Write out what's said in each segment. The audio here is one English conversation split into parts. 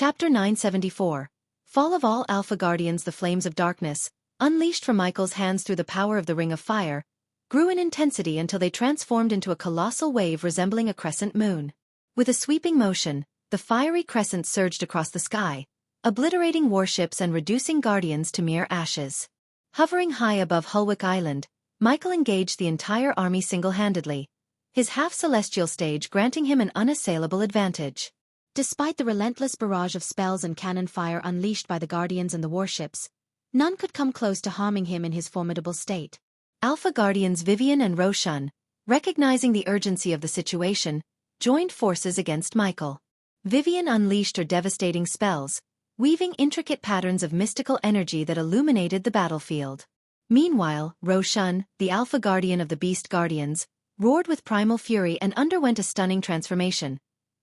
Chapter 974. Fall of all Alpha Guardians. The flames of darkness, unleashed from Michael's hands through the power of the Ring of Fire, grew in intensity until they transformed into a colossal wave resembling a crescent moon. With a sweeping motion, the fiery crescent surged across the sky, obliterating warships and reducing guardians to mere ashes. Hovering high above Hulwick Island, Michael engaged the entire army single-handedly, his half-celestial stage granting him an unassailable advantage. Despite the relentless barrage of spells and cannon fire unleashed by the Guardians and the warships, none could come close to harming him in his formidable state. Alpha Guardians Vivian and Roshan, recognizing the urgency of the situation, joined forces against Michael. Vivian unleashed her devastating spells, weaving intricate patterns of mystical energy that illuminated the battlefield. Meanwhile, Roshan, the Alpha Guardian of the Beast Guardians, roared with primal fury and underwent a stunning transformation,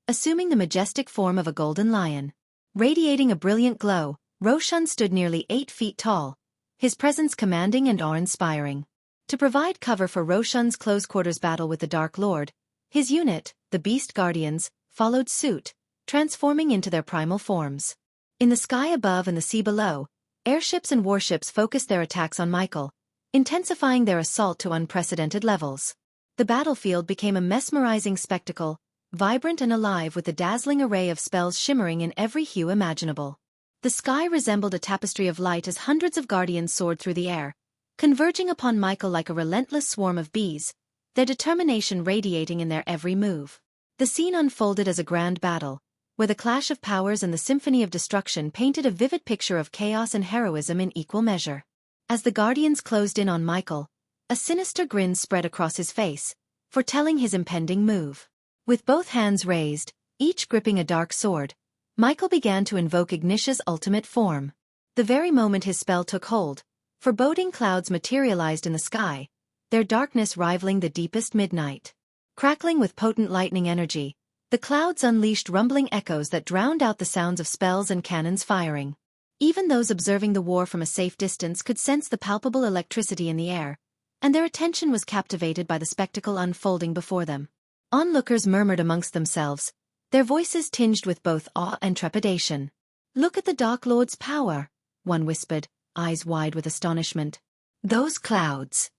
assuming the majestic form of a golden lion. Radiating a brilliant glow, Roshan stood nearly 8 feet tall, his presence commanding and awe-inspiring. To provide cover for Roshan's close-quarters battle with the Dark Lord, his unit, the Beast Guardians, followed suit, transforming into their primal forms. In the sky above and the sea below, airships and warships focused their attacks on Michael, intensifying their assault to unprecedented levels. The battlefield became a mesmerizing spectacle, vibrant and alive with a dazzling array of spells shimmering in every hue imaginable. The sky resembled a tapestry of light as hundreds of guardians soared through the air, converging upon Michael like a relentless swarm of bees, their determination radiating in their every move. The scene unfolded as a grand battle, where the clash of powers and the symphony of destruction painted a vivid picture of chaos and heroism in equal measure. As the guardians closed in on Michael, a sinister grin spread across his face, foretelling his impending move. With both hands raised, each gripping a dark sword, Michael began to invoke Ignatia's ultimate form. The very moment his spell took hold, foreboding clouds materialized in the sky, their darkness rivaling the deepest midnight. Crackling with potent lightning energy, the clouds unleashed rumbling echoes that drowned out the sounds of spells and cannons firing. Even those observing the war from a safe distance could sense the palpable electricity in the air, and their attention was captivated by the spectacle unfolding before them. Onlookers murmured amongst themselves, their voices tinged with both awe and trepidation. "Look at the Dark Lord's power," one whispered, eyes wide with astonishment. "Those clouds.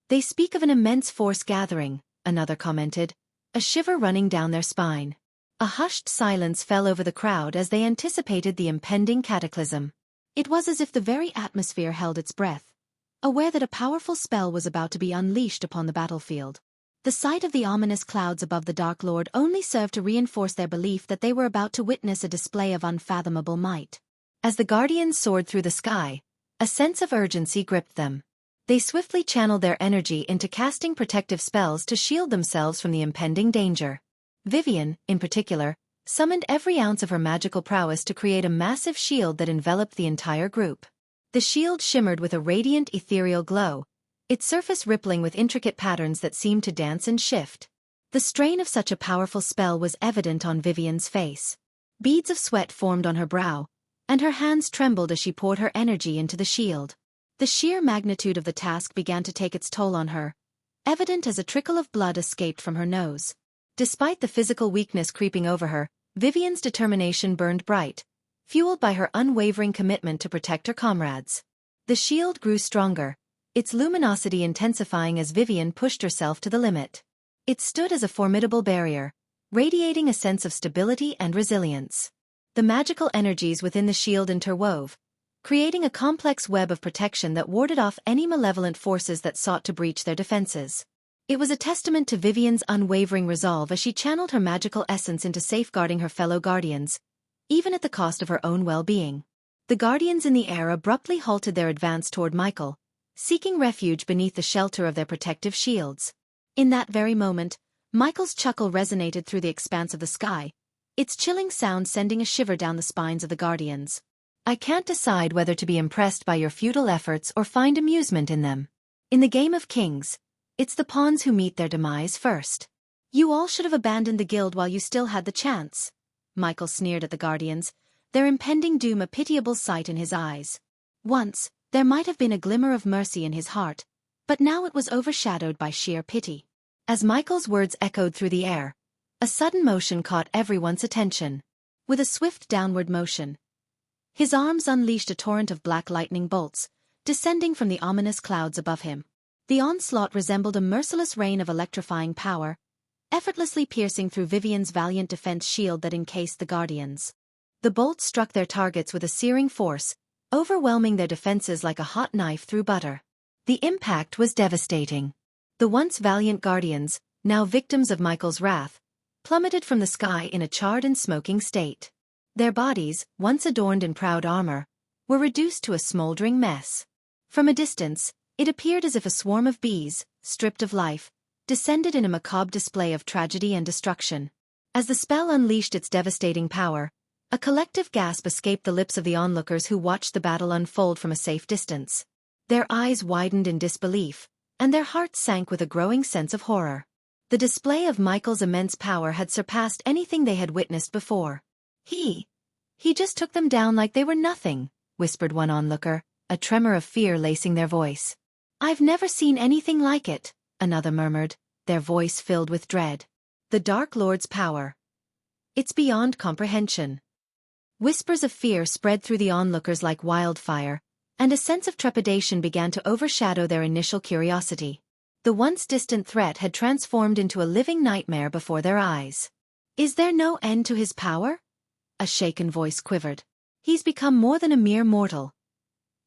They speak of an immense force gathering," another commented, a shiver running down their spine. A hushed silence fell over the crowd as they anticipated the impending cataclysm. It was as if the very atmosphere held its breath, aware that a powerful spell was about to be unleashed upon the battlefield. The sight of the ominous clouds above the Dark Lord only served to reinforce their belief that they were about to witness a display of unfathomable might. As the Guardians soared through the sky, a sense of urgency gripped them. They swiftly channeled their energy into casting protective spells to shield themselves from the impending danger. Vivian, in particular, summoned every ounce of her magical prowess to create a massive shield that enveloped the entire group. The shield shimmered with a radiant ethereal glow, its surface rippling with intricate patterns that seemed to dance and shift. The strain of such a powerful spell was evident on Vivian's face. Beads of sweat formed on her brow, and her hands trembled as she poured her energy into the shield. The sheer magnitude of the task began to take its toll on her, evident as a trickle of blood escaped from her nose. Despite the physical weakness creeping over her, Vivian's determination burned bright, fueled by her unwavering commitment to protect her comrades. The shield grew stronger, its luminosity intensifying as Vivian pushed herself to the limit. It stood as a formidable barrier, radiating a sense of stability and resilience. The magical energies within the shield interwove, creating a complex web of protection that warded off any malevolent forces that sought to breach their defenses. It was a testament to Vivian's unwavering resolve as she channeled her magical essence into safeguarding her fellow guardians, even at the cost of her own well-being. The guardians in the air abruptly halted their advance toward Michael, seeking refuge beneath the shelter of their protective shields. In that very moment, Michael's chuckle resonated through the expanse of the sky, its chilling sound sending a shiver down the spines of the guardians. "I can't decide whether to be impressed by your futile efforts or find amusement in them. In the game of kings, it's the pawns who meet their demise first. You all should have abandoned the guild while you still had the chance." Michael sneered at the guardians, their impending doom a pitiable sight in his eyes. Once, there might have been a glimmer of mercy in his heart, but now it was overshadowed by sheer pity. As Michael's words echoed through the air, a sudden motion caught everyone's attention. with a swift downward motion. His arms unleashed a torrent of black lightning bolts, descending from the ominous clouds above him. The onslaught resembled a merciless rain of electrifying power, effortlessly piercing through Vivian's valiant defense shield that encased the Guardians. The bolts struck their targets with a searing force, overwhelming their defenses like a hot knife through butter. The impact was devastating. The once valiant Guardians, now victims of Michael's wrath, plummeted from the sky in a charred and smoking state. Their bodies, once adorned in proud armor, were reduced to a smoldering mess. From a distance, it appeared as if a swarm of bees, stripped of life, descended in a macabre display of tragedy and destruction. As the spell unleashed its devastating power, a collective gasp escaped the lips of the onlookers who watched the battle unfold from a safe distance. Their eyes widened in disbelief, and their hearts sank with a growing sense of horror. The display of Michael's immense power had surpassed anything they had witnessed before. He just took them down like they were nothing," whispered one onlooker, a tremor of fear lacing their voice. "I've never seen anything like it," another murmured, their voice filled with dread. "The Dark Lord's power. It's beyond comprehension." Whispers of fear spread through the onlookers like wildfire, and a sense of trepidation began to overshadow their initial curiosity. The once distant threat had transformed into a living nightmare before their eyes. "Is there no end to his power?" A shaken voice quivered. "He's become more than a mere mortal.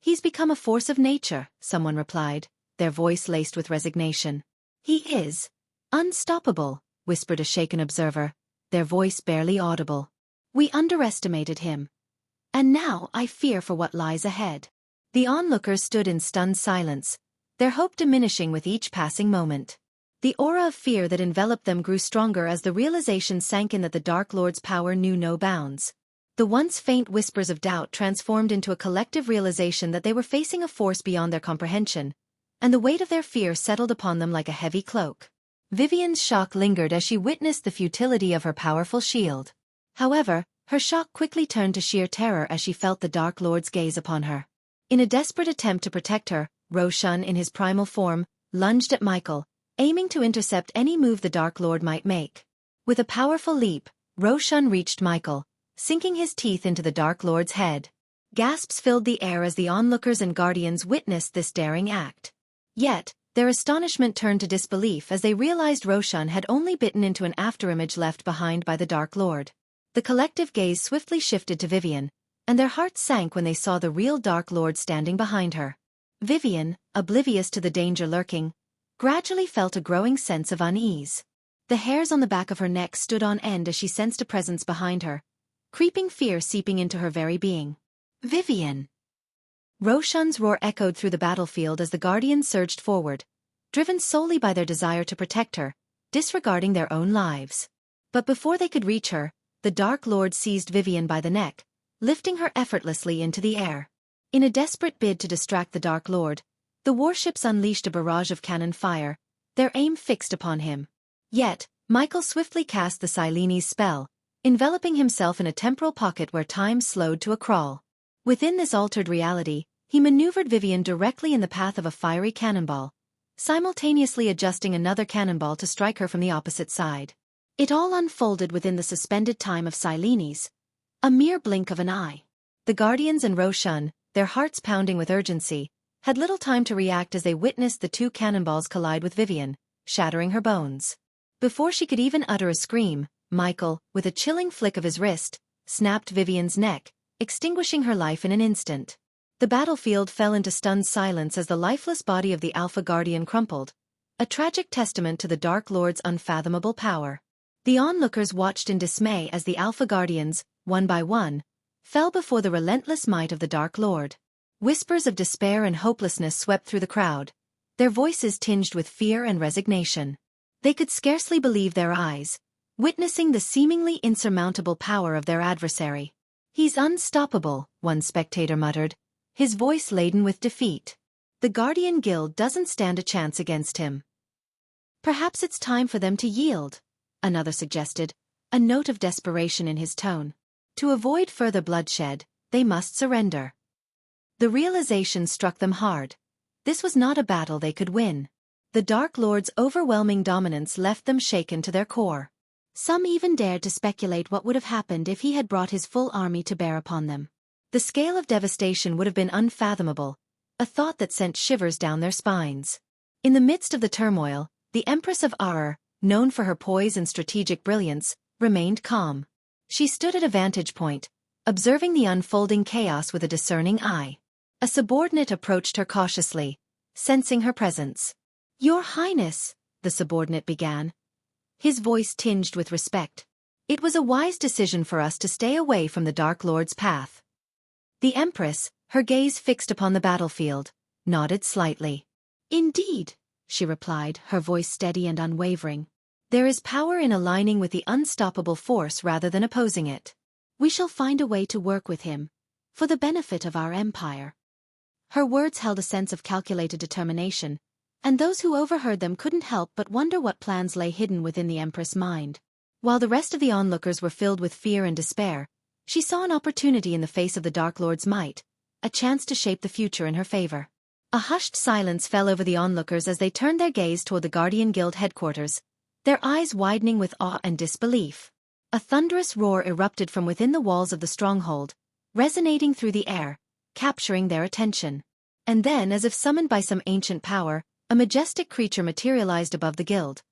He's become a force of nature," someone replied, their voice laced with resignation. "He is unstoppable," whispered a shaken observer, their voice barely audible. "We underestimated him. And now I fear for what lies ahead." The onlookers stood in stunned silence, their hope diminishing with each passing moment. The aura of fear that enveloped them grew stronger as the realization sank in that the Dark Lord's power knew no bounds. The once faint whispers of doubt transformed into a collective realization that they were facing a force beyond their comprehension, and the weight of their fear settled upon them like a heavy cloak. Vivian's shock lingered as she witnessed the futility of her powerful shield. However, her shock quickly turned to sheer terror as she felt the Dark Lord's gaze upon her. In a desperate attempt to protect her, Roshan in his primal form lunged at Michael, aiming to intercept any move the Dark Lord might make. With a powerful leap, Roshan reached Michael, sinking his teeth into the Dark Lord's head. Gasps filled the air as the onlookers and guardians witnessed this daring act. Yet, their astonishment turned to disbelief as they realized Roshan had only bitten into an afterimage left behind by the Dark Lord. The collective gaze swiftly shifted to Vivian, and their hearts sank when they saw the real Dark Lord standing behind her. Vivian, oblivious to the danger lurking, gradually felt a growing sense of unease. The hairs on the back of her neck stood on end as she sensed a presence behind her, creeping fear seeping into her very being. "Vivian!" Roshan's roar echoed through the battlefield as the Guardians surged forward, driven solely by their desire to protect her, disregarding their own lives. But before they could reach her, the Dark Lord seized Vivian by the neck, lifting her effortlessly into the air. In a desperate bid to distract the Dark Lord, the warships unleashed a barrage of cannon fire, their aim fixed upon him. Yet, Michael swiftly cast the Silene's spell, enveloping himself in a temporal pocket where time slowed to a crawl. Within this altered reality, he maneuvered Vivian directly in the path of a fiery cannonball, simultaneously adjusting another cannonball to strike her from the opposite side. It all unfolded within the suspended time of Silene's, a mere blink of an eye. The Guardians and Roshan, their hearts pounding with urgency, had little time to react as they witnessed the two cannonballs collide with Vivian, shattering her bones. Before she could even utter a scream, Michael, with a chilling flick of his wrist, snapped Vivian's neck, extinguishing her life in an instant. The battlefield fell into stunned silence as the lifeless body of the Alpha Guardian crumpled, a tragic testament to the Dark Lord's unfathomable power. The onlookers watched in dismay as the Alpha Guardians, one by one, fell before the relentless might of the Dark Lord. Whispers of despair and hopelessness swept through the crowd, their voices tinged with fear and resignation. They could scarcely believe their eyes, witnessing the seemingly insurmountable power of their adversary. "He's unstoppable," one spectator muttered, his voice laden with defeat. "The Guardian Guild doesn't stand a chance against him." "Perhaps it's time for them to yield," another suggested, a note of desperation in his tone. To avoid further bloodshed, they must surrender. The realization struck them hard. This was not a battle they could win. The Dark Lord's overwhelming dominance left them shaken to their core. Some even dared to speculate what would have happened if he had brought his full army to bear upon them. The scale of devastation would have been unfathomable, a thought that sent shivers down their spines. In the midst of the turmoil, the Empress of Ar, known for her poise and strategic brilliance, remained calm. She stood at a vantage point, observing the unfolding chaos with a discerning eye. A subordinate approached her cautiously, sensing her presence. "Your Highness," the subordinate began, his voice tinged with respect. "It was a wise decision for us to stay away from the Dark Lord's path." The Empress, her gaze fixed upon the battlefield, nodded slightly. "Indeed," she replied, her voice steady and unwavering. "There is power in aligning with the unstoppable force rather than opposing it. We shall find a way to work with him, for the benefit of our empire." Her words held a sense of calculated determination, and those who overheard them couldn't help but wonder what plans lay hidden within the Empress' mind. While the rest of the onlookers were filled with fear and despair, she saw an opportunity in the face of the Dark Lord's might, a chance to shape the future in her favor. A hushed silence fell over the onlookers as they turned their gaze toward the Guardian Guild headquarters, their eyes widening with awe and disbelief. A thunderous roar erupted from within the walls of the stronghold, resonating through the air, capturing their attention. And then, as if summoned by some ancient power, a majestic creature materialized above the guild.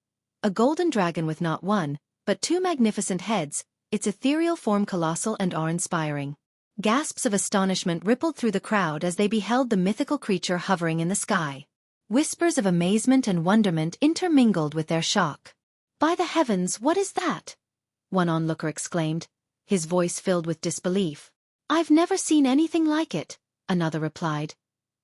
A golden dragon with not one, but two magnificent heads, its ethereal form colossal and awe-inspiring. Gasps of astonishment rippled through the crowd as they beheld the mythical creature hovering in the sky. Whispers of amazement and wonderment intermingled with their shock. "By the heavens, what is that?" one onlooker exclaimed, his voice filled with disbelief. "I've never seen anything like it," another replied,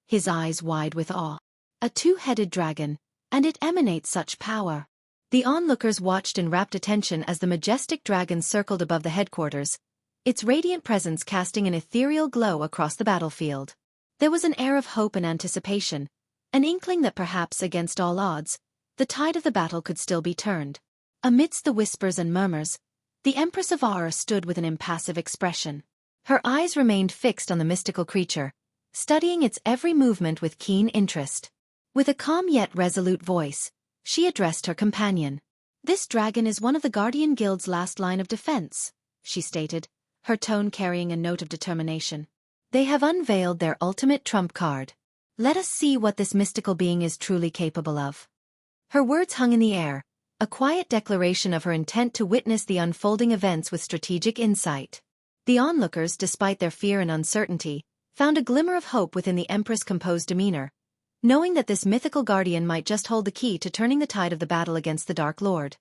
his eyes wide with awe. "A two-headed dragon, and it emanates such power." The onlookers watched in rapt attention as the majestic dragon circled above the headquarters, its radiant presence casting an ethereal glow across the battlefield. There was an air of hope and anticipation, an inkling that perhaps, against all odds, the tide of the battle could still be turned. Amidst the whispers and murmurs, the Empress of Ar stood with an impassive expression. Her eyes remained fixed on the mystical creature, studying its every movement with keen interest. With a calm yet resolute voice, she addressed her companion. "This dragon is one of the Guardian Guild's last line of defense," she stated, her tone carrying a note of determination. "They have unveiled their ultimate trump card. Let us see what this mystical being is truly capable of." Her words hung in the air, a quiet declaration of her intent to witness the unfolding events with strategic insight. The onlookers, despite their fear and uncertainty, found a glimmer of hope within the Empress' composed demeanor, knowing that this mythical guardian might just hold the key to turning the tide of the battle against the Dark Lord.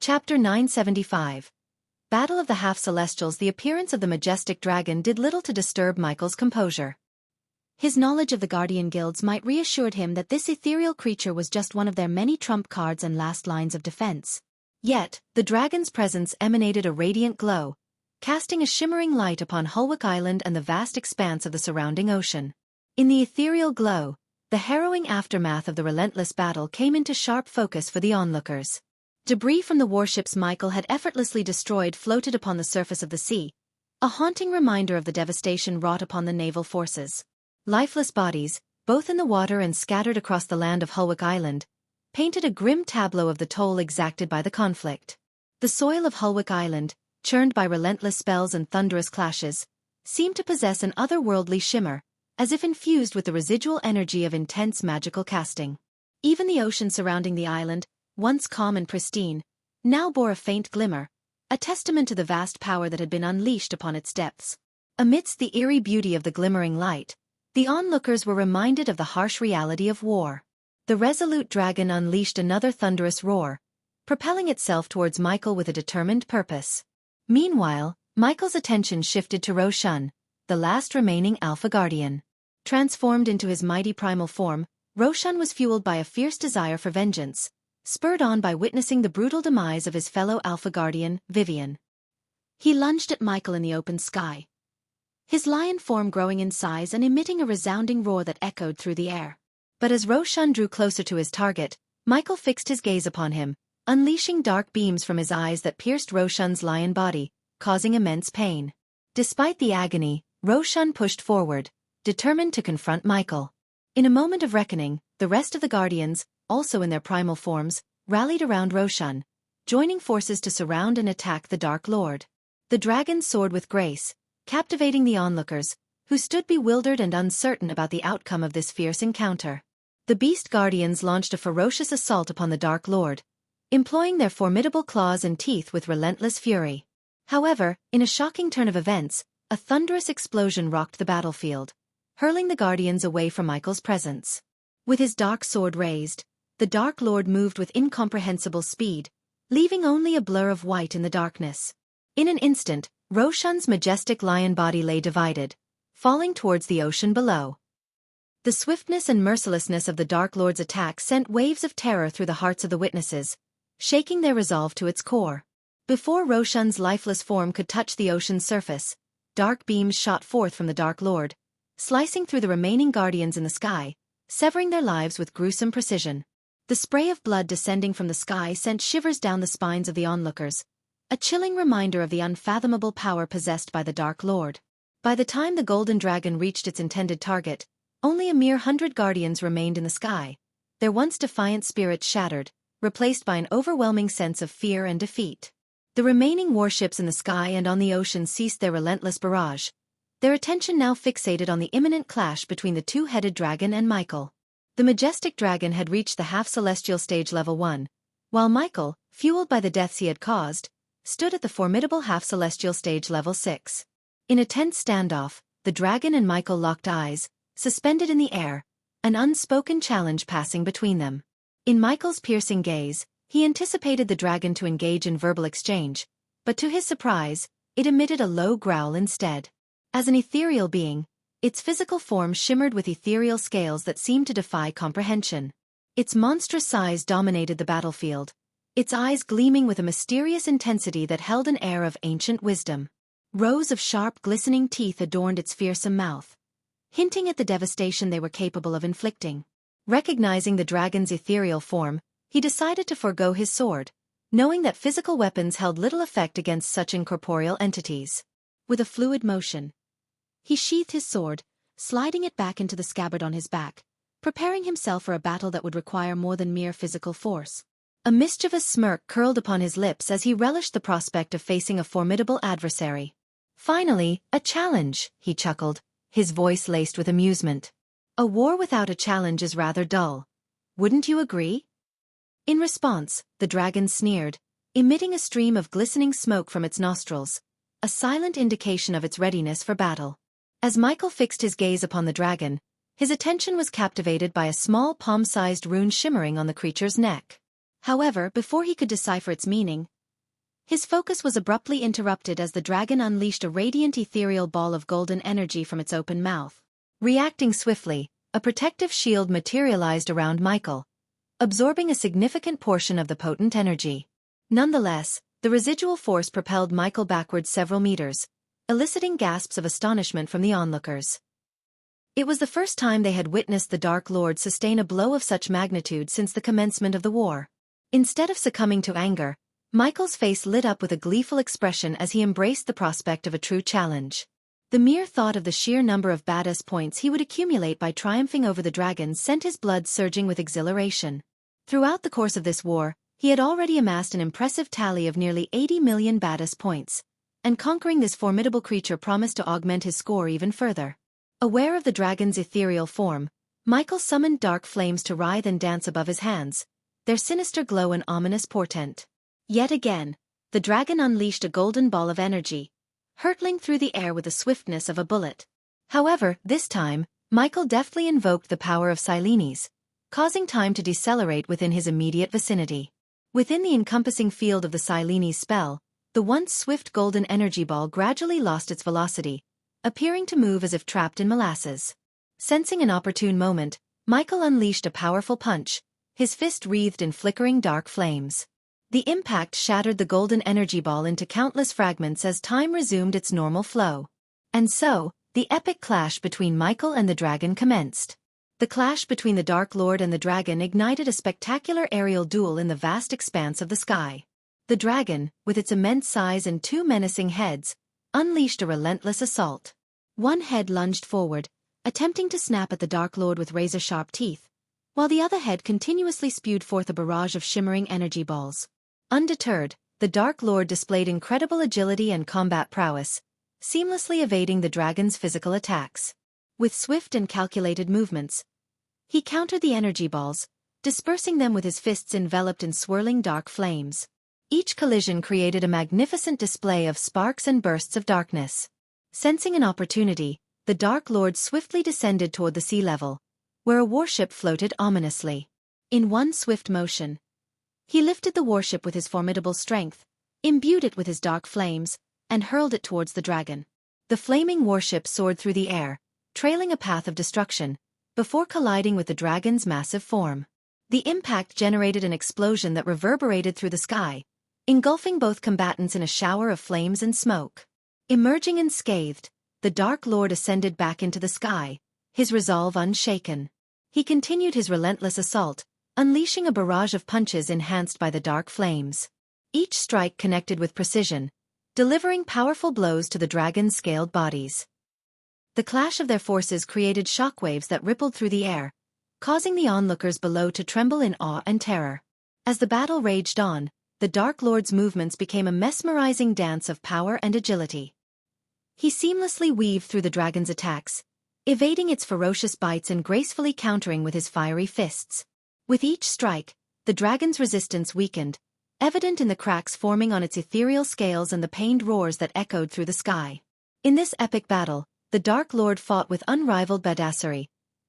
Chapter 975. Battle of the Half-Celestials. The appearance of the majestic dragon did little to disturb Michael's composure. His knowledge of the Guardian Guilds might reassured him that this ethereal creature was just one of their many trump cards and last lines of defense. Yet, the dragon's presence emanated a radiant glow, casting a shimmering light upon Hulwick Island and the vast expanse of the surrounding ocean. In the ethereal glow, the harrowing aftermath of the relentless battle came into sharp focus for the onlookers. Debris from the warships Michael had effortlessly destroyed floated upon the surface of the sea, a haunting reminder of the devastation wrought upon the naval forces. Lifeless bodies, both in the water and scattered across the land of Hulwick Island, painted a grim tableau of the toll exacted by the conflict. The soil of Hulwick Island, churned by relentless spells and thunderous clashes, seemed to possess an otherworldly shimmer, as if infused with the residual energy of intense magical casting. Even the ocean surrounding the island, once calm and pristine, now bore a faint glimmer, a testament to the vast power that had been unleashed upon its depths. Amidst the eerie beauty of the glimmering light, the onlookers were reminded of the harsh reality of war. The resolute dragon unleashed another thunderous roar, propelling itself towards Michael with a determined purpose. Meanwhile, Michael's attention shifted to Roshan, the last remaining Alpha Guardian. Transformed into his mighty primal form, Roshan was fueled by a fierce desire for vengeance, spurred on by witnessing the brutal demise of his fellow Alpha Guardian, Vivian. He lunged at Michael in the open sky, his lion form growing in size and emitting a resounding roar that echoed through the air. But as Roshan drew closer to his target, Michael fixed his gaze upon him, unleashing dark beams from his eyes that pierced Roshan's lion body, causing immense pain. Despite the agony, Roshan pushed forward, determined to confront Michael. In a moment of reckoning, the rest of the Guardians, also in their primal forms, rallied around Roshan, joining forces to surround and attack the Dark Lord. The dragon soared with grace, captivating the onlookers, who stood bewildered and uncertain about the outcome of this fierce encounter. The Beast Guardians launched a ferocious assault upon the Dark Lord, employing their formidable claws and teeth with relentless fury. However, in a shocking turn of events, a thunderous explosion rocked the battlefield, hurling the Guardians away from Michael's presence. With his dark sword raised, the Dark Lord moved with incomprehensible speed, leaving only a blur of white in the darkness. In an instant, Roshan's majestic lion body lay divided, falling towards the ocean below. The swiftness and mercilessness of the Dark Lord's attack sent waves of terror through the hearts of the witnesses, shaking their resolve to its core. Before Roshan's lifeless form could touch the ocean's surface, dark beams shot forth from the Dark Lord, slicing through the remaining guardians in the sky, severing their lives with gruesome precision. The spray of blood descending from the sky sent shivers down the spines of the onlookers, a chilling reminder of the unfathomable power possessed by the Dark Lord. By the time the golden dragon reached its intended target, only a mere 100 guardians remained in the sky, their once defiant spirits shattered, replaced by an overwhelming sense of fear and defeat. The remaining warships in the sky and on the ocean ceased their relentless barrage, their attention now fixated on the imminent clash between the two-headed dragon and Michael. The majestic dragon had reached the half-celestial stage level 1, while Michael, fueled by the deaths he had caused, stood at the formidable half-celestial stage level 6. In a tense standoff, the dragon and Michael locked eyes, suspended in the air, an unspoken challenge passing between them. In Michael's piercing gaze, he anticipated the dragon to engage in verbal exchange, but to his surprise, it emitted a low growl instead. As an ethereal being, its physical form shimmered with ethereal scales that seemed to defy comprehension. Its monstrous size dominated the battlefield, its eyes gleaming with a mysterious intensity that held an air of ancient wisdom. Rows of sharp, glistening teeth adorned its fearsome mouth, hinting at the devastation they were capable of inflicting. Recognizing the dragon's ethereal form, he decided to forego his sword, knowing that physical weapons held little effect against such incorporeal entities. With a fluid motion, he sheathed his sword, sliding it back into the scabbard on his back, preparing himself for a battle that would require more than mere physical force. A mischievous smirk curled upon his lips as he relished the prospect of facing a formidable adversary. Finally, a challenge, he chuckled, his voice laced with amusement. A war without a challenge is rather dull. Wouldn't you agree? In response, the dragon sneered, emitting a stream of glistening smoke from its nostrils, a silent indication of its readiness for battle. As Michael fixed his gaze upon the dragon, his attention was captivated by a small palm-sized rune shimmering on the creature's neck. However, before he could decipher its meaning, his focus was abruptly interrupted as the dragon unleashed a radiant ethereal ball of golden energy from its open mouth. Reacting swiftly, a protective shield materialized around Michael, absorbing a significant portion of the potent energy. Nonetheless, the residual force propelled Michael backwards several meters, eliciting gasps of astonishment from the onlookers. It was the first time they had witnessed the Dark Lord sustain a blow of such magnitude since the commencement of the war. Instead of succumbing to anger, Michael's face lit up with a gleeful expression as he embraced the prospect of a true challenge. The mere thought of the sheer number of badass points he would accumulate by triumphing over the dragon sent his blood surging with exhilaration. Throughout the course of this war, he had already amassed an impressive tally of nearly 80 million badass points, and conquering this formidable creature promised to augment his score even further. Aware of the dragon's ethereal form, Michael summoned dark flames to writhe and dance above his hands, their sinister glow an ominous portent. Yet again, the dragon unleashed a golden ball of energy, hurtling through the air with the swiftness of a bullet. However, this time, Michael deftly invoked the power of Silenes, causing time to decelerate within his immediate vicinity. Within the encompassing field of the Silenes spell, the once swift golden energy ball gradually lost its velocity, appearing to move as if trapped in molasses. Sensing an opportune moment, Michael unleashed a powerful punch, his fist wreathed in flickering dark flames. The impact shattered the golden energy ball into countless fragments as time resumed its normal flow. And so, the epic clash between Michael and the dragon commenced. The clash between the Dark Lord and the dragon ignited a spectacular aerial duel in the vast expanse of the sky. The dragon, with its immense size and two menacing heads, unleashed a relentless assault. One head lunged forward, attempting to snap at the Dark Lord with razor-sharp teeth, while the other head continuously spewed forth a barrage of shimmering energy balls. Undeterred, the Dark Lord displayed incredible agility and combat prowess, seamlessly evading the dragon's physical attacks. With swift and calculated movements, he countered the energy balls, dispersing them with his fists enveloped in swirling dark flames. Each collision created a magnificent display of sparks and bursts of darkness. Sensing an opportunity, the Dark Lord swiftly descended toward the sea level, where a warship floated ominously. In one swift motion, he lifted the warship with his formidable strength, imbued it with his dark flames, and hurled it towards the dragon. The flaming warship soared through the air, trailing a path of destruction, before colliding with the dragon's massive form. The impact generated an explosion that reverberated through the sky, engulfing both combatants in a shower of flames and smoke. Emerging unscathed, the Dark Lord ascended back into the sky, his resolve unshaken. He continued his relentless assault, unleashing a barrage of punches enhanced by the dark flames. Each strike connected with precision, delivering powerful blows to the dragon's scaled bodies. The clash of their forces created shockwaves that rippled through the air, causing the onlookers below to tremble in awe and terror. As the battle raged on, the Dark Lord's movements became a mesmerizing dance of power and agility. He seamlessly weaved through the dragon's attacks, evading its ferocious bites and gracefully countering with his fiery fists. With each strike, the dragon's resistance weakened, evident in the cracks forming on its ethereal scales and the pained roars that echoed through the sky. In this epic battle, the Dark Lord fought with unrivaled badassery,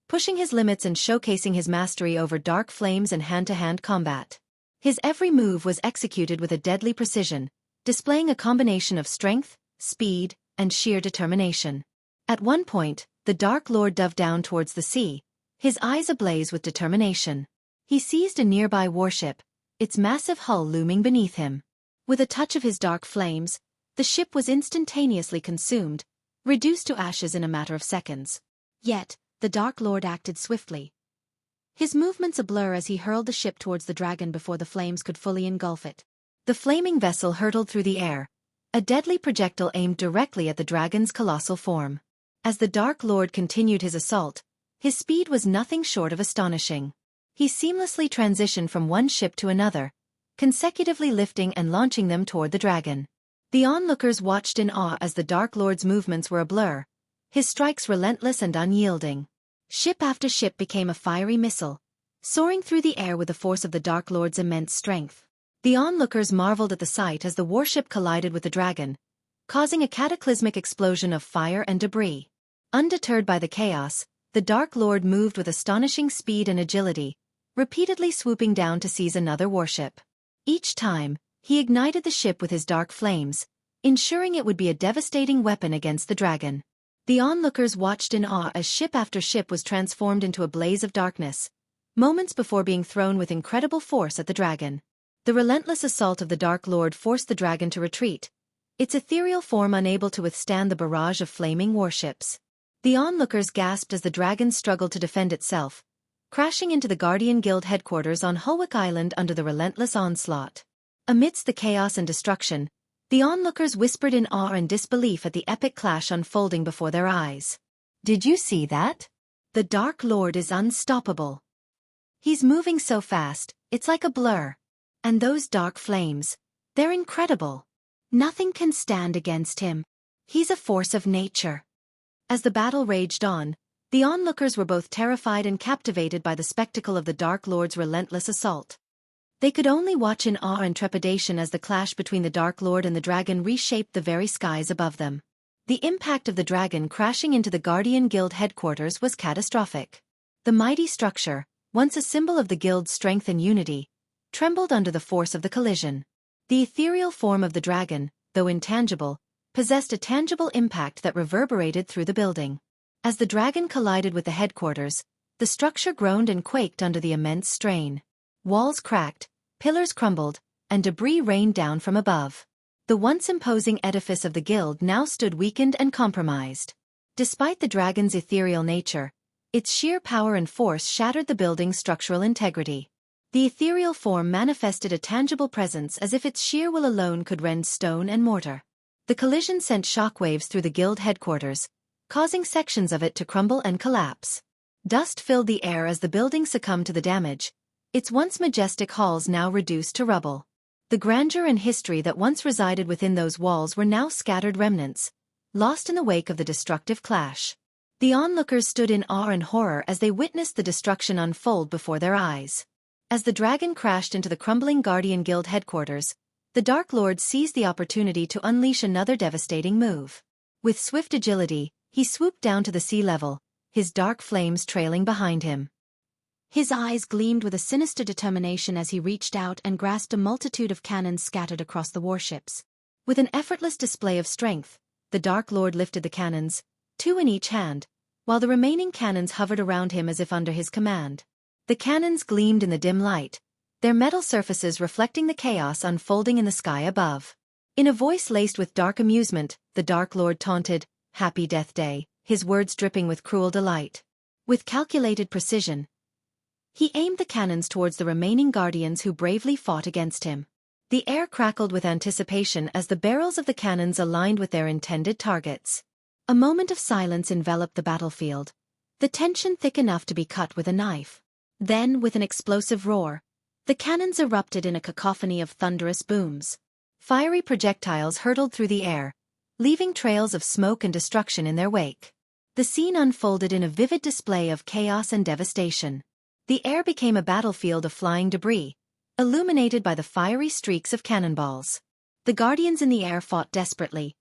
pushing his limits and showcasing his mastery over dark flames and hand-to-hand combat. His every move was executed with a deadly precision, displaying a combination of strength, speed, and sheer determination. At one point, the Dark Lord dove down towards the sea, his eyes ablaze with determination. He seized a nearby warship, its massive hull looming beneath him. With a touch of his dark flames, the ship was instantaneously consumed, reduced to ashes in a matter of seconds. Yet, the Dark Lord acted swiftly, his movements a blur as he hurled the ship towards the dragon before the flames could fully engulf it. The flaming vessel hurtled through the air, a deadly projectile aimed directly at the dragon's colossal form. As the Dark Lord continued his assault, his speed was nothing short of astonishing. He seamlessly transitioned from one ship to another, consecutively lifting and launching them toward the dragon. The onlookers watched in awe as the Dark Lord's movements were a blur, his strikes relentless and unyielding. Ship after ship became a fiery missile, soaring through the air with the force of the Dark Lord's immense strength. The onlookers marveled at the sight as the warship collided with the dragon, causing a cataclysmic explosion of fire and debris. Undeterred by the chaos, the Dark Lord moved with astonishing speed and agility, repeatedly swooping down to seize another warship. Each time, he ignited the ship with his dark flames, ensuring it would be a devastating weapon against the dragon. The onlookers watched in awe as ship after ship was transformed into a blaze of darkness, moments before being thrown with incredible force at the dragon. The relentless assault of the Dark Lord forced the dragon to retreat, its ethereal form unable to withstand the barrage of flaming warships. The onlookers gasped as the dragon struggled to defend itself, crashing into the Guardian Guild headquarters on Hulwick Island under the relentless onslaught. Amidst the chaos and destruction, the onlookers whispered in awe and disbelief at the epic clash unfolding before their eyes. "Did you see that? The Dark Lord is unstoppable. He's moving so fast, it's like a blur. And those dark flames, they're incredible. Nothing can stand against him. He's a force of nature." As the battle raged on, the onlookers were both terrified and captivated by the spectacle of the Dark Lord's relentless assault. They could only watch in awe and trepidation as the clash between the Dark Lord and the dragon reshaped the very skies above them. The impact of the dragon crashing into the Guardian Guild headquarters was catastrophic. The mighty structure, once a symbol of the guild's strength and unity, trembled under the force of the collision. The ethereal form of the dragon, though intangible, possessed a tangible impact that reverberated through the building. As the dragon collided with the headquarters, the structure groaned and quaked under the immense strain. Walls cracked, pillars crumbled, and debris rained down from above. The once imposing edifice of the guild now stood weakened and compromised. Despite the dragon's ethereal nature, its sheer power and force shattered the building's structural integrity. The ethereal form manifested a tangible presence as if its sheer will alone could rend stone and mortar. The collision sent shockwaves through the guild headquarters, causing sections of it to crumble and collapse. Dust filled the air as the building succumbed to the damage, its once majestic halls now reduced to rubble. The grandeur and history that once resided within those walls were now scattered remnants, lost in the wake of the destructive clash. The onlookers stood in awe and horror as they witnessed the destruction unfold before their eyes. As the dragon crashed into the crumbling Guardian Guild headquarters, the Dark Lord seized the opportunity to unleash another devastating move. With swift agility, he swooped down to the sea level, his dark flames trailing behind him. His eyes gleamed with a sinister determination as he reached out and grasped a multitude of cannons scattered across the warships. With an effortless display of strength, the Dark Lord lifted the cannons, 2 in each hand, while the remaining cannons hovered around him as if under his command. The cannons gleamed in the dim light, their metal surfaces reflecting the chaos unfolding in the sky above. In a voice laced with dark amusement, the Dark Lord taunted, "Happy Death Day," his words dripping with cruel delight. With calculated precision, he aimed the cannons towards the remaining guardians who bravely fought against him. The air crackled with anticipation as the barrels of the cannons aligned with their intended targets. A moment of silence enveloped the battlefield, the tension thick enough to be cut with a knife. Then, with an explosive roar, the cannons erupted in a cacophony of thunderous booms. Fiery projectiles hurtled through the air, leaving trails of smoke and destruction in their wake. The scene unfolded in a vivid display of chaos and devastation. The air became a battlefield of flying debris, illuminated by the fiery streaks of cannonballs. The guardians in the air fought desperately,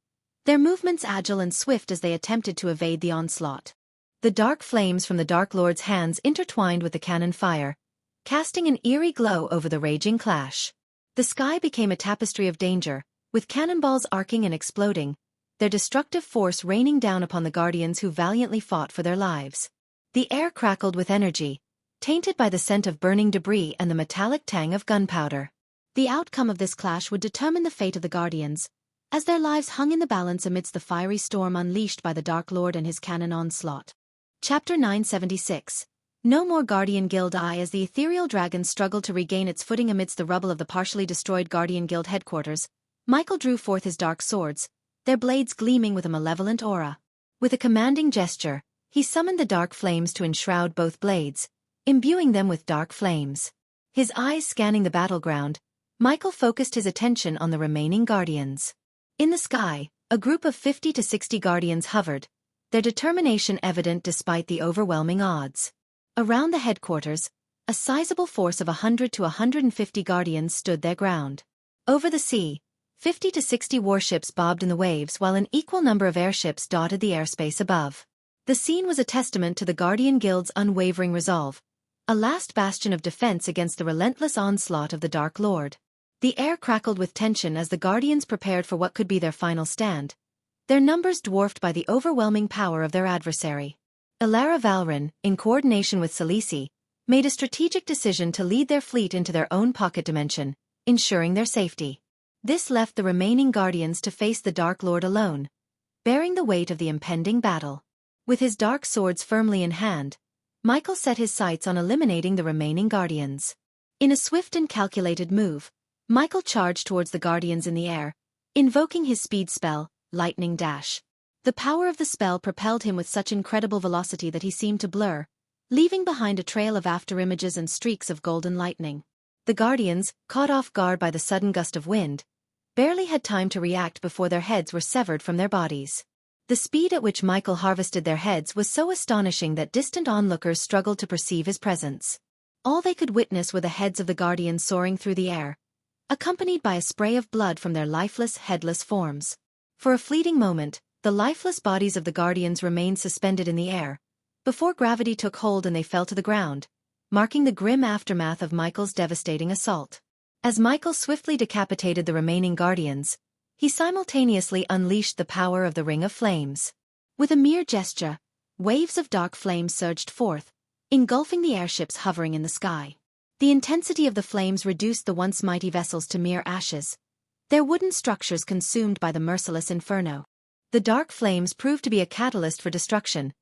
their movements agile and swift as they attempted to evade the onslaught. The dark flames from the Dark Lord's hands intertwined with the cannon fire, casting an eerie glow over the raging clash. The sky became a tapestry of danger, with cannonballs arcing and exploding, their destructive force raining down upon the guardians who valiantly fought for their lives. The air crackled with energy, tainted by the scent of burning debris and the metallic tang of gunpowder. The outcome of this clash would determine the fate of the guardians, as their lives hung in the balance amidst the fiery storm unleashed by the Dark Lord and his cannon onslaught. Chapter 976. No more Guardian Guild. As the ethereal dragon struggled to regain its footing amidst the rubble of the partially destroyed Guardian Guild headquarters, Michael drew forth his dark swords, their blades gleaming with a malevolent aura. With a commanding gesture, he summoned the dark flames to enshroud both blades, imbuing them with dark flames. His eyes scanning the battleground, Michael focused his attention on the remaining guardians. In the sky, a group of 50 to 60 guardians hovered, their determination evident despite the overwhelming odds. Around the headquarters, a sizable force of 100 to 150 guardians stood their ground. Over the sea, 50 to 60 warships bobbed in the waves while an equal number of airships dotted the airspace above. The scene was a testament to the Guardian Guild's unwavering resolve, a last bastion of defense against the relentless onslaught of the Dark Lord. The air crackled with tension as the Guardians prepared for what could be their final stand, their numbers dwarfed by the overwhelming power of their adversary. Ilara Valrin, in coordination with Salisi, made a strategic decision to lead their fleet into their own pocket dimension, ensuring their safety. This left the remaining Guardians to face the Dark Lord alone, bearing the weight of the impending battle. With his dark swords firmly in hand, Michael set his sights on eliminating the remaining Guardians. In a swift and calculated move, Michael charged towards the Guardians in the air, invoking his speed spell, Lightning Dash. The power of the spell propelled him with such incredible velocity that he seemed to blur, leaving behind a trail of afterimages and streaks of golden lightning. The Guardians, caught off guard by the sudden gust of wind, barely had time to react before their heads were severed from their bodies. The speed at which Michael harvested their heads was so astonishing that distant onlookers struggled to perceive his presence. All they could witness were the heads of the Guardians soaring through the air, accompanied by a spray of blood from their lifeless, headless forms. For a fleeting moment, the lifeless bodies of the Guardians remained suspended in the air, before gravity took hold and they fell to the ground, marking the grim aftermath of Michael's devastating assault. As Michael swiftly decapitated the remaining Guardians, he simultaneously unleashed the power of the Ring of Flames. With a mere gesture, waves of dark flame surged forth, engulfing the airships hovering in the sky. The intensity of the flames reduced the once mighty vessels to mere ashes, their wooden structures consumed by the merciless inferno. The dark flames proved to be a catalyst for destruction,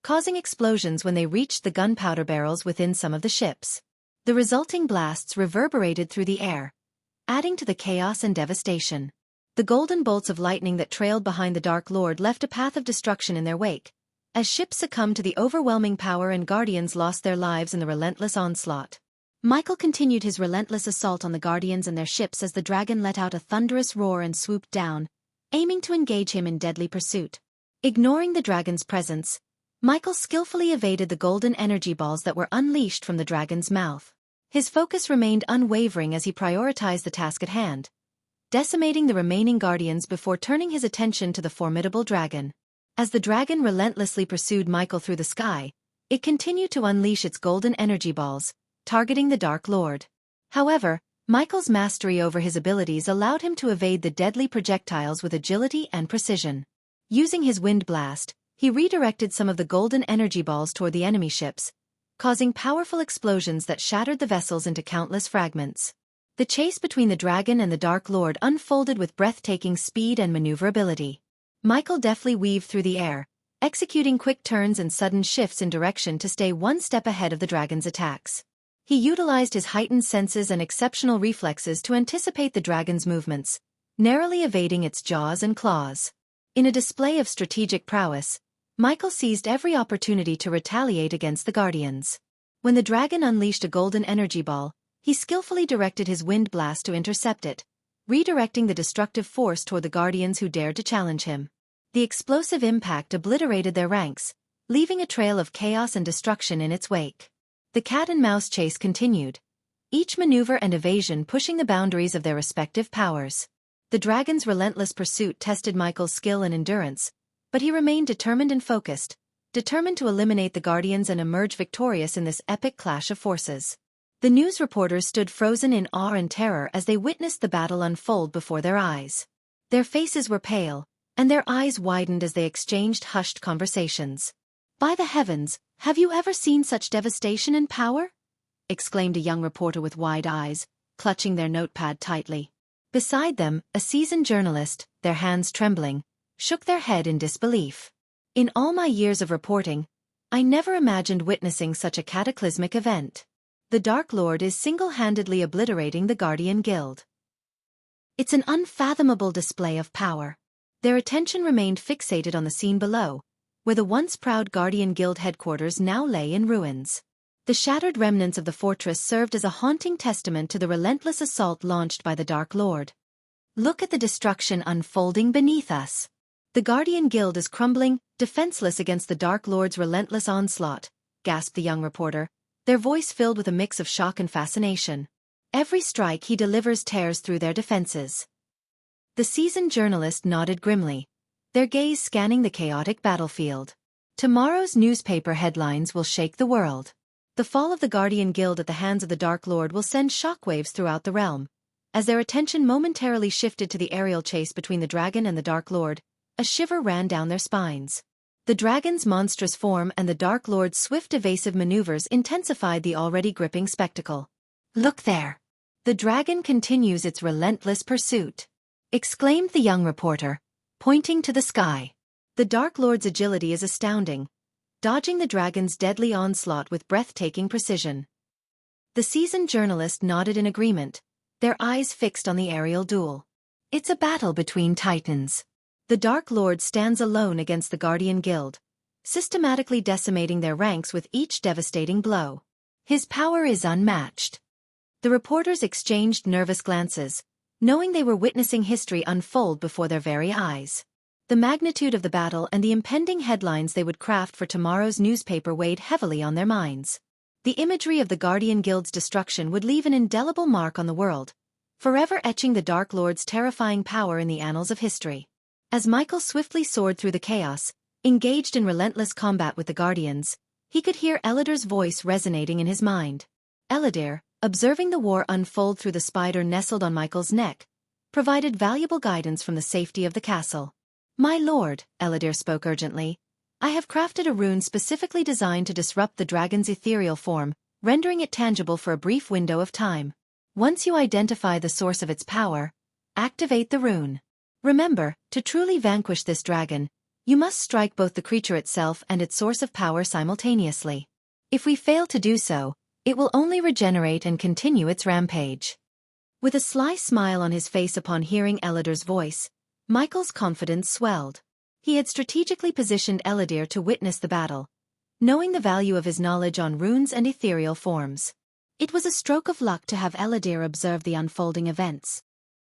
causing explosions when they reached the gunpowder barrels within some of the ships. The resulting blasts reverberated through the air, adding to the chaos and devastation. The golden bolts of lightning that trailed behind the Dark Lord left a path of destruction in their wake, as ships succumbed to the overwhelming power and Guardians lost their lives in the relentless onslaught. Michael continued his relentless assault on the Guardians and their ships as the dragon let out a thunderous roar and swooped down, aiming to engage him in deadly pursuit. Ignoring the dragon's presence, Michael skillfully evaded the golden energy balls that were unleashed from the dragon's mouth. His focus remained unwavering as he prioritized the task at hand, decimating the remaining Guardians before turning his attention to the formidable dragon. As the dragon relentlessly pursued Michael through the sky, it continued to unleash its golden energy balls, targeting the Dark Lord. However, Michael's mastery over his abilities allowed him to evade the deadly projectiles with agility and precision. Using his wind blast, he redirected some of the golden energy balls toward the enemy ships, causing powerful explosions that shattered the vessels into countless fragments. The chase between the dragon and the Dark Lord unfolded with breathtaking speed and maneuverability. Michael deftly weaved through the air, executing quick turns and sudden shifts in direction to stay one step ahead of the dragon's attacks. He utilized his heightened senses and exceptional reflexes to anticipate the dragon's movements, narrowly evading its jaws and claws. In a display of strategic prowess, Michael seized every opportunity to retaliate against the Guardians. When the dragon unleashed a golden energy ball, he skillfully directed his wind blast to intercept it, redirecting the destructive force toward the Guardians who dared to challenge him. The explosive impact obliterated their ranks, leaving a trail of chaos and destruction in its wake. The cat-and-mouse chase continued, each maneuver and evasion pushing the boundaries of their respective powers. The dragon's relentless pursuit tested Michael's skill and endurance, but he remained determined and focused, determined to eliminate the Guardians and emerge victorious in this epic clash of forces. The news reporters stood frozen in awe and terror as they witnessed the battle unfold before their eyes. Their faces were pale, and their eyes widened as they exchanged hushed conversations. "By the heavens, have you ever seen such devastation and power?" exclaimed a young reporter with wide eyes, clutching their notepad tightly. Beside them, a seasoned journalist, their hands trembling, shook their head in disbelief. "In all my years of reporting, I never imagined witnessing such a cataclysmic event. The Dark Lord is single-handedly obliterating the Guardian Guild. It's an unfathomable display of power." Their attention remained fixated on the scene below, where the once proud Guardian Guild headquarters now lay in ruins. The shattered remnants of the fortress served as a haunting testament to the relentless assault launched by the Dark Lord. "Look at the destruction unfolding beneath us. The Guardian Guild is crumbling, defenseless against the Dark Lord's relentless onslaught," gasped the young reporter, their voice filled with a mix of shock and fascination. "Every strike he delivers tears through their defenses." The seasoned journalist nodded grimly, their gaze scanning the chaotic battlefield. "Tomorrow's newspaper headlines will shake the world. The fall of the Guardian Guild at the hands of the Dark Lord will send shockwaves throughout the realm." As their attention momentarily shifted to the aerial chase between the dragon and the Dark Lord, a shiver ran down their spines. The dragon's monstrous form and the Dark Lord's swift evasive maneuvers intensified the already gripping spectacle. "Look there! The dragon continues its relentless pursuit," exclaimed the young reporter, pointing to the sky. "The Dark Lord's agility is astounding, dodging the dragon's deadly onslaught with breathtaking precision." The seasoned journalist nodded in agreement, their eyes fixed on the aerial duel. "It's a battle between titans. The Dark Lord stands alone against the Guardian Guild, systematically decimating their ranks with each devastating blow. His power is unmatched." The reporters exchanged nervous glances, knowing they were witnessing history unfold before their very eyes. The magnitude of the battle and the impending headlines they would craft for tomorrow's newspaper weighed heavily on their minds. The imagery of the Guardian Guild's destruction would leave an indelible mark on the world, forever etching the Dark Lord's terrifying power in the annals of history. As Michael swiftly soared through the chaos, engaged in relentless combat with the Guardians, he could hear Elidir's voice resonating in his mind. Elidir, observing the war unfold through the spider nestled on Michael's neck, provided valuable guidance from the safety of the castle. "My lord," Elidir spoke urgently, "I have crafted a rune specifically designed to disrupt the dragon's ethereal form, rendering it tangible for a brief window of time. Once you identify the source of its power, activate the rune. Remember, to truly vanquish this dragon, you must strike both the creature itself and its source of power simultaneously. If we fail to do so, it will only regenerate and continue its rampage." With a sly smile on his face upon hearing Elidir's voice, Michael's confidence swelled. He had strategically positioned Elidir to witness the battle, knowing the value of his knowledge on runes and ethereal forms. It was a stroke of luck to have Eladir observe the unfolding events.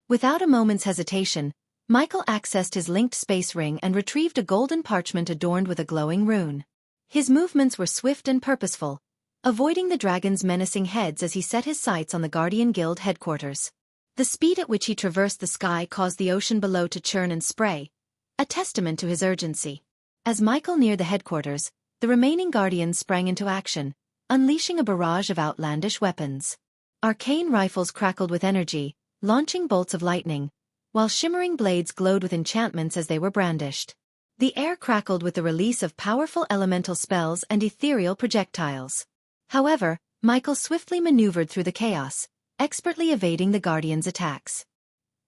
Without a moment's hesitation, Michael accessed his linked space ring and retrieved a golden parchment adorned with a glowing rune. His movements were swift and purposeful, avoiding the dragon's menacing heads as he set his sights on the Guardian Guild headquarters. The speed at which he traversed the sky caused the ocean below to churn and spray, a testament to his urgency. As Michael neared the headquarters, the remaining guardians sprang into action, unleashing a barrage of outlandish weapons. Arcane rifles crackled with energy, launching bolts of lightning, while shimmering blades glowed with enchantments as they were brandished. The air crackled with the release of powerful elemental spells and ethereal projectiles. However, Michael swiftly maneuvered through the chaos, expertly evading the Guardians' attacks.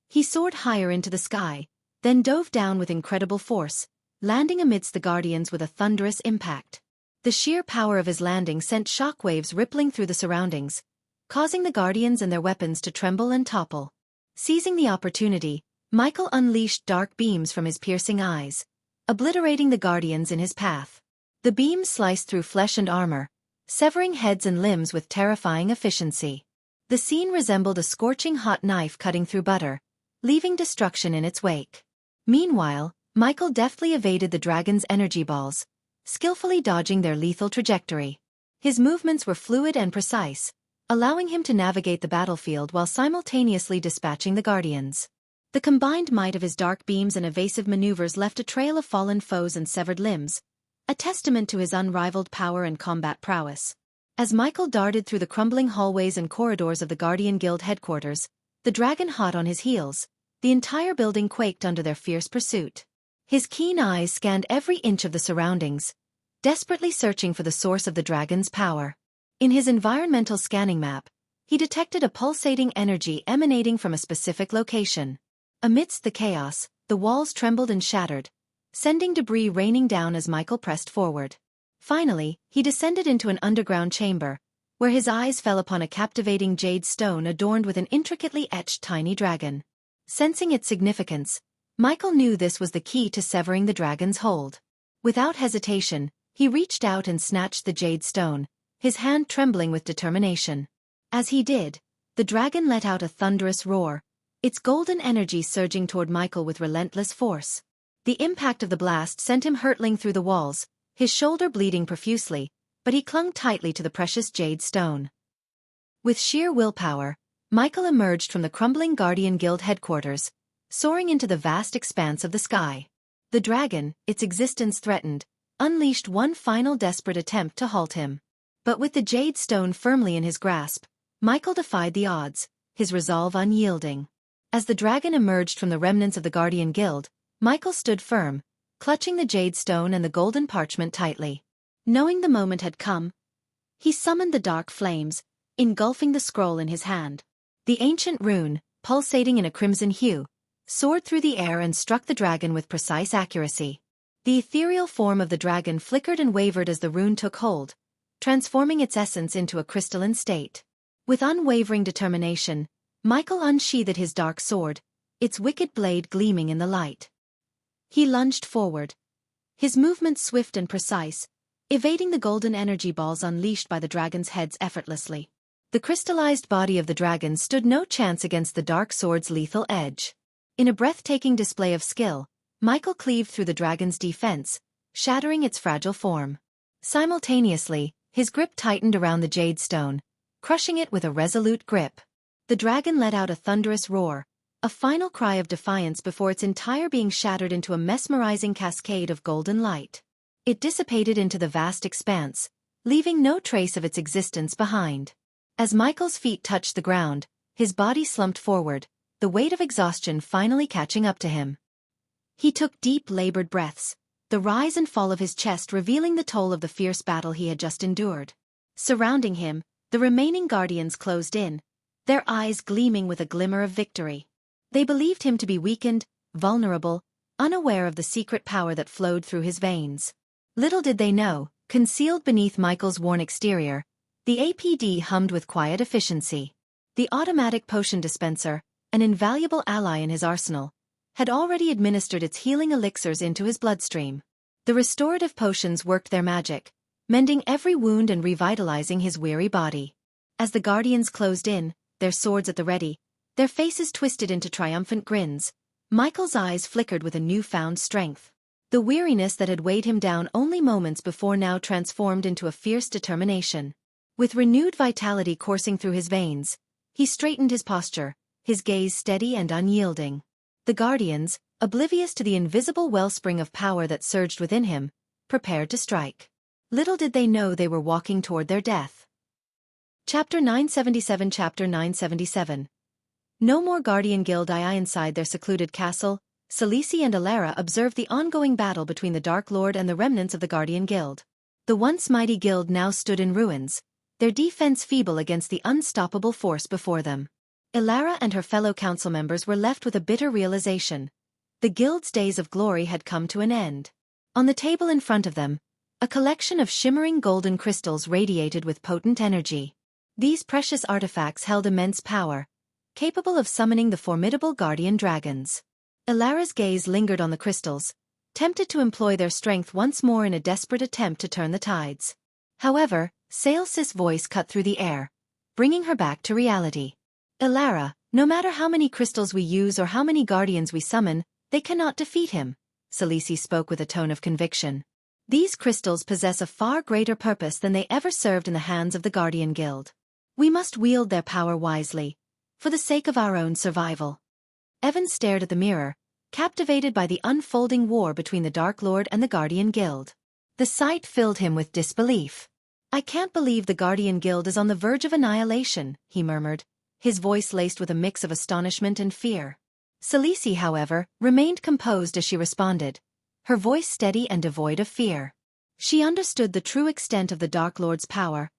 He soared higher into the sky, then dove down with incredible force, landing amidst the Guardians with a thunderous impact. The sheer power of his landing sent shockwaves rippling through the surroundings, causing the Guardians and their weapons to tremble and topple. Seizing the opportunity, Michael unleashed dark beams from his piercing eyes, obliterating the Guardians in his path. The beams sliced through flesh and armor, severing heads and limbs with terrifying efficiency. The scene resembled a scorching hot knife cutting through butter, leaving destruction in its wake. Meanwhile, Michael deftly evaded the dragon's energy balls, skillfully dodging their lethal trajectory. His movements were fluid and precise, allowing him to navigate the battlefield while simultaneously dispatching the Guardians. The combined might of his dark beams and evasive maneuvers left a trail of fallen foes and severed limbs, a testament to his unrivaled power and combat prowess. As Michael darted through the crumbling hallways and corridors of the Guardian Guild headquarters, the dragon hot on his heels, the entire building quaked under their fierce pursuit. His keen eyes scanned every inch of the surroundings, desperately searching for the source of the dragon's power. In his environmental scanning map, he detected a pulsating energy emanating from a specific location. Amidst the chaos, the walls trembled and shattered, sending debris raining down as Michael pressed forward. Finally, he descended into an underground chamber, where his eyes fell upon a captivating jade stone adorned with an intricately etched tiny dragon. Sensing its significance, Michael knew this was the key to severing the dragon's hold. Without hesitation, he reached out and snatched the jade stone, his hand trembling with determination. As he did, the dragon let out a thunderous roar, its golden energy surging toward Michael with relentless force. The impact of the blast sent him hurtling through the walls, his shoulder bleeding profusely, but he clung tightly to the precious jade stone. With sheer willpower, Michael emerged from the crumbling Guardian Guild headquarters, soaring into the vast expanse of the sky. The dragon, its existence threatened, unleashed one final desperate attempt to halt him. But with the jade stone firmly in his grasp, Michael defied the odds, his resolve unyielding. As the dragon emerged from the remnants of the Guardian Guild, Michael stood firm, clutching the jade stone and the golden parchment tightly. Knowing the moment had come, he summoned the dark flames, engulfing the scroll in his hand. The ancient rune, pulsating in a crimson hue, soared through the air and struck the dragon with precise accuracy. The ethereal form of the dragon flickered and wavered as the rune took hold, transforming its essence into a crystalline state. With unwavering determination, Michael unsheathed his dark sword, its wicked blade gleaming in the light. He lunged forward, his movements swift and precise, evading the golden energy balls unleashed by the dragon's heads effortlessly. The crystallized body of the dragon stood no chance against the dark sword's lethal edge. In a breathtaking display of skill, Michael cleaved through the dragon's defense, shattering its fragile form. Simultaneously, his grip tightened around the jade stone, crushing it with a resolute grip. The dragon let out a thunderous roar, a final cry of defiance before its entire being shattered into a mesmerizing cascade of golden light. It dissipated into the vast expanse, leaving no trace of its existence behind. As Michael's feet touched the ground, his body slumped forward, the weight of exhaustion finally catching up to him. He took deep, labored breaths, the rise and fall of his chest revealing the toll of the fierce battle he had just endured. Surrounding him, the remaining guardians closed in, their eyes gleaming with a glimmer of victory. They believed him to be weakened, vulnerable, unaware of the secret power that flowed through his veins. Little did they know, concealed beneath Michael's worn exterior, the APD hummed with quiet efficiency. The automatic potion dispenser, an invaluable ally in his arsenal, had already administered its healing elixirs into his bloodstream. The restorative potions worked their magic, mending every wound and revitalizing his weary body. As the guardians closed in, their swords at the ready, their faces twisted into triumphant grins, Michael's eyes flickered with a newfound strength. The weariness that had weighed him down only moments before now transformed into a fierce determination. With renewed vitality coursing through his veins, he straightened his posture, his gaze steady and unyielding. The guardians, oblivious to the invisible wellspring of power that surged within him, prepared to strike. Little did they know they were walking toward their death. Chapter 977 Chapter 977 No more Guardian Guild. Inside their secluded castle, Celici and Alara observed the ongoing battle between the Dark Lord and the remnants of the Guardian Guild. The once mighty guild now stood in ruins, their defense feeble against the unstoppable force before them. Alara and her fellow council members were left with a bitter realization. The guild's days of glory had come to an end. On the table in front of them, a collection of shimmering golden crystals radiated with potent energy. These precious artifacts held immense power, capable of summoning the formidable guardian dragons. Alara's gaze lingered on the crystals, tempted to employ their strength once more in a desperate attempt to turn the tides. However, Xianxia's voice cut through the air, bringing her back to reality. Alara, no matter how many crystals we use or how many guardians we summon, they cannot defeat him, Celici spoke with a tone of conviction. These crystals possess a far greater purpose than they ever served in the hands of the Guardian Guild. We must wield their power wisely, for the sake of our own survival. Evan stared at the mirror, captivated by the unfolding war between the Dark Lord and the Guardian Guild. The sight filled him with disbelief. I can't believe the Guardian Guild is on the verge of annihilation, he murmured, his voice laced with a mix of astonishment and fear. Celici, however, remained composed as she responded, her voice steady and devoid of fear. She understood the true extent of the Dark Lord's power,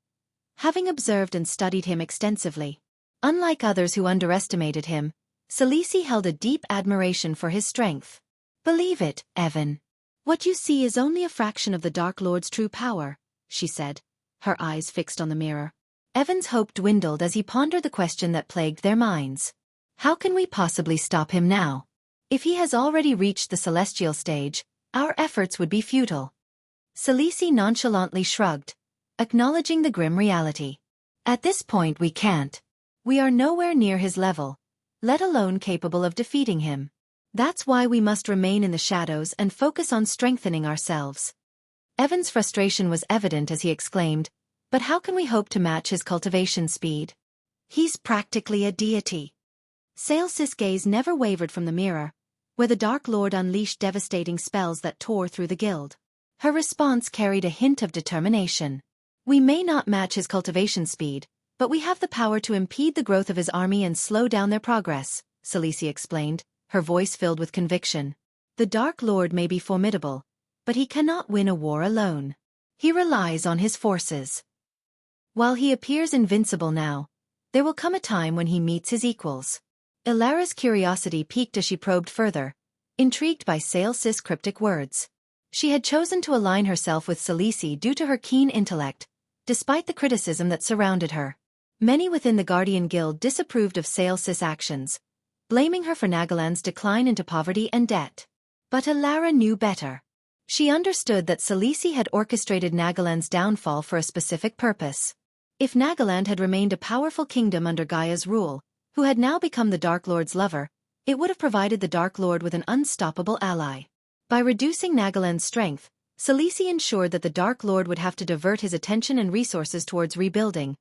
having observed and studied him extensively. Unlike others who underestimated him, Celici held a deep admiration for his strength. Believe it, Evan. What you see is only a fraction of the Dark Lord's true power, she said, her eyes fixed on the mirror. Evan's hope dwindled as he pondered the question that plagued their minds. How can we possibly stop him now? If he has already reached the celestial stage, our efforts would be futile. Celici nonchalantly shrugged, acknowledging the grim reality. At this point we can't. We are nowhere near his level, let alone capable of defeating him. That's why we must remain in the shadows and focus on strengthening ourselves. Evan's frustration was evident as he exclaimed, but how can we hope to match his cultivation speed? He's practically a deity. Xianxia's gaze never wavered from the mirror, where the Dark Lord unleashed devastating spells that tore through the guild. Her response carried a hint of determination. We may not match his cultivation speed, but we have the power to impede the growth of his army and slow down their progress, Celici explained, her voice filled with conviction. The Dark Lord may be formidable, but he cannot win a war alone. He relies on his forces. While he appears invincible now, there will come a time when he meets his equals. Alara's curiosity piqued as she probed further, intrigued by Xianxia's cryptic words. She had chosen to align herself with Celici due to her keen intellect, despite the criticism that surrounded her. Many within the Guardian Guild disapproved of Xianxia's actions, blaming her for Nagaland's decline into poverty and debt. But Alara knew better. She understood that Celici had orchestrated Nagaland's downfall for a specific purpose. If Nagaland had remained a powerful kingdom under Gaia's rule, who had now become the Dark Lord's lover, it would have provided the Dark Lord with an unstoppable ally. By reducing Nagaland's strength, Celici ensured that the Dark Lord would have to divert his attention and resources towards rebuilding,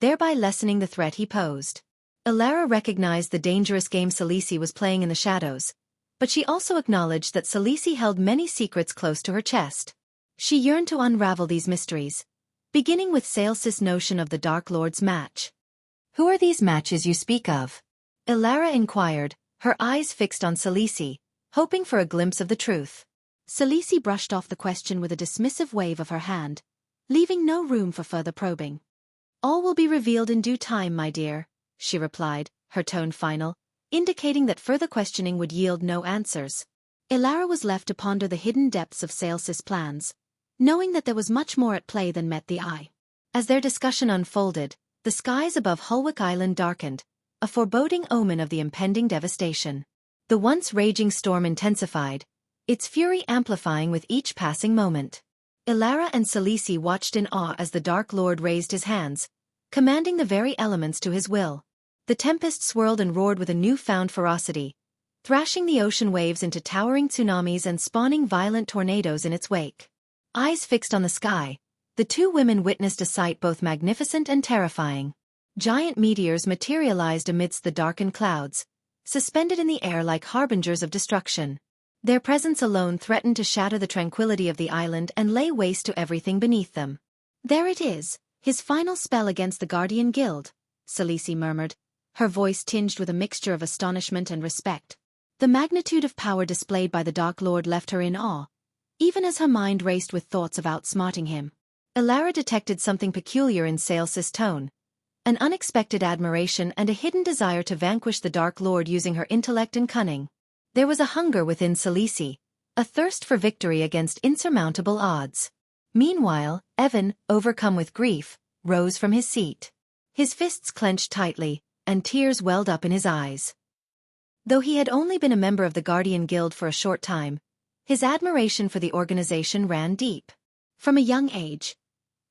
thereby lessening the threat he posed. Alara recognized the dangerous game Celici was playing in the shadows, but she also acknowledged that Celici held many secrets close to her chest. She yearned to unravel these mysteries, beginning with Xianxia's notion of the Dark Lord's match. Who are these matches you speak of? Alara inquired, her eyes fixed on Celici, hoping for a glimpse of the truth. Celici brushed off the question with a dismissive wave of her hand, leaving no room for further probing. All will be revealed in due time, my dear, she replied, her tone final, indicating that further questioning would yield no answers. Alara was left to ponder the hidden depths of Xianxia's plans, knowing that there was much more at play than met the eye. As their discussion unfolded, the skies above Hulwick Island darkened, a foreboding omen of the impending devastation. The once raging storm intensified, its fury amplifying with each passing moment. Alara and Celici watched in awe as the Dark Lord raised his hands, commanding the very elements to his will. The tempest swirled and roared with a newfound ferocity, thrashing the ocean waves into towering tsunamis and spawning violent tornadoes in its wake. Eyes fixed on the sky, the two women witnessed a sight both magnificent and terrifying. Giant meteors materialized amidst the darkened clouds, suspended in the air like harbingers of destruction. Their presence alone threatened to shatter the tranquility of the island and lay waste to everything beneath them. "There it is, his final spell against the Guardian Guild," Celici murmured, her voice tinged with a mixture of astonishment and respect. The magnitude of power displayed by the Dark Lord left her in awe, even as her mind raced with thoughts of outsmarting him. Elara detected something peculiar in Saelsis' tone, an unexpected admiration and a hidden desire to vanquish the Dark Lord using her intellect and cunning. There was a hunger within Celici, a thirst for victory against insurmountable odds. Meanwhile, Evan, overcome with grief, rose from his seat. His fists clenched tightly, and tears welled up in his eyes. Though he had only been a member of the Guardian Guild for a short time, his admiration for the organization ran deep. From a young age,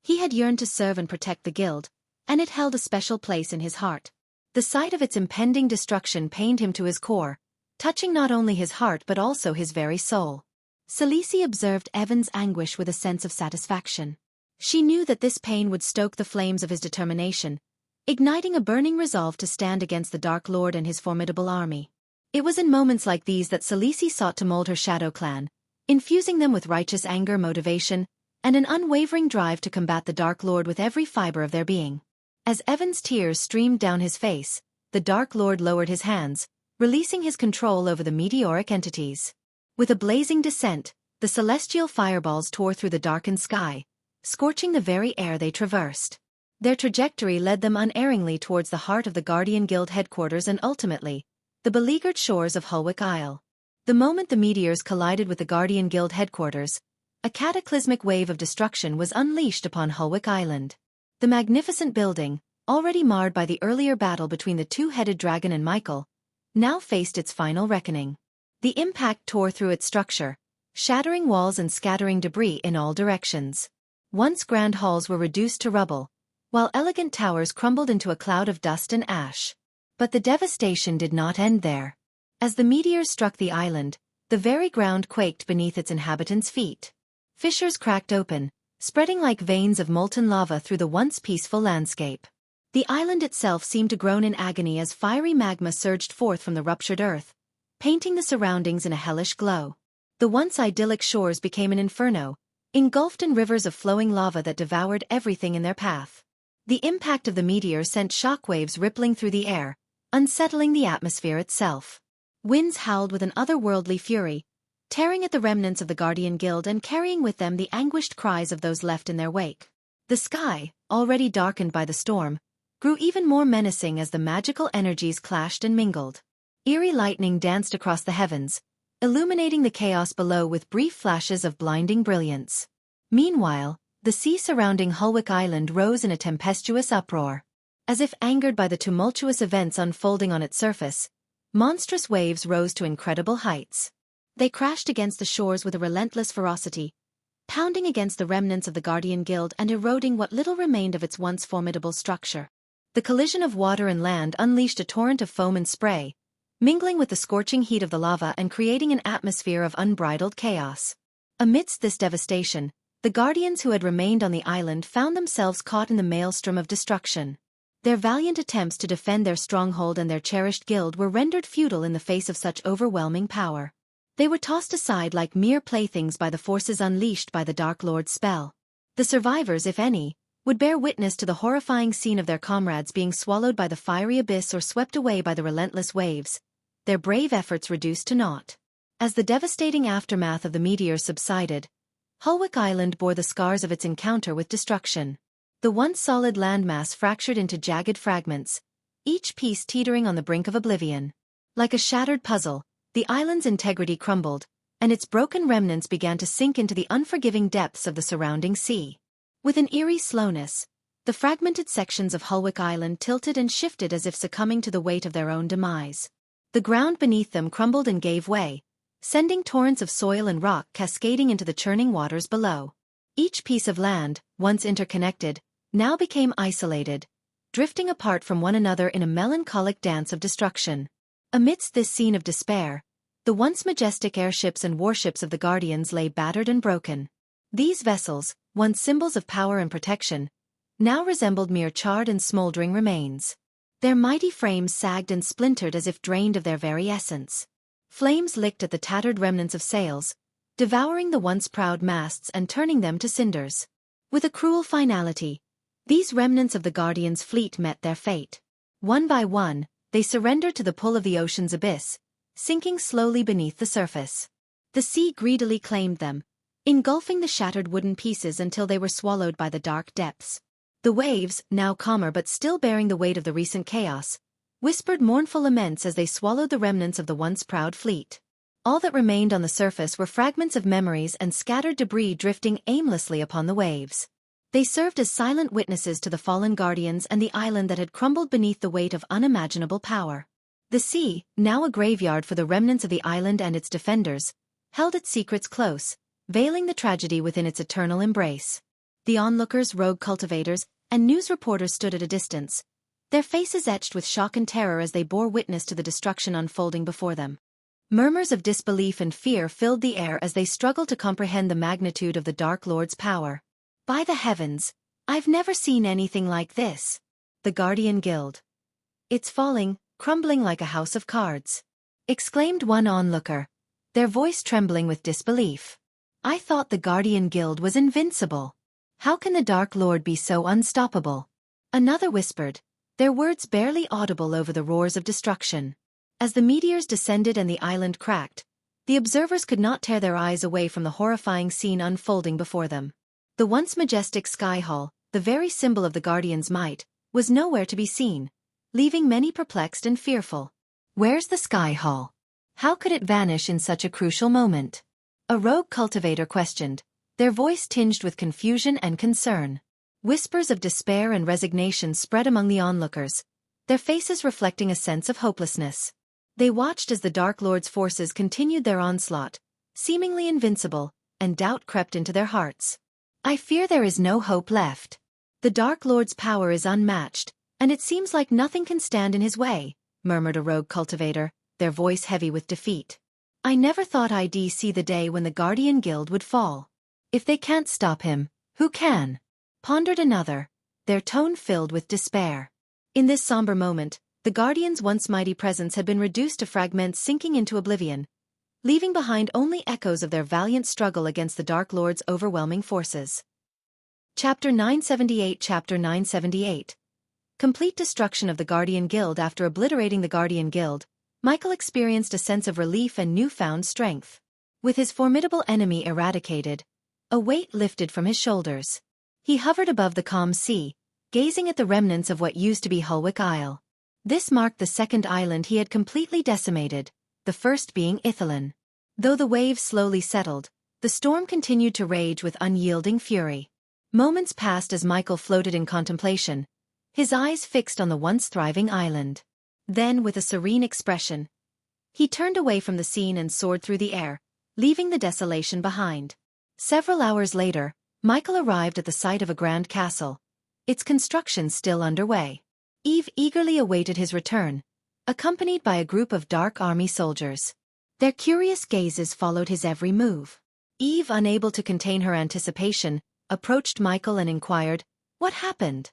he had yearned to serve and protect the guild, and it held a special place in his heart. The sight of its impending destruction pained him to his core, touching not only his heart but also his very soul. Celici observed Evan's anguish with a sense of satisfaction. She knew that this pain would stoke the flames of his determination, igniting a burning resolve to stand against the Dark Lord and his formidable army. It was in moments like these that Celici sought to mold her Shadow Clan, infusing them with righteous anger, motivation, and an unwavering drive to combat the Dark Lord with every fiber of their being. As Evan's tears streamed down his face, the Dark Lord lowered his hands, releasing his control over the meteoric entities. With a blazing descent, the celestial fireballs tore through the darkened sky, scorching the very air they traversed. Their trajectory led them unerringly towards the heart of the Guardian Guild headquarters and ultimately, the beleaguered shores of Hulwick Isle. The moment the meteors collided with the Guardian Guild headquarters, a cataclysmic wave of destruction was unleashed upon Hulwick Island. The magnificent building, already marred by the earlier battle between the two-headed dragon and Michael, now faced its final reckoning. The impact tore through its structure, shattering walls and scattering debris in all directions. Once grand halls were reduced to rubble, while elegant towers crumbled into a cloud of dust and ash. But the devastation did not end there. As the meteors struck the island, the very ground quaked beneath its inhabitants' feet. Fissures cracked open, spreading like veins of molten lava through the once peaceful landscape. The island itself seemed to groan in agony as fiery magma surged forth from the ruptured earth, painting the surroundings in a hellish glow. The once idyllic shores became an inferno, engulfed in rivers of flowing lava that devoured everything in their path. The impact of the meteor sent shockwaves rippling through the air, unsettling the atmosphere itself. Winds howled with an otherworldly fury, tearing at the remnants of the Guardian Guild and carrying with them the anguished cries of those left in their wake. The sky, already darkened by the storm, grew even more menacing as the magical energies clashed and mingled. Eerie lightning danced across the heavens, illuminating the chaos below with brief flashes of blinding brilliance. Meanwhile, the sea surrounding Hulwick Island rose in a tempestuous uproar. As if angered by the tumultuous events unfolding on its surface, monstrous waves rose to incredible heights. They crashed against the shores with a relentless ferocity, pounding against the remnants of the Guardian Guild and eroding what little remained of its once formidable structure. The collision of water and land unleashed a torrent of foam and spray, mingling with the scorching heat of the lava and creating an atmosphere of unbridled chaos. Amidst this devastation, the Guardians who had remained on the island found themselves caught in the maelstrom of destruction. Their valiant attempts to defend their stronghold and their cherished guild were rendered futile in the face of such overwhelming power. They were tossed aside like mere playthings by the forces unleashed by the Dark Lord's spell. The survivors, if any, would bear witness to the horrifying scene of their comrades being swallowed by the fiery abyss or swept away by the relentless waves, their brave efforts reduced to naught. As the devastating aftermath of the meteor subsided, Hulwick Island bore the scars of its encounter with destruction. The once solid landmass fractured into jagged fragments, each piece teetering on the brink of oblivion. Like a shattered puzzle, the island's integrity crumbled, and its broken remnants began to sink into the unforgiving depths of the surrounding sea. With an eerie slowness, the fragmented sections of Hulwick Island tilted and shifted as if succumbing to the weight of their own demise. The ground beneath them crumbled and gave way, sending torrents of soil and rock cascading into the churning waters below. Each piece of land, once interconnected, now became isolated, drifting apart from one another in a melancholic dance of destruction. Amidst this scene of despair, the once majestic airships and warships of the Guardians lay battered and broken. These vessels, once symbols of power and protection, now resembled mere charred and smoldering remains. Their mighty frames sagged and splintered as if drained of their very essence. Flames licked at the tattered remnants of sails, devouring the once proud masts and turning them to cinders. With a cruel finality, these remnants of the Guardians' fleet met their fate. One by one, they surrendered to the pull of the ocean's abyss, sinking slowly beneath the surface. The sea greedily claimed them, engulfing the shattered wooden pieces until they were swallowed by the dark depths. The waves, now calmer but still bearing the weight of the recent chaos, whispered mournful laments as they swallowed the remnants of the once proud fleet. All that remained on the surface were fragments of memories and scattered debris drifting aimlessly upon the waves. They served as silent witnesses to the fallen Guardians and the island that had crumbled beneath the weight of unimaginable power. The sea, now a graveyard for the remnants of the island and its defenders, held its secrets close, veiling the tragedy within its eternal embrace. The onlookers, rogue cultivators, and news reporters stood at a distance, their faces etched with shock and terror as they bore witness to the destruction unfolding before them. Murmurs of disbelief and fear filled the air as they struggled to comprehend the magnitude of the Dark Lord's power. By the heavens, I've never seen anything like this. The Guardian Guild. It's falling, crumbling like a house of cards, exclaimed one onlooker, their voice trembling with disbelief. I thought the Guardian Guild was invincible. How can the Dark Lord be so unstoppable? Another whispered, their words barely audible over the roars of destruction. As the meteors descended and the island cracked, the observers could not tear their eyes away from the horrifying scene unfolding before them. The once majestic Sky Hall, the very symbol of the Guardians' might, was nowhere to be seen, leaving many perplexed and fearful. Where's the Sky Hall? How could it vanish in such a crucial moment? A rogue cultivator questioned, their voice tinged with confusion and concern. Whispers of despair and resignation spread among the onlookers, their faces reflecting a sense of hopelessness. They watched as the Dark Lord's forces continued their onslaught, seemingly invincible, and doubt crept into their hearts. I fear there is no hope left. The Dark Lord's power is unmatched, and it seems like nothing can stand in his way, murmured a rogue cultivator, their voice heavy with defeat. I never thought I'd see the day when the Guardian Guild would fall. If they can't stop him, who can? Pondered another, their tone filled with despair. In this somber moment, the Guardians' once mighty presence had been reduced to fragments sinking into oblivion, leaving behind only echoes of their valiant struggle against the Dark Lord's overwhelming forces. Chapter 978 Chapter 978 Complete destruction of the Guardian Guild. After obliterating the Guardian Guild, Michael experienced a sense of relief and newfound strength. With his formidable enemy eradicated, a weight lifted from his shoulders. He hovered above the calm sea, gazing at the remnants of what used to be Hulwick Isle. This marked the second island he had completely decimated, the first being Ithalan. Though the waves slowly settled, the storm continued to rage with unyielding fury. Moments passed as Michael floated in contemplation, his eyes fixed on the once thriving island. Then, with a serene expression, he turned away from the scene and soared through the air, leaving the desolation behind. Several hours later, Michael arrived at the site of a grand castle, its construction still underway. Eve eagerly awaited his return, accompanied by a group of Dark Army soldiers. Their curious gazes followed his every move. Eve, unable to contain her anticipation, approached Michael and inquired, "What happened?"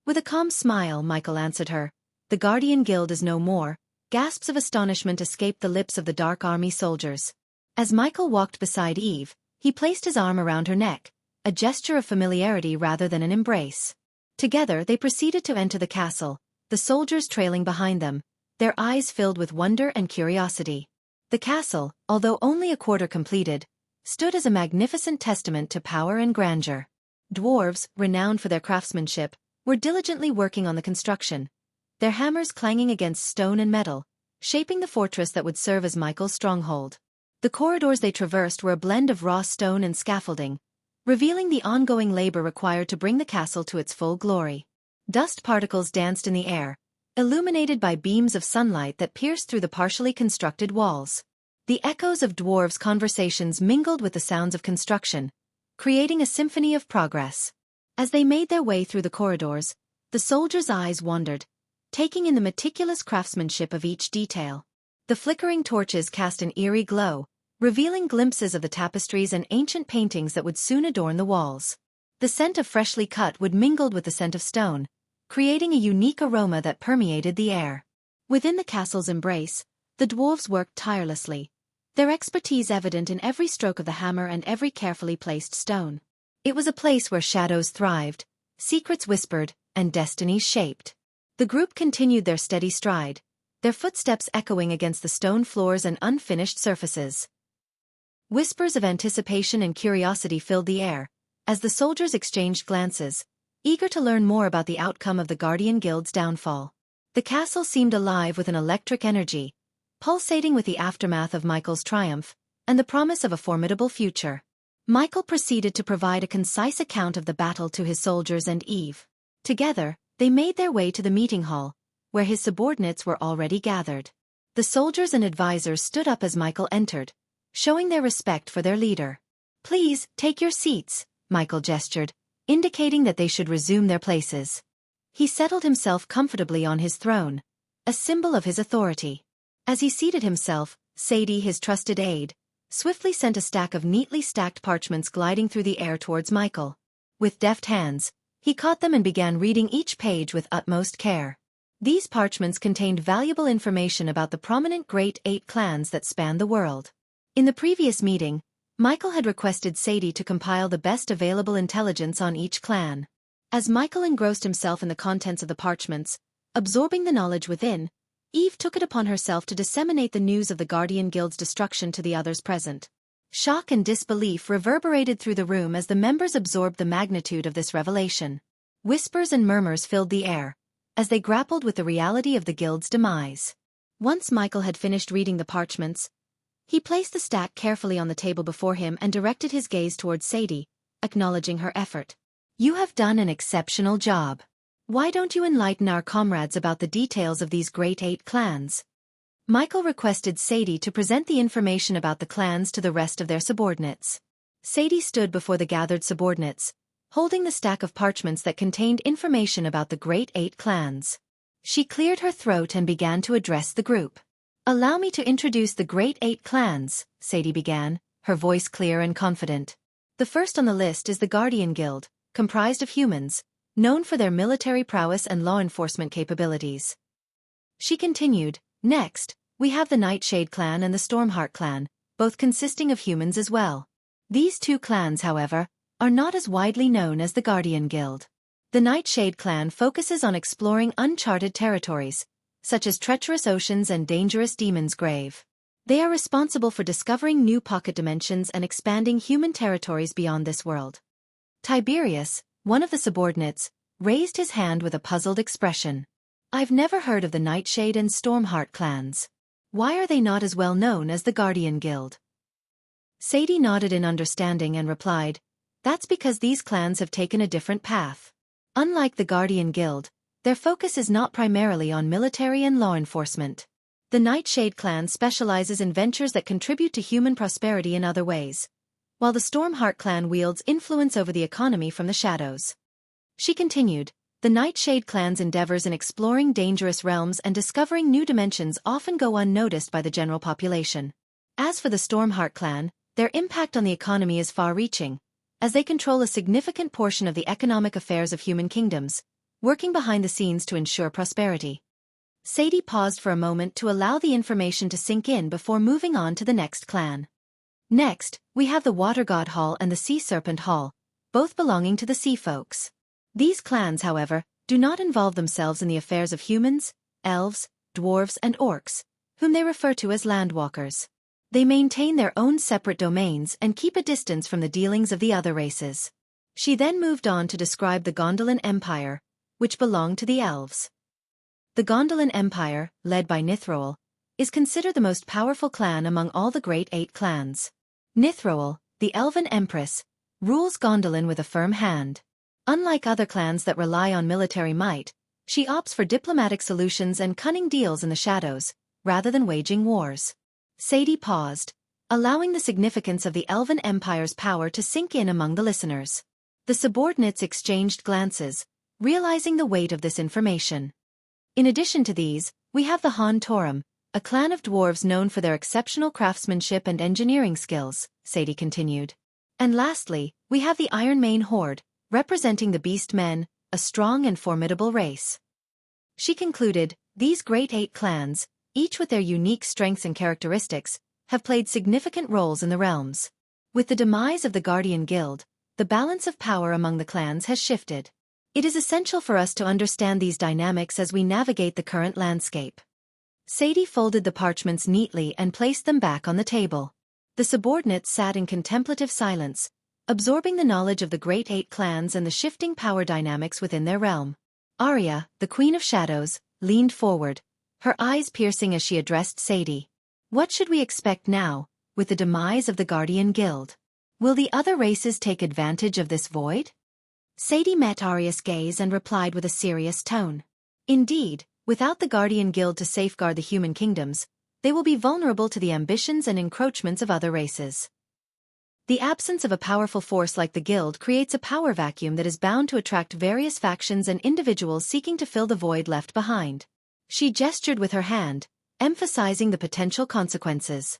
With a calm smile, Michael answered her, "The Guardian Guild is no more." Gasps of astonishment escaped the lips of the Dark Army soldiers. As Michael walked beside Eve, he placed his arm around her neck, a gesture of familiarity rather than an embrace. Together they proceeded to enter the castle, the soldiers trailing behind them, their eyes filled with wonder and curiosity. The castle, although only a quarter completed, stood as a magnificent testament to power and grandeur. Dwarves, renowned for their craftsmanship, were diligently working on the construction, their hammers clanging against stone and metal, shaping the fortress that would serve as Michael's stronghold. The corridors they traversed were a blend of raw stone and scaffolding, revealing the ongoing labor required to bring the castle to its full glory. Dust particles danced in the air, illuminated by beams of sunlight that pierced through the partially constructed walls. The echoes of dwarves' conversations mingled with the sounds of construction, creating a symphony of progress. As they made their way through the corridors, The soldier's eyes wandered, taking in the meticulous craftsmanship of each detail. The flickering torches cast an eerie glow, revealing glimpses of the tapestries and ancient paintings that would soon adorn the walls. The scent of freshly cut wood mingled with the scent of stone, creating a unique aroma that permeated the air. Within the castle's embrace, the dwarves worked tirelessly, their expertise evident in every stroke of the hammer and every carefully placed stone. It was a place where shadows thrived, secrets whispered, and destinies shaped. The group continued their steady stride, their footsteps echoing against the stone floors and unfinished surfaces. Whispers of anticipation and curiosity filled the air, as the soldiers exchanged glances, eager to learn more about the outcome of the Guardian Guild's downfall. The castle seemed alive with an electric energy, pulsating with the aftermath of Michael's triumph, and the promise of a formidable future. Michael proceeded to provide a concise account of the battle to his soldiers and Eve. Together, they made their way to the meeting hall, where his subordinates were already gathered. The soldiers and advisors stood up as Michael entered, showing their respect for their leader. "Please, take your seats," Michael gestured, indicating that they should resume their places. He settled himself comfortably on his throne, a symbol of his authority. As he seated himself, Sadie, his trusted aide, swiftly sent a stack of neatly stacked parchments gliding through the air towards Michael. With deft hands, he caught them and began reading each page with utmost care. These parchments contained valuable information about the prominent Great 8 clans that spanned the world. In the previous meeting, Michael had requested Sadie to compile the best available intelligence on each clan. As Michael engrossed himself in the contents of the parchments, absorbing the knowledge within, Eve took it upon herself to disseminate the news of the Guardian Guild's destruction to the others present. Shock and disbelief reverberated through the room as the members absorbed the magnitude of this revelation. Whispers and murmurs filled the air, as they grappled with the reality of the guild's demise. Once Michael had finished reading the parchments, he placed the stack carefully on the table before him and directed his gaze towards Sadie, acknowledging her effort. "You have done an exceptional job. Why don't you enlighten our comrades about the details of these Great 8 clans?" Michael requested Sadie to present the information about the clans to the rest of their subordinates. Sadie stood before the gathered subordinates, holding the stack of parchments that contained information about the Great 8 clans. She cleared her throat and began to address the group. "Allow me to introduce the Great 8 clans," Sadie began, her voice clear and confident. "The first on the list is the Guardian Guild, comprised of humans, known for their military prowess and law enforcement capabilities." She continued, "Next, we have the Nightshade clan and the Stormheart clan, both consisting of humans as well. These two clans, however, are not as widely known as the Guardian Guild. The Nightshade clan focuses on exploring uncharted territories, such as treacherous oceans and dangerous Demon's Grave. They are responsible for discovering new pocket dimensions and expanding human territories beyond this world." Tiberius, one of the subordinates, raised his hand with a puzzled expression. "I've never heard of the Nightshade and Stormheart clans. Why are they not as well known as the Guardian Guild?" Sadie nodded in understanding and replied, "That's because these clans have taken a different path. Unlike the Guardian Guild, their focus is not primarily on military and law enforcement. The Nightshade clan specializes in ventures that contribute to human prosperity in other ways, while the Stormheart clan wields influence over the economy from the shadows." She continued, "The Nightshade clan's endeavors in exploring dangerous realms and discovering new dimensions often go unnoticed by the general population. As for the Stormheart clan, their impact on the economy is far-reaching, as they control a significant portion of the economic affairs of human kingdoms, working behind the scenes to ensure prosperity." Sadie paused for a moment to allow the information to sink in before moving on to the next clan. "Next, we have the Water God Hall and the Sea Serpent Hall, both belonging to the Sea Folks. These clans, however, do not involve themselves in the affairs of humans, elves, dwarves and orcs, whom they refer to as landwalkers. They maintain their own separate domains and keep a distance from the dealings of the other races." She then moved on to describe the Gondolin Empire, which belonged to the elves. The Gondolin Empire, led by Nithroel, is considered the most powerful clan among all the Great 8 clans. Nithroel, the Elven Empress, rules Gondolin with a firm hand. Unlike other clans that rely on military might, she opts for diplomatic solutions and cunning deals in the shadows, rather than waging wars. Sadie paused, allowing the significance of the Elven Empire's power to sink in among the listeners. The subordinates exchanged glances, realizing the weight of this information. In addition to these, we have the Han Torum, a clan of dwarves known for their exceptional craftsmanship and engineering skills, Sadie continued. And lastly, we have the Iron Mane Horde, representing the Beast Men, a strong and formidable race. She concluded, these great 8 clans, each with their unique strengths and characteristics, have played significant roles in the realms. With the demise of the Guardian Guild, the balance of power among the clans has shifted. It is essential for us to understand these dynamics as we navigate the current landscape. Sadie folded the parchments neatly and placed them back on the table. The subordinates sat in contemplative silence, absorbing the knowledge of the great 8 clans and the shifting power dynamics within their realm. Arya, the Queen of Shadows, leaned forward, her eyes piercing as she addressed Sadie. What should we expect now, with the demise of the Guardian Guild? Will the other races take advantage of this void? Sadie met Arya's gaze and replied with a serious tone. Indeed, without the Guardian Guild to safeguard the human kingdoms, they will be vulnerable to the ambitions and encroachments of other races. The absence of a powerful force like the Guild creates a power vacuum that is bound to attract various factions and individuals seeking to fill the void left behind. She gestured with her hand, emphasizing the potential consequences.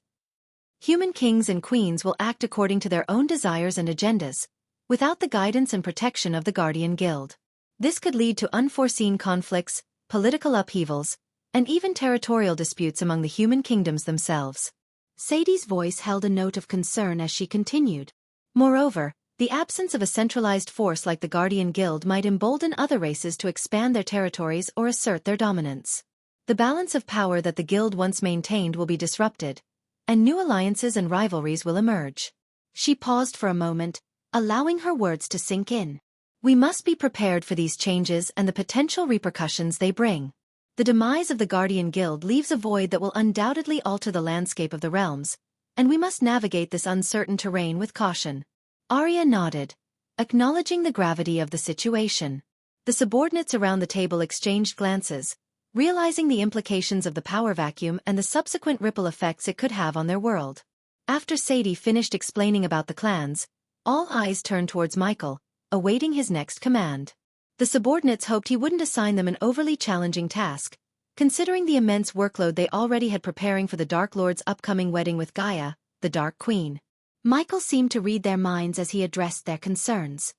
Human kings and queens will act according to their own desires and agendas, without the guidance and protection of the Guardian Guild. This could lead to unforeseen conflicts, political upheavals, and even territorial disputes among the human kingdoms themselves. Sadie's voice held a note of concern as she continued. Moreover, the absence of a centralized force like the Guardian Guild might embolden other races to expand their territories or assert their dominance. The balance of power that the Guild once maintained will be disrupted, and new alliances and rivalries will emerge. She paused for a moment, allowing her words to sink in. We must be prepared for these changes and the potential repercussions they bring. The demise of the Guardian Guild leaves a void that will undoubtedly alter the landscape of the realms, and we must navigate this uncertain terrain with caution. Arya nodded, acknowledging the gravity of the situation. The subordinates around the table exchanged glances, realizing the implications of the power vacuum and the subsequent ripple effects it could have on their world. After Sadie finished explaining about the clans, all eyes turned towards Michael, awaiting his next command. The subordinates hoped he wouldn't assign them an overly challenging task, considering the immense workload they already had preparing for the Dark Lord's upcoming wedding with Gaia, the Dark Queen. Michael seemed to read their minds as he addressed their concerns.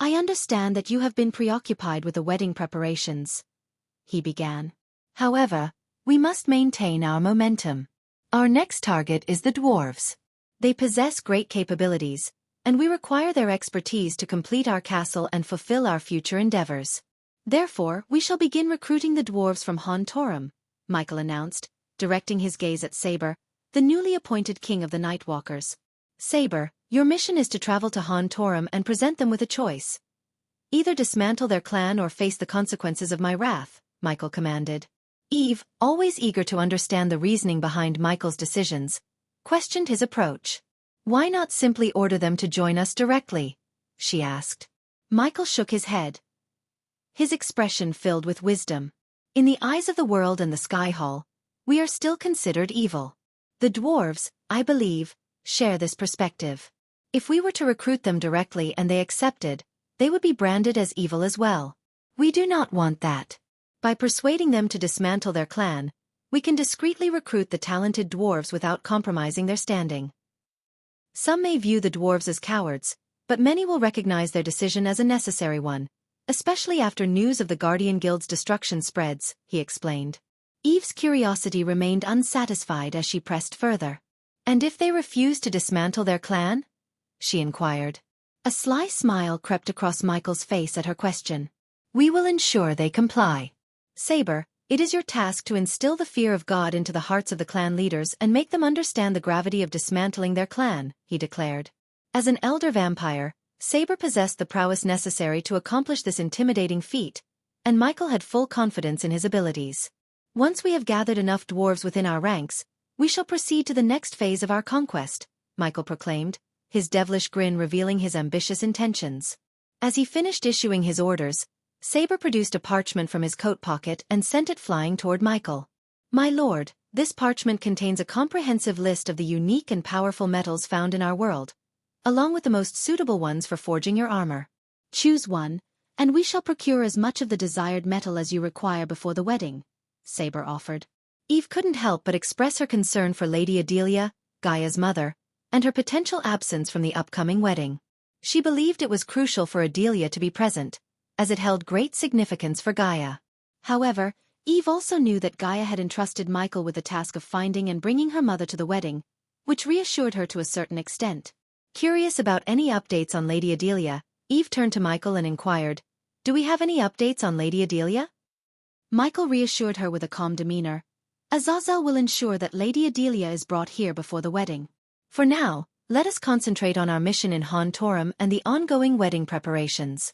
I understand that you have been preoccupied with the wedding preparations, he began. However, we must maintain our momentum. Our next target is the dwarves. They possess great capabilities, and we require their expertise to complete our castle and fulfill our future endeavors. Therefore, we shall begin recruiting the dwarves from Han Torum, Michael announced, directing his gaze at Saber, the newly appointed king of the Nightwalkers. Saber, your mission is to travel to Han Torum and present them with a choice. Either dismantle their clan or face the consequences of my wrath, Michael commanded. Eve, always eager to understand the reasoning behind Michael's decisions, questioned his approach. Why not simply order them to join us directly? She asked. Michael shook his head, his expression filled with wisdom. In the eyes of the world and the Sky Hall, we are still considered evil. The dwarves, I believe, share this perspective. If we were to recruit them directly and they accepted, they would be branded as evil as well. We do not want that. By persuading them to dismantle their clan, we can discreetly recruit the talented dwarves without compromising their standing. Some may view the dwarves as cowards, but many will recognize their decision as a necessary one, especially after news of the Guardian Guild's destruction spreads, he explained. Eve's curiosity remained unsatisfied as she pressed further. And if they refuse to dismantle their clan? She inquired. A sly smile crept across Michael's face at her question. We will ensure they comply. Saber, it is your task to instill the fear of God into the hearts of the clan leaders and make them understand the gravity of dismantling their clan, he declared. As an elder vampire, Saber possessed the prowess necessary to accomplish this intimidating feat, and Michael had full confidence in his abilities. Once we have gathered enough dwarves within our ranks, we shall proceed to the next phase of our conquest, Michael proclaimed, his devilish grin revealing his ambitious intentions. As he finished issuing his orders, Saber produced a parchment from his coat pocket and sent it flying toward Michael. My lord, this parchment contains a comprehensive list of the unique and powerful metals found in our world, along with the most suitable ones for forging your armor. Choose one, And we shall procure as much of the desired metal as you require before the wedding, Saber offered. Eve couldn't help but express her concern for Lady Adelia, Gaia's mother, and her potential absence from the upcoming wedding. She believed it was crucial for Adelia to be present, as it held great significance for Gaia. However, Eve also knew that Gaia had entrusted Michael with the task of finding and bringing her mother to the wedding, which reassured her to a certain extent. Curious about any updates on Lady Adelia, Eve turned to Michael and inquired, "Do we have any updates on Lady Adelia?" Michael reassured her with a calm demeanor. "Azazel will ensure that Lady Adelia is brought here before the wedding. For now, let us concentrate on our mission in Han Torum and the ongoing wedding preparations."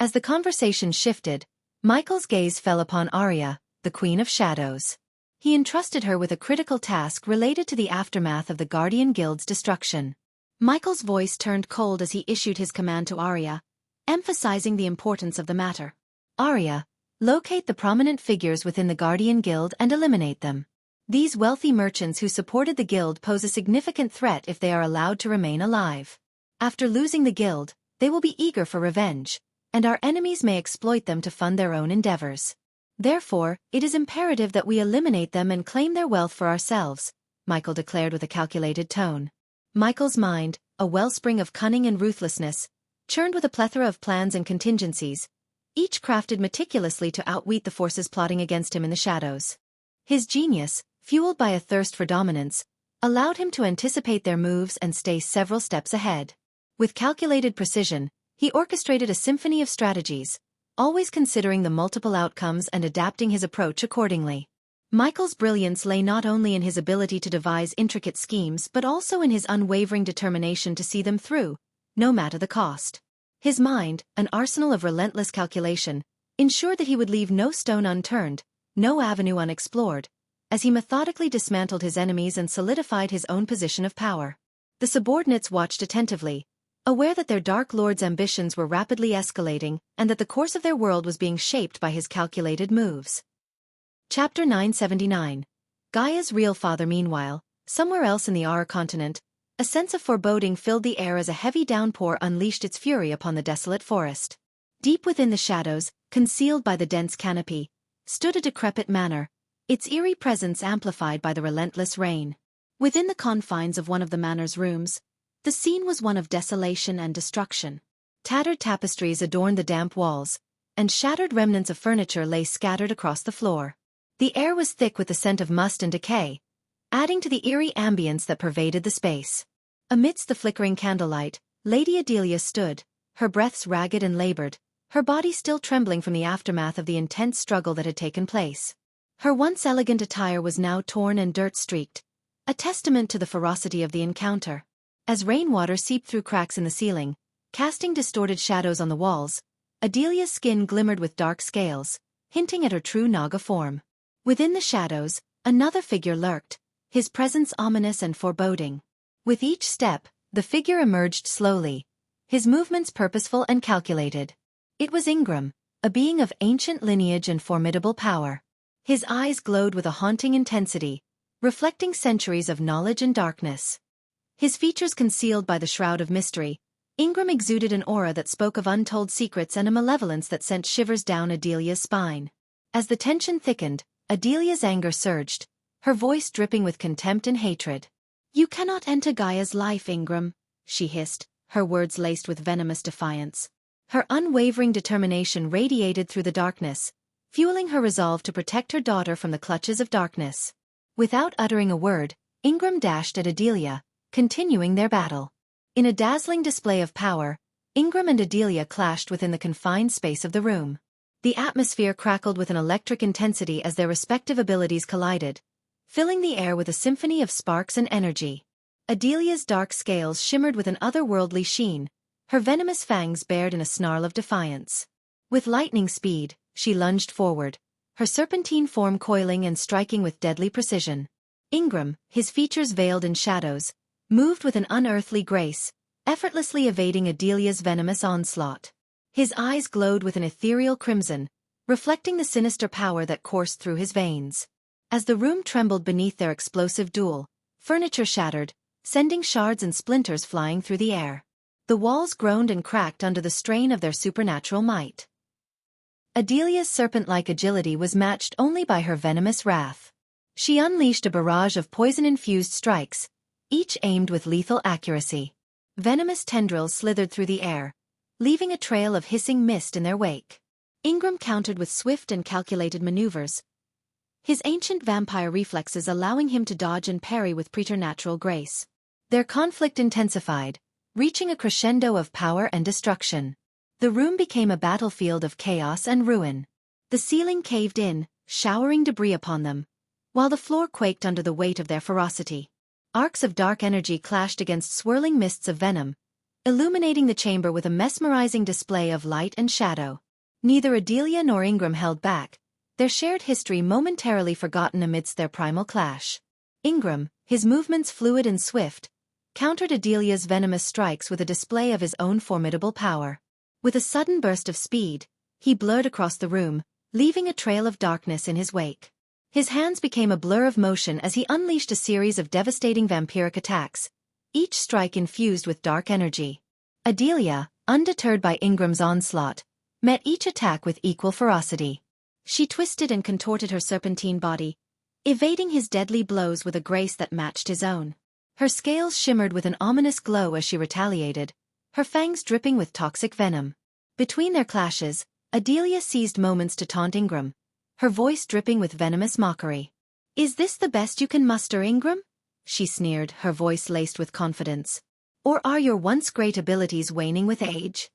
As the conversation shifted, Michael's gaze fell upon Arya, the Queen of Shadows. He entrusted her with a critical task related to the aftermath of the Guardian Guild's destruction. Michael's voice turned cold as he issued his command to Arya, emphasizing the importance of the matter. "Arya, locate the prominent figures within the Guardian Guild and eliminate them. These wealthy merchants who supported the guild pose a significant threat if they are allowed to remain alive. After losing the guild, they will be eager for revenge, and our enemies may exploit them to fund their own endeavors. Therefore, it is imperative that we eliminate them and claim their wealth for ourselves," Michael declared with a calculated tone. Michael's mind, a wellspring of cunning and ruthlessness, churned with a plethora of plans and contingencies, each crafted meticulously to outwit the forces plotting against him in the shadows. His genius, fueled by a thirst for dominance, allowed him to anticipate their moves and stay several steps ahead. With calculated precision, he orchestrated a symphony of strategies, always considering the multiple outcomes and adapting his approach accordingly. Michael's brilliance lay not only in his ability to devise intricate schemes but also in his unwavering determination to see them through, no matter the cost. His mind, an arsenal of relentless calculation, ensured that he would leave no stone unturned, no avenue unexplored, as he methodically dismantled his enemies and solidified his own position of power. The subordinates watched attentively, aware that their Dark Lord's ambitions were rapidly escalating and that the course of their world was being shaped by his calculated moves. Chapter 979. Gaia's real father. Meanwhile, somewhere else in the Aura continent, a sense of foreboding filled the air as a heavy downpour unleashed its fury upon the desolate forest. Deep within the shadows, concealed by the dense canopy, stood a decrepit manor, its eerie presence amplified by the relentless rain. Within the confines of one of the manor's rooms, the scene was one of desolation and destruction. Tattered tapestries adorned the damp walls, and shattered remnants of furniture lay scattered across the floor. The air was thick with the scent of must and decay, adding to the eerie ambience that pervaded the space. Amidst the flickering candlelight, Lady Adelia stood, her breaths ragged and labored, her body still trembling from the aftermath of the intense struggle that had taken place. Her once elegant attire was now torn and dirt-streaked, a testament to the ferocity of the encounter. As rainwater seeped through cracks in the ceiling, casting distorted shadows on the walls, Adelia's skin glimmered with dark scales, hinting at her true Naga form. Within the shadows, another figure lurked, his presence ominous and foreboding. With each step, the figure emerged slowly, his movements purposeful and calculated. It was Ingram, a being of ancient lineage and formidable power. His eyes glowed with a haunting intensity, reflecting centuries of knowledge and darkness. His features concealed by the shroud of mystery, Ingram exuded an aura that spoke of untold secrets and a malevolence that sent shivers down Adelia's spine. As the tension thickened, Adelia's anger surged, her voice dripping with contempt and hatred. "You cannot enter Gaia's life, Ingram," she hissed, her words laced with venomous defiance. Her unwavering determination radiated through the darkness, fueling her resolve to protect her daughter from the clutches of darkness. Without uttering a word, Ingram dashed at Adelia, continuing their battle. In a dazzling display of power, Ingram and Adelia clashed within the confined space of the room. The atmosphere crackled with an electric intensity as their respective abilities collided, filling the air with a symphony of sparks and energy. Adelia's dark scales shimmered with an otherworldly sheen, her venomous fangs bared in a snarl of defiance. With lightning speed, she lunged forward, her serpentine form coiling and striking with deadly precision. Ingram, his features veiled in shadows, moved with an unearthly grace, effortlessly evading Adelia's venomous onslaught. His eyes glowed with an ethereal crimson, reflecting the sinister power that coursed through his veins. As the room trembled beneath their explosive duel, furniture shattered, sending shards and splinters flying through the air. The walls groaned and cracked under the strain of their supernatural might. Adelia's serpent-like agility was matched only by her venomous wrath. She unleashed a barrage of poison-infused strikes, each aimed with lethal accuracy. Venomous tendrils slithered through the air, leaving a trail of hissing mist in their wake. Ingram countered with swift and calculated maneuvers, his ancient vampire reflexes allowing him to dodge and parry with preternatural grace. Their conflict intensified, reaching a crescendo of power and destruction. The room became a battlefield of chaos and ruin. The ceiling caved in, showering debris upon them, while the floor quaked under the weight of their ferocity. Arcs of dark energy clashed against swirling mists of venom, illuminating the chamber with a mesmerizing display of light and shadow. Neither Adelia nor Ingram held back, their shared history momentarily forgotten amidst their primal clash. Ingram, his movements fluid and swift, countered Adelia's venomous strikes with a display of his own formidable power. With a sudden burst of speed, he blurred across the room, leaving a trail of darkness in his wake. His hands became a blur of motion as he unleashed a series of devastating vampiric attacks, each strike infused with dark energy. Adelia, undeterred by Ingram's onslaught, met each attack with equal ferocity. She twisted and contorted her serpentine body, evading his deadly blows with a grace that matched his own. Her scales shimmered with an ominous glow as she retaliated, her fangs dripping with toxic venom. Between their clashes, Adelia seized moments to taunt Ingram, her voice dripping with venomous mockery. "Is this the best you can muster, Ingram?" she sneered, her voice laced with confidence. "Or are your once great abilities waning with age?"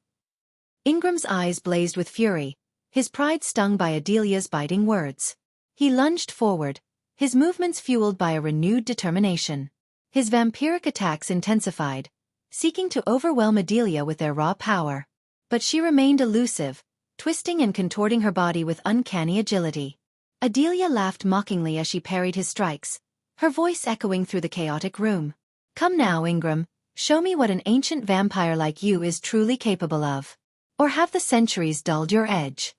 Ingram's eyes blazed with fury, his pride stung by Adelia's biting words. He lunged forward, his movements fueled by a renewed determination. His vampiric attacks intensified, seeking to overwhelm Adelia with their raw power. But she remained elusive, twisting and contorting her body with uncanny agility. Adelia laughed mockingly as she parried his strikes, her voice echoing through the chaotic room. "Come now, Ingram, show me what an ancient vampire like you is truly capable of. Or have the centuries dulled your edge?"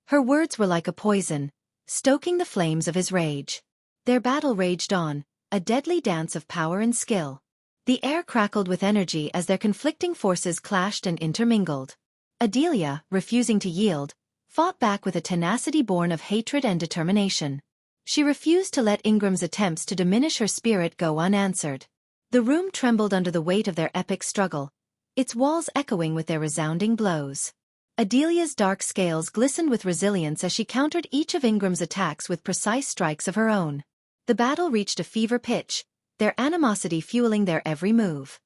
Her words were like a poison, stoking the flames of his rage. Their battle raged on, a deadly dance of power and skill. The air crackled with energy as their conflicting forces clashed and intermingled. Adelia, refusing to yield, fought back with a tenacity born of hatred and determination. She refused to let Ingram's attempts to diminish her spirit go unanswered. The room trembled under the weight of their epic struggle, its walls echoing with their resounding blows. Adelia's dark scales glistened with resilience as she countered each of Ingram's attacks with precise strikes of her own. The battle reached a fever pitch, their animosity fueling their every move.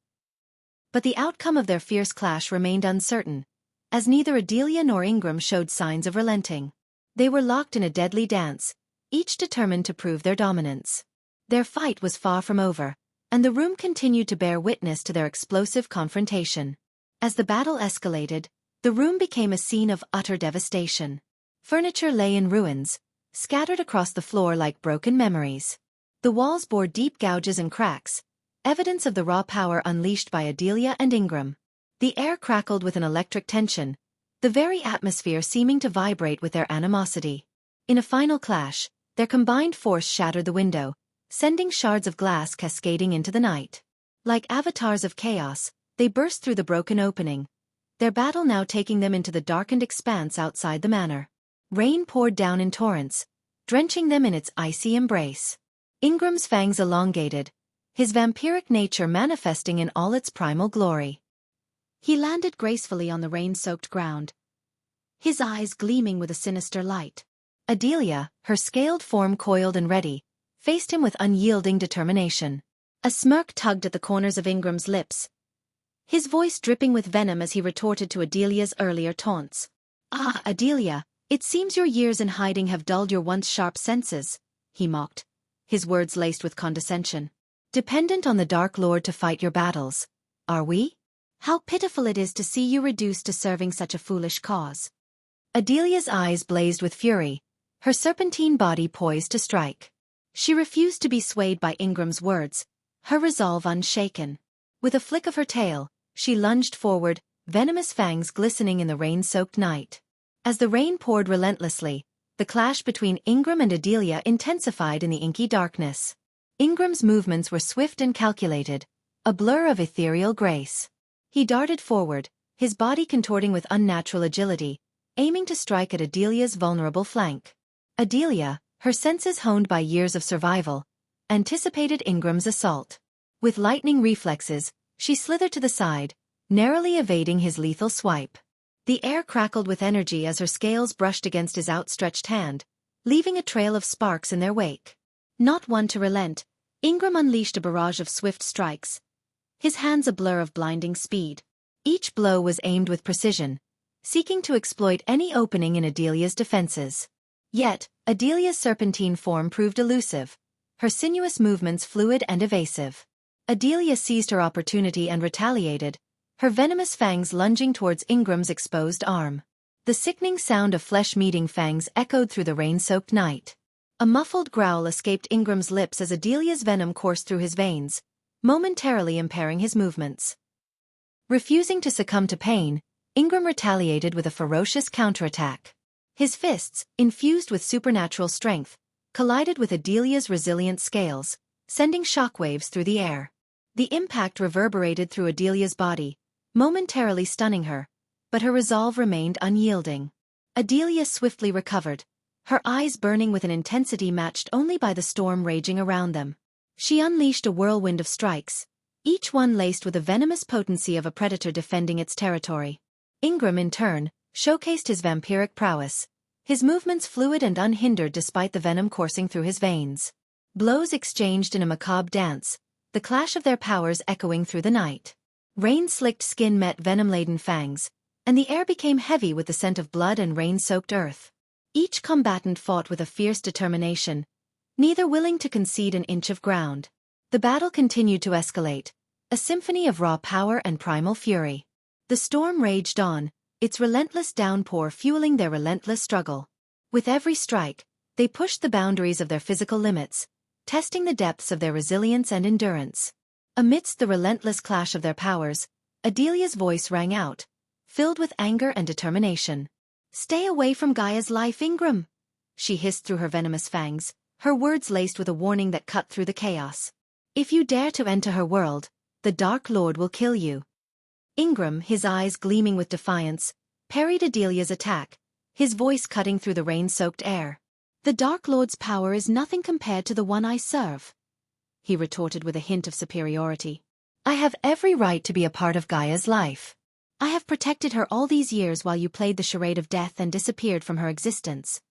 But the outcome of their fierce clash remained uncertain, as neither Adelia nor Ingram showed signs of relenting. They were locked in a deadly dance, each determined to prove their dominance. Their fight was far from over, and the room continued to bear witness to their explosive confrontation. As the battle escalated, the room became a scene of utter devastation. Furniture lay in ruins, scattered across the floor like broken memories. The walls bore deep gouges and cracks, evidence of the raw power unleashed by Adelia and Ingram. The air crackled with an electric tension, the very atmosphere seeming to vibrate with their animosity. In a final clash, their combined force shattered the window, sending shards of glass cascading into the night. Like avatars of chaos, they burst through the broken opening, their battle now taking them into the darkened expanse outside the manor. Rain poured down in torrents, drenching them in its icy embrace. Ingram's fangs elongated, his vampiric nature manifesting in all its primal glory. He landed gracefully on the rain-soaked ground, his eyes gleaming with a sinister light. Adelia, her scaled form coiled and ready, faced him with unyielding determination. A smirk tugged at the corners of Ingram's lips, his voice dripping with venom as he retorted to Adelia's earlier taunts. "Ah, Adelia, it seems your years in hiding have dulled your once sharp senses," he mocked, his words laced with condescension. "Dependent on the Dark Lord to fight your battles, are we? How pitiful it is to see you reduced to serving such a foolish cause." Adelia's eyes blazed with fury, her serpentine body poised to strike. She refused to be swayed by Ingram's words, her resolve unshaken. With a flick of her tail, she lunged forward, venomous fangs glistening in the rain-soaked night. As the rain poured relentlessly, the clash between Ingram and Adelia intensified in the inky darkness. Ingram's movements were swift and calculated, a blur of ethereal grace. He darted forward, his body contorting with unnatural agility, aiming to strike at Adelia's vulnerable flank. Adelia, her senses honed by years of survival, anticipated Ingram's assault. With lightning reflexes, she slithered to the side, narrowly evading his lethal swipe. The air crackled with energy as her scales brushed against his outstretched hand, leaving a trail of sparks in their wake. Not one to relent, Ingram unleashed a barrage of swift strikes, his hands a blur of blinding speed. Each blow was aimed with precision, seeking to exploit any opening in Adelia's defenses. Yet, Adelia's serpentine form proved elusive, her sinuous movements fluid and evasive. Adelia seized her opportunity and retaliated, her venomous fangs lunging towards Ingram's exposed arm. The sickening sound of flesh meeting fangs echoed through the rain-soaked night. A muffled growl escaped Ingram's lips as Adelia's venom coursed through his veins, momentarily impairing his movements. Refusing to succumb to pain, Ingram retaliated with a ferocious counterattack. His fists, infused with supernatural strength, collided with Adelia's resilient scales, sending shockwaves through the air. The impact reverberated through Adelia's body, momentarily stunning her, but her resolve remained unyielding. Adelia swiftly recovered, her eyes burning with an intensity matched only by the storm raging around them. She unleashed a whirlwind of strikes, each one laced with the venomous potency of a predator defending its territory. Ingram, in turn, showcased his vampiric prowess, his movements fluid and unhindered despite the venom coursing through his veins. Blows exchanged in a macabre dance, the clash of their powers echoing through the night. Rain-slicked skin met venom-laden fangs, and the air became heavy with the scent of blood and rain-soaked earth. Each combatant fought with a fierce determination, neither willing to concede an inch of ground. The battle continued to escalate, a symphony of raw power and primal fury. The storm raged on, its relentless downpour fueling their relentless struggle. With every strike, they pushed the boundaries of their physical limits, testing the depths of their resilience and endurance. Amidst the relentless clash of their powers, Adelia's voice rang out, filled with anger and determination. "Stay away from Gaia's life, Ingram," she hissed through her venomous fangs, her words laced with a warning that cut through the chaos. "If you dare to enter her world, the Dark Lord will kill you." Ingram, his eyes gleaming with defiance, parried Adelia's attack, his voice cutting through the rain-soaked air. "The Dark Lord's power is nothing compared to the one I serve," he retorted with a hint of superiority. "I have every right to be a part of Gaia's life. I have protected her all these years while you played the charade of death and disappeared from her existence."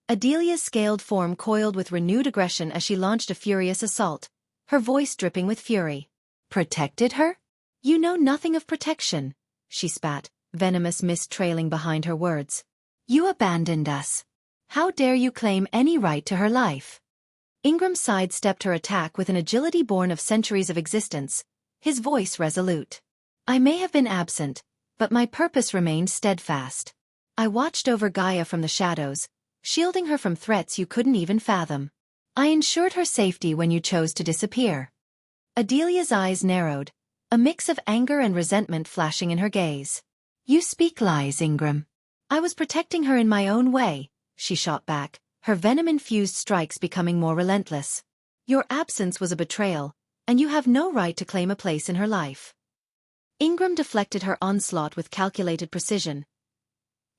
Adelia's scaled form coiled with renewed aggression as she launched a furious assault, her voice dripping with fury. "Protected her? You know nothing of protection," she spat, venomous mist trailing behind her words. "You abandoned us. How dare you claim any right to her life?" Ingram sidestepped her attack with an agility born of centuries of existence, his voice resolute. "I may have been absent, but my purpose remained steadfast. I watched over Gaia from the shadows, shielding her from threats you couldn't even fathom. I ensured her safety when you chose to disappear." Adelia's eyes narrowed, a mix of anger and resentment flashing in her gaze. "You speak lies, Ingram." "I was protecting her in my own way," she shot back, her venom-infused strikes becoming more relentless. "Your absence was a betrayal, and you have no right to claim a place in her life." Ingram deflected her onslaught with calculated precision,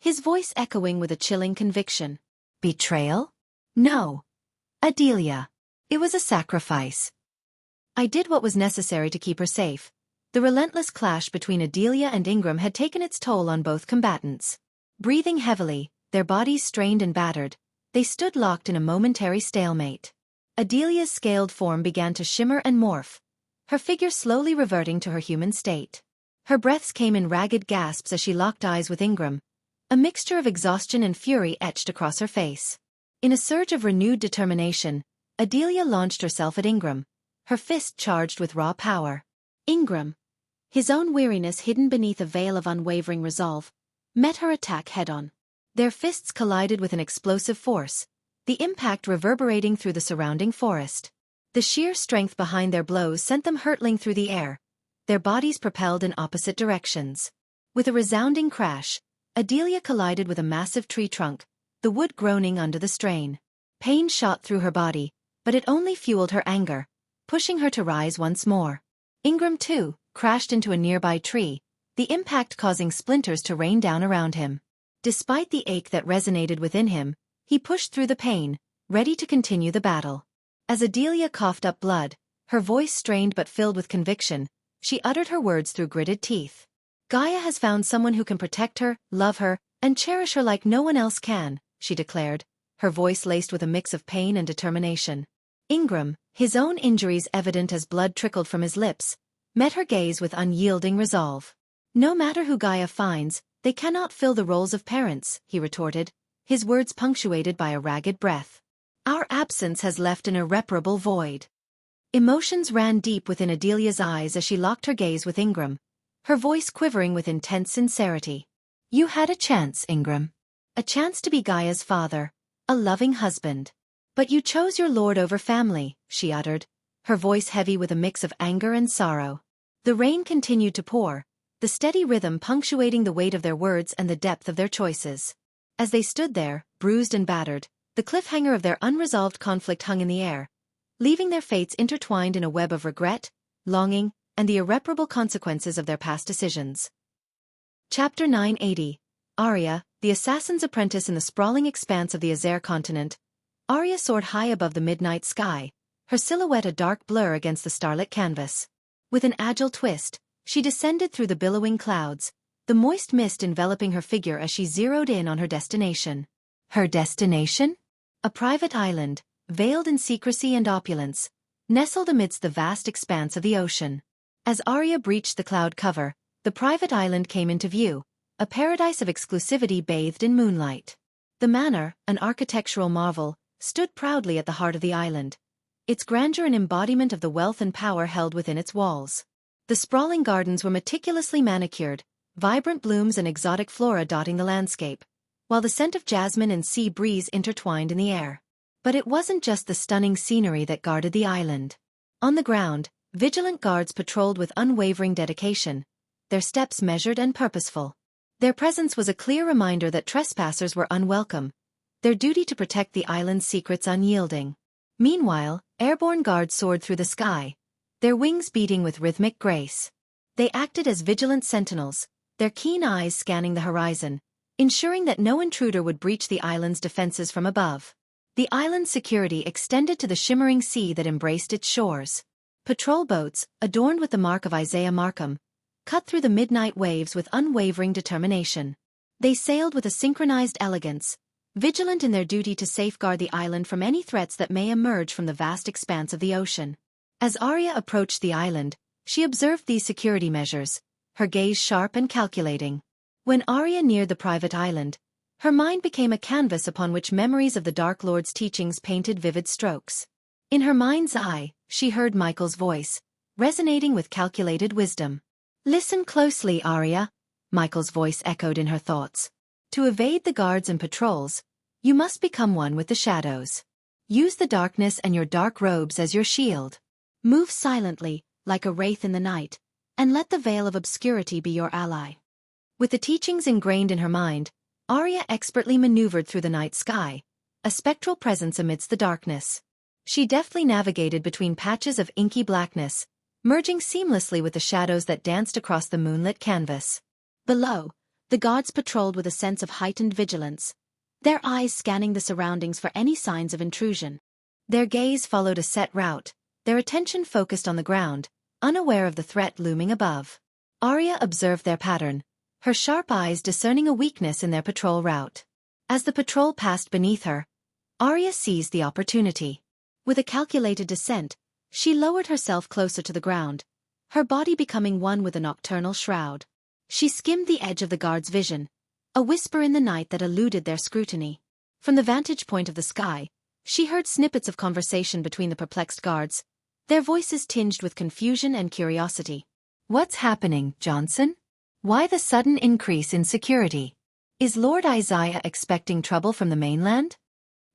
his voice echoing with a chilling conviction. "Betrayal? No. Adelia. It was a sacrifice. I did what was necessary to keep her safe." The relentless clash between Adelia and Ingram had taken its toll on both combatants. Breathing heavily, their bodies strained and battered, they stood locked in a momentary stalemate. Adelia's scaled form began to shimmer and morph, her figure slowly reverting to her human state. Her breaths came in ragged gasps as she locked eyes with Ingram, a mixture of exhaustion and fury etched across her face. In a surge of renewed determination, Adelia launched herself at Ingram, her fist charged with raw power. Ingram, his own weariness hidden beneath a veil of unwavering resolve, met her attack head-on. Their fists collided with an explosive force, the impact reverberating through the surrounding forest. The sheer strength behind their blows sent them hurtling through the air, their bodies propelled in opposite directions. With a resounding crash, Adelia collided with a massive tree trunk, the wood groaning under the strain. Pain shot through her body, but it only fueled her anger, pushing her to rise once more. Ingram, too, crashed into a nearby tree, the impact causing splinters to rain down around him. Despite the ache that resonated within him, he pushed through the pain, ready to continue the battle. As Adelia coughed up blood, her voice strained but filled with conviction, she uttered her words through gritted teeth. Gaia has found someone who can protect her, love her, and cherish her like no one else can, she declared, her voice laced with a mix of pain and determination. Ingram, his own injuries evident as blood trickled from his lips, met her gaze with unyielding resolve. No matter who Gaia finds, they cannot fill the roles of parents, he retorted, his words punctuated by a ragged breath. Our absence has left an irreparable void. Emotions ran deep within Adelia's eyes as she locked her gaze with Ingram, her voice quivering with intense sincerity. You had a chance, Ingram. A chance to be Gaia's father, a loving husband. But you chose your lord over family, she uttered, her voice heavy with a mix of anger and sorrow. The rain continued to pour, the steady rhythm punctuating the weight of their words and the depth of their choices. As they stood there, bruised and battered, the cliffhanger of their unresolved conflict hung in the air, leaving their fates intertwined in a web of regret, longing, and the irreparable consequences of their past decisions. Chapter 980. Arya, the assassin's apprentice in the sprawling expanse of the Azer continent. Arya soared high above the midnight sky, her silhouette a dark blur against the starlit canvas. With an agile twist, she descended through the billowing clouds, the moist mist enveloping her figure as she zeroed in on her destination. Her destination? A private island, veiled in secrecy and opulence, nestled amidst the vast expanse of the ocean. As Arya breached the cloud cover, the private island came into view, a paradise of exclusivity bathed in moonlight. The manor, an architectural marvel, stood proudly at the heart of the island, its grandeur an embodiment of the wealth and power held within its walls. The sprawling gardens were meticulously manicured, vibrant blooms and exotic flora dotting the landscape, while the scent of jasmine and sea breeze intertwined in the air. But it wasn't just the stunning scenery that guarded the island. On the ground, vigilant guards patrolled with unwavering dedication, their steps measured and purposeful. Their presence was a clear reminder that trespassers were unwelcome, their duty to protect the island's secrets unyielding. Meanwhile, airborne guards soared through the sky, their wings beating with rhythmic grace. They acted as vigilant sentinels, their keen eyes scanning the horizon, ensuring that no intruder would breach the island's defenses from above. The island's security extended to the shimmering sea that embraced its shores. Patrol boats, adorned with the mark of Isaiah Markham, cut through the midnight waves with unwavering determination. They sailed with a synchronized elegance, vigilant in their duty to safeguard the island from any threats that may emerge from the vast expanse of the ocean. As Arya approached the island, she observed these security measures, her gaze sharp and calculating. When Arya neared the private island, her mind became a canvas upon which memories of the Dark Lord's teachings painted vivid strokes. In her mind's eye, she heard Michael's voice, resonating with calculated wisdom. Listen closely, Arya, Michael's voice echoed in her thoughts. To evade the guards and patrols, you must become one with the shadows. Use the darkness and your dark robes as your shield. Move silently, like a wraith in the night, and let the veil of obscurity be your ally. With the teachings ingrained in her mind, Arya expertly maneuvered through the night sky, a spectral presence amidst the darkness. She deftly navigated between patches of inky blackness, merging seamlessly with the shadows that danced across the moonlit canvas. Below, the guards patrolled with a sense of heightened vigilance, their eyes scanning the surroundings for any signs of intrusion. Their gaze followed a set route, their attention focused on the ground, unaware of the threat looming above. Arya observed their pattern, her sharp eyes discerning a weakness in their patrol route. As the patrol passed beneath her, Arya seized the opportunity. With a calculated descent, she lowered herself closer to the ground, her body becoming one with a nocturnal shroud. She skimmed the edge of the guard's vision, a whisper in the night that eluded their scrutiny. From the vantage point of the sky, she heard snippets of conversation between the perplexed guards, their voices tinged with confusion and curiosity. What's happening, Johnson? Why the sudden increase in security? Is Lord Isaiah expecting trouble from the mainland?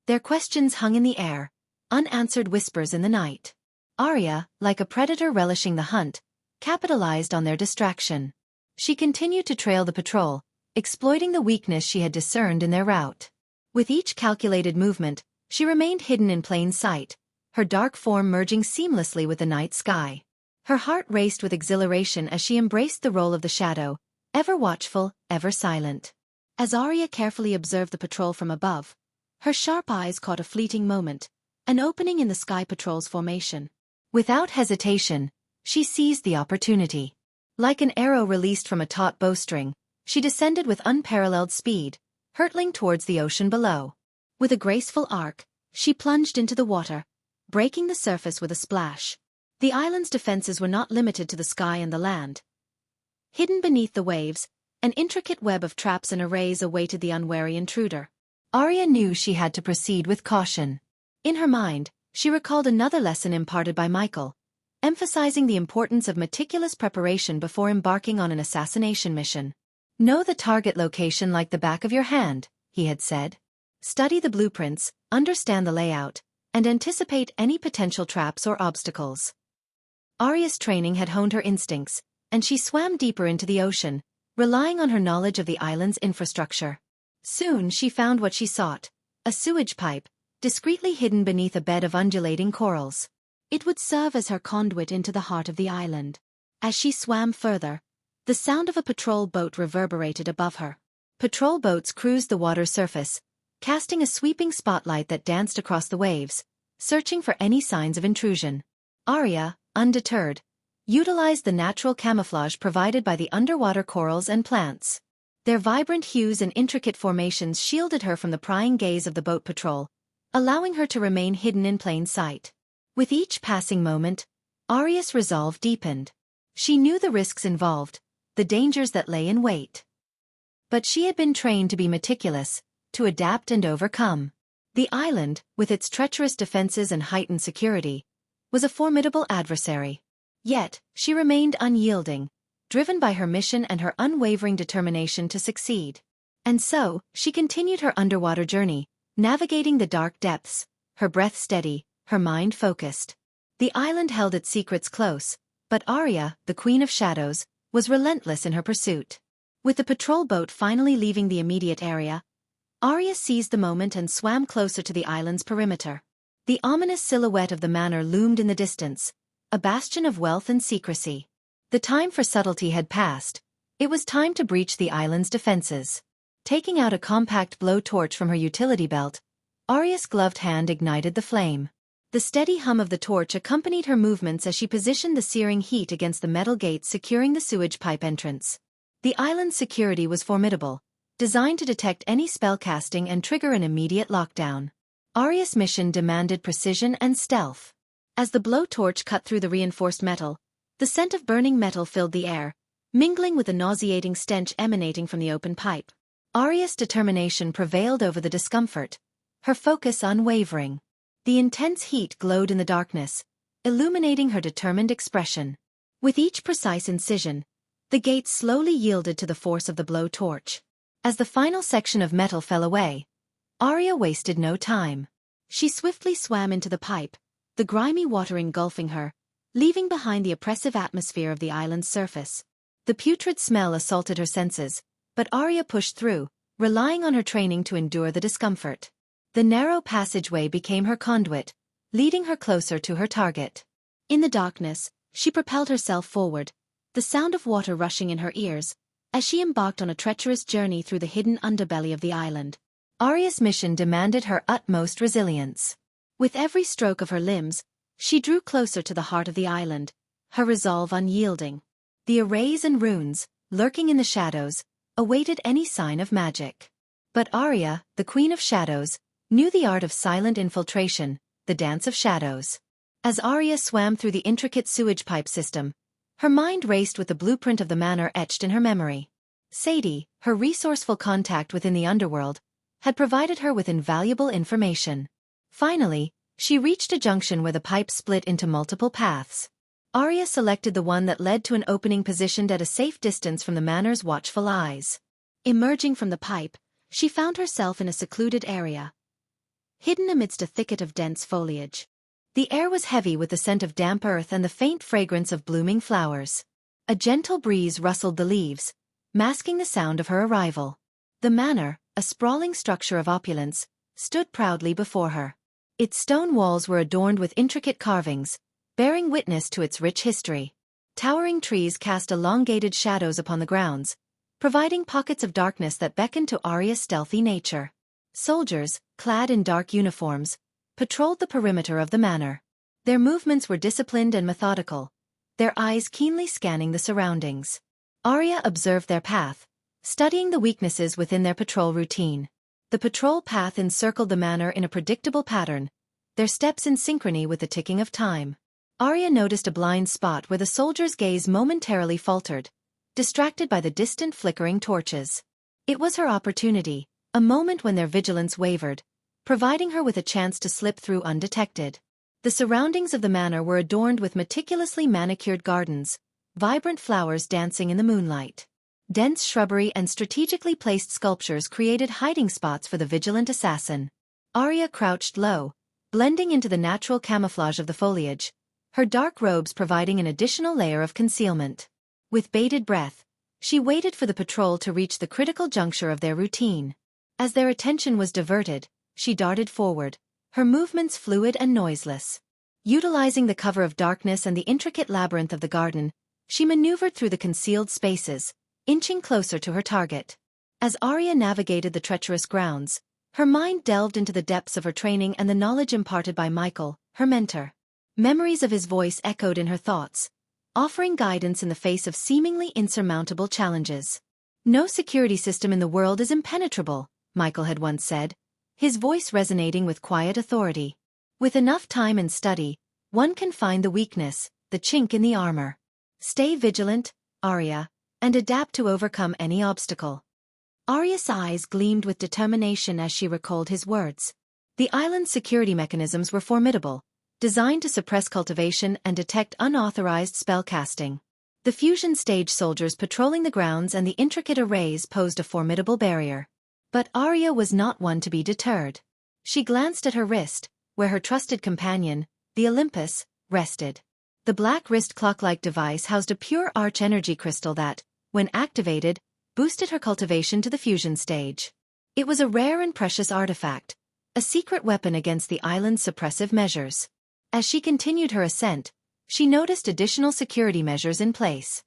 Their questions hung in the air, unanswered whispers in the night. Arya, like a predator relishing the hunt, capitalized on their distraction. She continued to trail the patrol, exploiting the weakness she had discerned in their route. With each calculated movement, she remained hidden in plain sight, her dark form merging seamlessly with the night sky. Her heart raced with exhilaration as she embraced the role of the shadow, ever watchful, ever silent. As Arya carefully observed the patrol from above, her sharp eyes caught a fleeting moment, an opening in the Sky Patrol's formation. Without hesitation, she seized the opportunity. Like an arrow released from a taut bowstring, she descended with unparalleled speed, hurtling towards the ocean below. With a graceful arc, she plunged into the water, breaking the surface with a splash. The island's defenses were not limited to the sky and the land. Hidden beneath the waves, an intricate web of traps and arrays awaited the unwary intruder. Arya knew she had to proceed with caution. In her mind, she recalled another lesson imparted by Michael, emphasizing the importance of meticulous preparation before embarking on an assassination mission. Know the target location like the back of your hand, he had said. Study the blueprints, understand the layout, and anticipate any potential traps or obstacles. Arya's training had honed her instincts, and she swam deeper into the ocean, relying on her knowledge of the island's infrastructure. Soon she found what she sought, a sewage pipe, discreetly hidden beneath a bed of undulating corals. It would serve as her conduit into the heart of the island. As she swam further, the sound of a patrol boat reverberated above her. Patrol boats cruised the water's surface, casting a sweeping spotlight that danced across the waves, searching for any signs of intrusion. Arya, undeterred, utilized the natural camouflage provided by the underwater corals and plants. Their vibrant hues and intricate formations shielded her from the prying gaze of the boat patrol, allowing her to remain hidden in plain sight. With each passing moment, Arya's resolve deepened. She knew the risks involved, the dangers that lay in wait. But she had been trained to be meticulous, to adapt and overcome. The island, with its treacherous defenses and heightened security, was a formidable adversary. Yet, she remained unyielding, driven by her mission and her unwavering determination to succeed. And so, she continued her underwater journey, navigating the dark depths, her breath steady, her mind focused. The island held its secrets close, but Arya, the Queen of Shadows, was relentless in her pursuit. With the patrol boat finally leaving the immediate area, Arya seized the moment and swam closer to the island's perimeter. The ominous silhouette of the manor loomed in the distance, a bastion of wealth and secrecy. The time for subtlety had passed. It was time to breach the island's defenses. Taking out a compact blowtorch from her utility belt, Arya's gloved hand ignited the flame. The steady hum of the torch accompanied her movements as she positioned the searing heat against the metal gates securing the sewage pipe entrance. The island's security was formidable, designed to detect any spellcasting and trigger an immediate lockdown. Arya's mission demanded precision and stealth. As the blowtorch cut through the reinforced metal, the scent of burning metal filled the air, mingling with the nauseating stench emanating from the open pipe. Arya's determination prevailed over the discomfort, her focus unwavering. The intense heat glowed in the darkness, illuminating her determined expression. With each precise incision, the gates slowly yielded to the force of the blowtorch. As the final section of metal fell away, Arya wasted no time. She swiftly swam into the pipe, the grimy water engulfing her, leaving behind the oppressive atmosphere of the island's surface. The putrid smell assaulted her senses, but Arya pushed through, relying on her training to endure the discomfort. The narrow passageway became her conduit, leading her closer to her target. In the darkness, she propelled herself forward, the sound of water rushing in her ears, as she embarked on a treacherous journey through the hidden underbelly of the island. Arya's mission demanded her utmost resilience. With every stroke of her limbs, she drew closer to the heart of the island, her resolve unyielding. The arrays and runes, lurking in the shadows, awaited any sign of magic. But Arya, the Queen of Shadows, knew the art of silent infiltration, the dance of shadows. As Arya swam through the intricate sewage pipe system, her mind raced with the blueprint of the manor etched in her memory. Sadie, her resourceful contact within the underworld, had provided her with invaluable information. Finally, she reached a junction where the pipe split into multiple paths. Arya selected the one that led to an opening positioned at a safe distance from the manor's watchful eyes. Emerging from the pipe, she found herself in a secluded area, hidden amidst a thicket of dense foliage. The air was heavy with the scent of damp earth and the faint fragrance of blooming flowers. A gentle breeze rustled the leaves, masking the sound of her arrival. The manor, a sprawling structure of opulence, stood proudly before her. Its stone walls were adorned with intricate carvings, bearing witness to its rich history. Towering trees cast elongated shadows upon the grounds, providing pockets of darkness that beckoned to Arya's stealthy nature. Soldiers, clad in dark uniforms, patrolled the perimeter of the manor. Their movements were disciplined and methodical, their eyes keenly scanning the surroundings. Arya observed their path, studying the weaknesses within their patrol routine. The patrol path encircled the manor in a predictable pattern, their steps in synchrony with the ticking of time. Arya noticed a blind spot where the soldiers' gaze momentarily faltered, distracted by the distant flickering torches. It was her opportunity, a moment when their vigilance wavered, providing her with a chance to slip through undetected. The surroundings of the manor were adorned with meticulously manicured gardens, vibrant flowers dancing in the moonlight. Dense shrubbery and strategically placed sculptures created hiding spots for the vigilant assassin. Arya crouched low, blending into the natural camouflage of the foliage, her dark robes providing an additional layer of concealment. With bated breath, she waited for the patrol to reach the critical juncture of their routine. As their attention was diverted, she darted forward, her movements fluid and noiseless. Utilizing the cover of darkness and the intricate labyrinth of the garden, she maneuvered through the concealed spaces, inching closer to her target. As Arya navigated the treacherous grounds, her mind delved into the depths of her training and the knowledge imparted by Michael, her mentor. Memories of his voice echoed in her thoughts, offering guidance in the face of seemingly insurmountable challenges. "No security system in the world is impenetrable," Michael had once said, his voice resonating with quiet authority. "With enough time and study, one can find the weakness, the chink in the armor. Stay vigilant, Arya, and adapt to overcome any obstacle." Arya's eyes gleamed with determination as she recalled his words. The island's security mechanisms were formidable, designed to suppress cultivation and detect unauthorized spellcasting. The fusion stage soldiers patrolling the grounds and the intricate arrays posed a formidable barrier. But Arya was not one to be deterred. She glanced at her wrist, where her trusted companion, the Olympus, rested. The black wrist clock-like device housed a pure arch energy crystal that, when activated, boosted her cultivation to the fusion stage. It was a rare and precious artifact, a secret weapon against the island's suppressive measures. As she continued her ascent, she noticed additional security measures in place.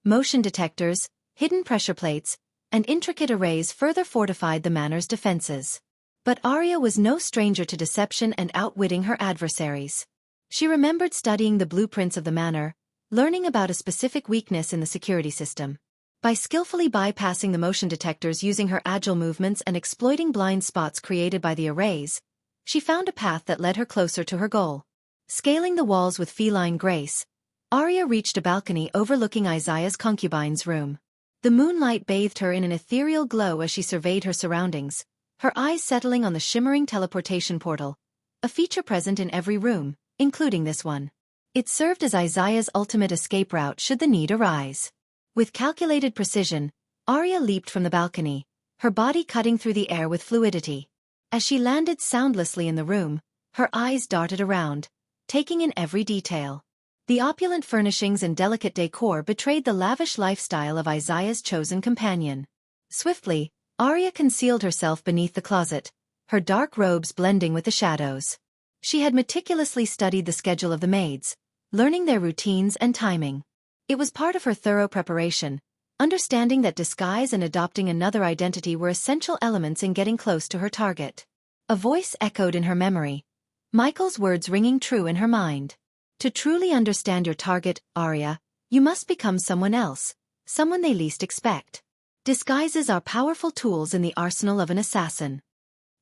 Motion detectors, hidden pressure plates, and intricate arrays further fortified the manor's defenses. But Arya was no stranger to deception and outwitting her adversaries. She remembered studying the blueprints of the manor, learning about a specific weakness in the security system. By skillfully bypassing the motion detectors using her agile movements and exploiting blind spots created by the arrays, she found a path that led her closer to her goal. Scaling the walls with feline grace, Arya reached a balcony overlooking Isaiah's concubine's room. The moonlight bathed her in an ethereal glow as she surveyed her surroundings, her eyes settling on the shimmering teleportation portal, a feature present in every room, including this one. It served as Isaiah's ultimate escape route should the need arise. With calculated precision, Arya leaped from the balcony, her body cutting through the air with fluidity. As she landed soundlessly in the room, her eyes darted around, taking in every detail. The opulent furnishings and delicate decor betrayed the lavish lifestyle of Isaiah's chosen companion. Swiftly, Arya concealed herself beneath the closet, her dark robes blending with the shadows. She had meticulously studied the schedule of the maids, learning their routines and timing. It was part of her thorough preparation, understanding that disguise and adopting another identity were essential elements in getting close to her target. A voice echoed in her memory, Michael's words ringing true in her mind. "To truly understand your target, Arya, you must become someone else, someone they least expect. Disguises are powerful tools in the arsenal of an assassin."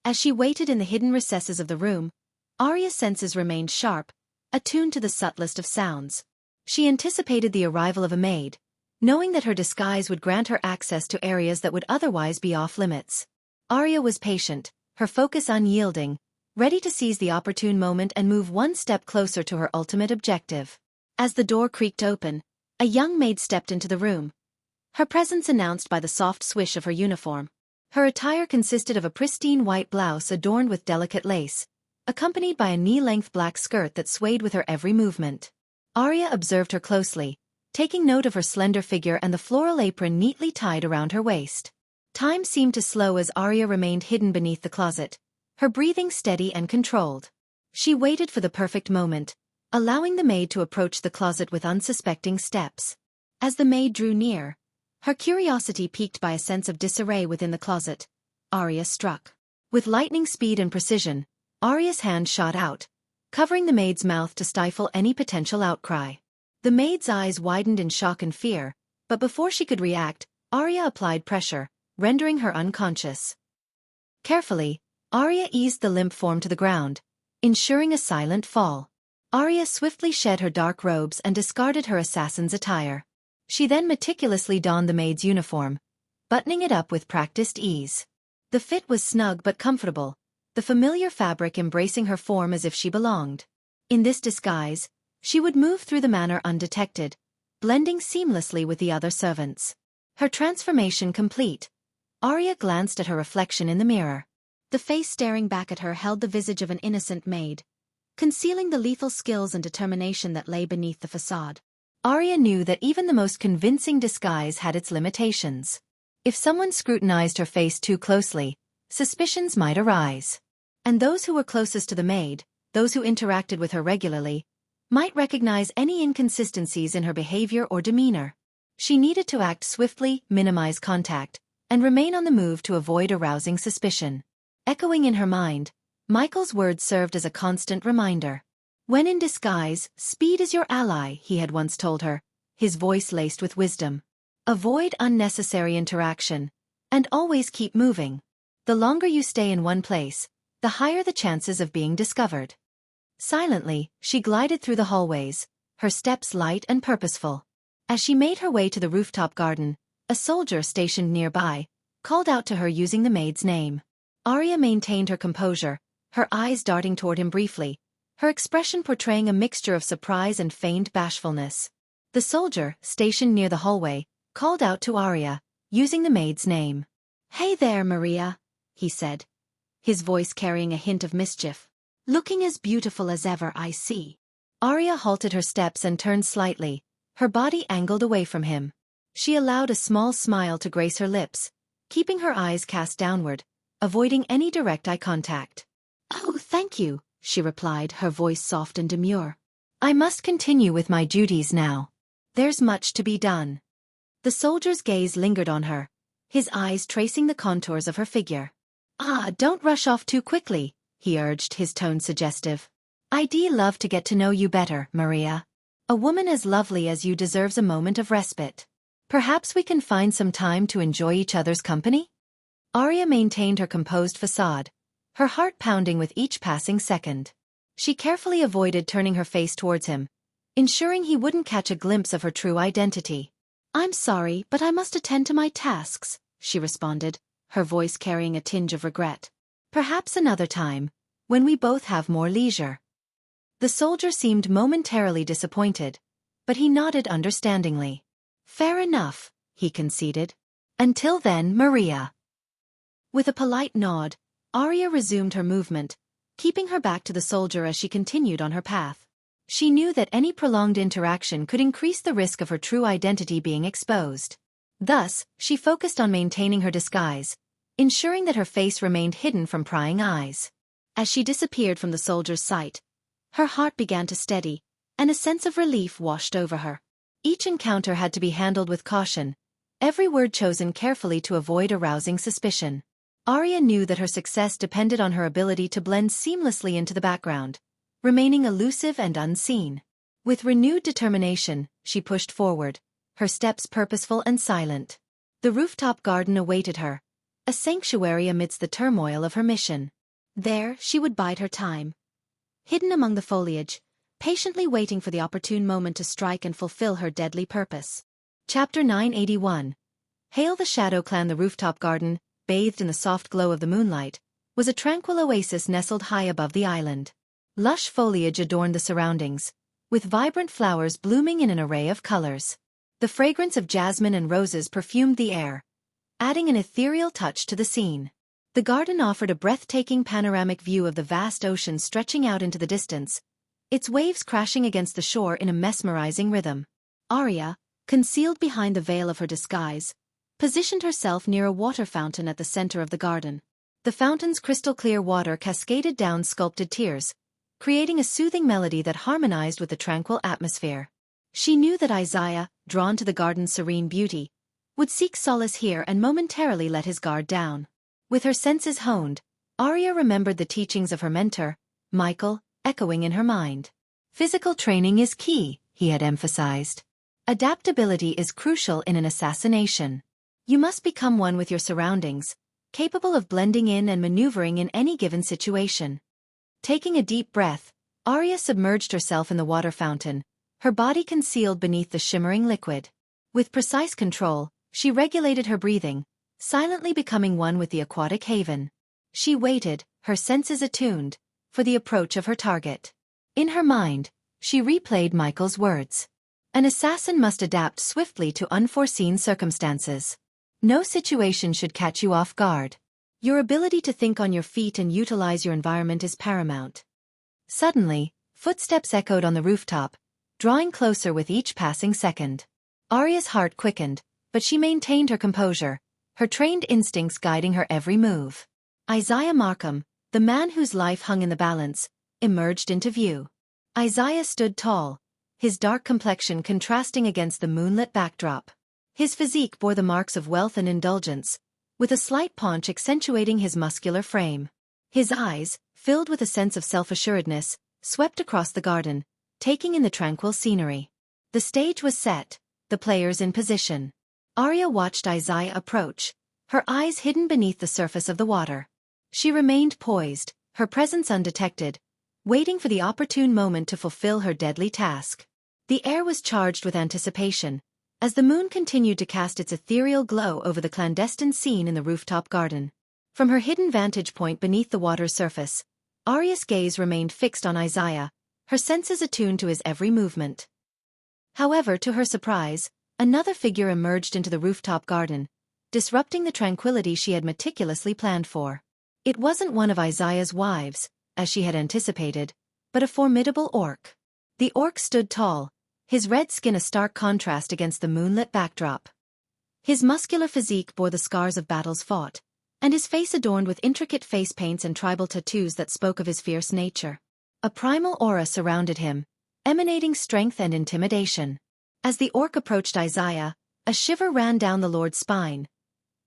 As she waited in the hidden recesses of the room, Arya's senses remained sharp, attuned to the subtlest of sounds. She anticipated the arrival of a maid, knowing that her disguise would grant her access to areas that would otherwise be off-limits. Arya was patient, her focus unyielding, ready to seize the opportune moment and move one step closer to her ultimate objective. As the door creaked open, a young maid stepped into the room, her presence announced by the soft swish of her uniform. Her attire consisted of a pristine white blouse adorned with delicate lace, accompanied by a knee-length black skirt that swayed with her every movement. Arya observed her closely, taking note of her slender figure and the floral apron neatly tied around her waist. Time seemed to slow as Arya remained hidden beneath the closet, her breathing steady and controlled. She waited for the perfect moment, allowing the maid to approach the closet with unsuspecting steps. As the maid drew near, Her curiosity piqued by a sense of disarray within the closet, Arya struck. With lightning speed and precision, Arya's hand shot out, covering the maid's mouth to stifle any potential outcry. The maid's eyes widened in shock and fear, but before she could react, Arya applied pressure, rendering her unconscious. Carefully, Arya eased the limp form to the ground, ensuring a silent fall. Arya swiftly shed her dark robes and discarded her assassin's attire. She then meticulously donned the maid's uniform, buttoning it up with practiced ease. The fit was snug but comfortable, the familiar fabric embracing her form as if she belonged. In this disguise, she would move through the manor undetected, blending seamlessly with the other servants. Her transformation complete, Arya glanced at her reflection in the mirror. The face staring back at her held the visage of an innocent maid, concealing the lethal skills and determination that lay beneath the facade. Arya knew that even the most convincing disguise had its limitations. If someone scrutinized her face too closely, suspicions might arise. And those who were closest to the maid, those who interacted with her regularly, might recognize any inconsistencies in her behavior or demeanor. She needed to act swiftly, minimize contact, and remain on the move to avoid arousing suspicion. Echoing in her mind, Michael's words served as a constant reminder. When in disguise, speed is your ally, he had once told her, his voice laced with wisdom. Avoid unnecessary interaction, and always keep moving. The longer you stay in one place, the higher the chances of being discovered. Silently, she glided through the hallways, her steps light and purposeful. As she made her way to the rooftop garden, a soldier stationed nearby called out to her using the maid's name. Arya maintained her composure, her eyes darting toward him briefly, her expression portraying a mixture of surprise and feigned bashfulness. The soldier, stationed near the hallway, called out to Arya, using the maid's name. "Hey there, Maria," he said, his voice carrying a hint of mischief. "Looking as beautiful as ever, I see." Arya halted her steps and turned slightly, her body angled away from him. She allowed a small smile to grace her lips, keeping her eyes cast downward, avoiding any direct eye contact. "Oh, thank you," she replied, her voice soft and demure. "I must continue with my duties now. There's much to be done." The soldier's gaze lingered on her, his eyes tracing the contours of her figure. Don't rush off too quickly," he urged, his tone suggestive. "I'd love to get to know you better, Maria. A woman as lovely as you deserves a moment of respite. Perhaps we can find some time to enjoy each other's company?" Arya maintained her composed facade, her heart pounding with each passing second. She carefully avoided turning her face towards him, ensuring he wouldn't catch a glimpse of her true identity. "I'm sorry, but I must attend to my tasks," she responded, her voice carrying a tinge of regret. "Perhaps another time, when we both have more leisure." The soldier seemed momentarily disappointed, but he nodded understandingly. "Fair enough," he conceded. "Until then, Maria." With a polite nod, Arya resumed her movement, keeping her back to the soldier as she continued on her path. She knew that any prolonged interaction could increase the risk of her true identity being exposed. Thus, she focused on maintaining her disguise, ensuring that her face remained hidden from prying eyes. As she disappeared from the soldier's sight, her heart began to steady, and a sense of relief washed over her. Each encounter had to be handled with caution, every word chosen carefully to avoid arousing suspicion. Arya knew that her success depended on her ability to blend seamlessly into the background, remaining elusive and unseen. With renewed determination, she pushed forward, her steps purposeful and silent. The rooftop garden awaited her, a sanctuary amidst the turmoil of her mission. There, she would bide her time, hidden among the foliage, patiently waiting for the opportune moment to strike and fulfill her deadly purpose. Chapter 981. Hail the Shadow Clan. The rooftop garden, bathed in the soft glow of the moonlight, was a tranquil oasis nestled high above the island. Lush foliage adorned the surroundings, with vibrant flowers blooming in an array of colors. The fragrance of jasmine and roses perfumed the air, adding an ethereal touch to the scene. The garden offered a breathtaking panoramic view of the vast ocean stretching out into the distance, its waves crashing against the shore in a mesmerizing rhythm. Arya, concealed behind the veil of her disguise, positioned herself near a water fountain at the center of the garden. The fountain's crystal-clear water cascaded down sculpted tiers, creating a soothing melody that harmonized with the tranquil atmosphere. She knew that Isaiah, drawn to the garden's serene beauty, would seek solace here and momentarily let his guard down. With her senses honed, Arya remembered the teachings of her mentor, Michael, echoing in her mind. Physical training is key, he had emphasized. Adaptability is crucial in an assassination. You must become one with your surroundings, capable of blending in and maneuvering in any given situation. Taking a deep breath, Arya submerged herself in the water fountain, her body concealed beneath the shimmering liquid. With precise control, she regulated her breathing, silently becoming one with the aquatic haven. She waited, her senses attuned, for the approach of her target. In her mind, she replayed Michael's words. An assassin must adapt swiftly to unforeseen circumstances. No situation should catch you off guard. Your ability to think on your feet and utilize your environment is paramount. Suddenly, footsteps echoed on the rooftop, drawing closer with each passing second. Arya's heart quickened, but she maintained her composure, her trained instincts guiding her every move. Isaiah Markham, the man whose life hung in the balance, emerged into view. Isaiah stood tall, his dark complexion contrasting against the moonlit backdrop. His physique bore the marks of wealth and indulgence, with a slight paunch accentuating his muscular frame. His eyes, filled with a sense of self-assuredness, swept across the garden, taking in the tranquil scenery. The stage was set, the players in position. Arya watched Isaiah approach, her eyes hidden beneath the surface of the water. She remained poised, her presence undetected, waiting for the opportune moment to fulfill her deadly task. The air was charged with anticipation, as the moon continued to cast its ethereal glow over the clandestine scene in the rooftop garden. From her hidden vantage point beneath the water's surface, Arya's gaze remained fixed on Isaiah, her senses attuned to his every movement. However, to her surprise, another figure emerged into the rooftop garden, disrupting the tranquility she had meticulously planned for. It wasn't one of Isaiah's wives, as she had anticipated, but a formidable orc. The orc stood tall, his red skin a stark contrast against the moonlit backdrop. His muscular physique bore the scars of battles fought, and his face adorned with intricate face paints and tribal tattoos that spoke of his fierce nature. A primal aura surrounded him, emanating strength and intimidation. As the orc approached Isaiah, a shiver ran down the lord's spine,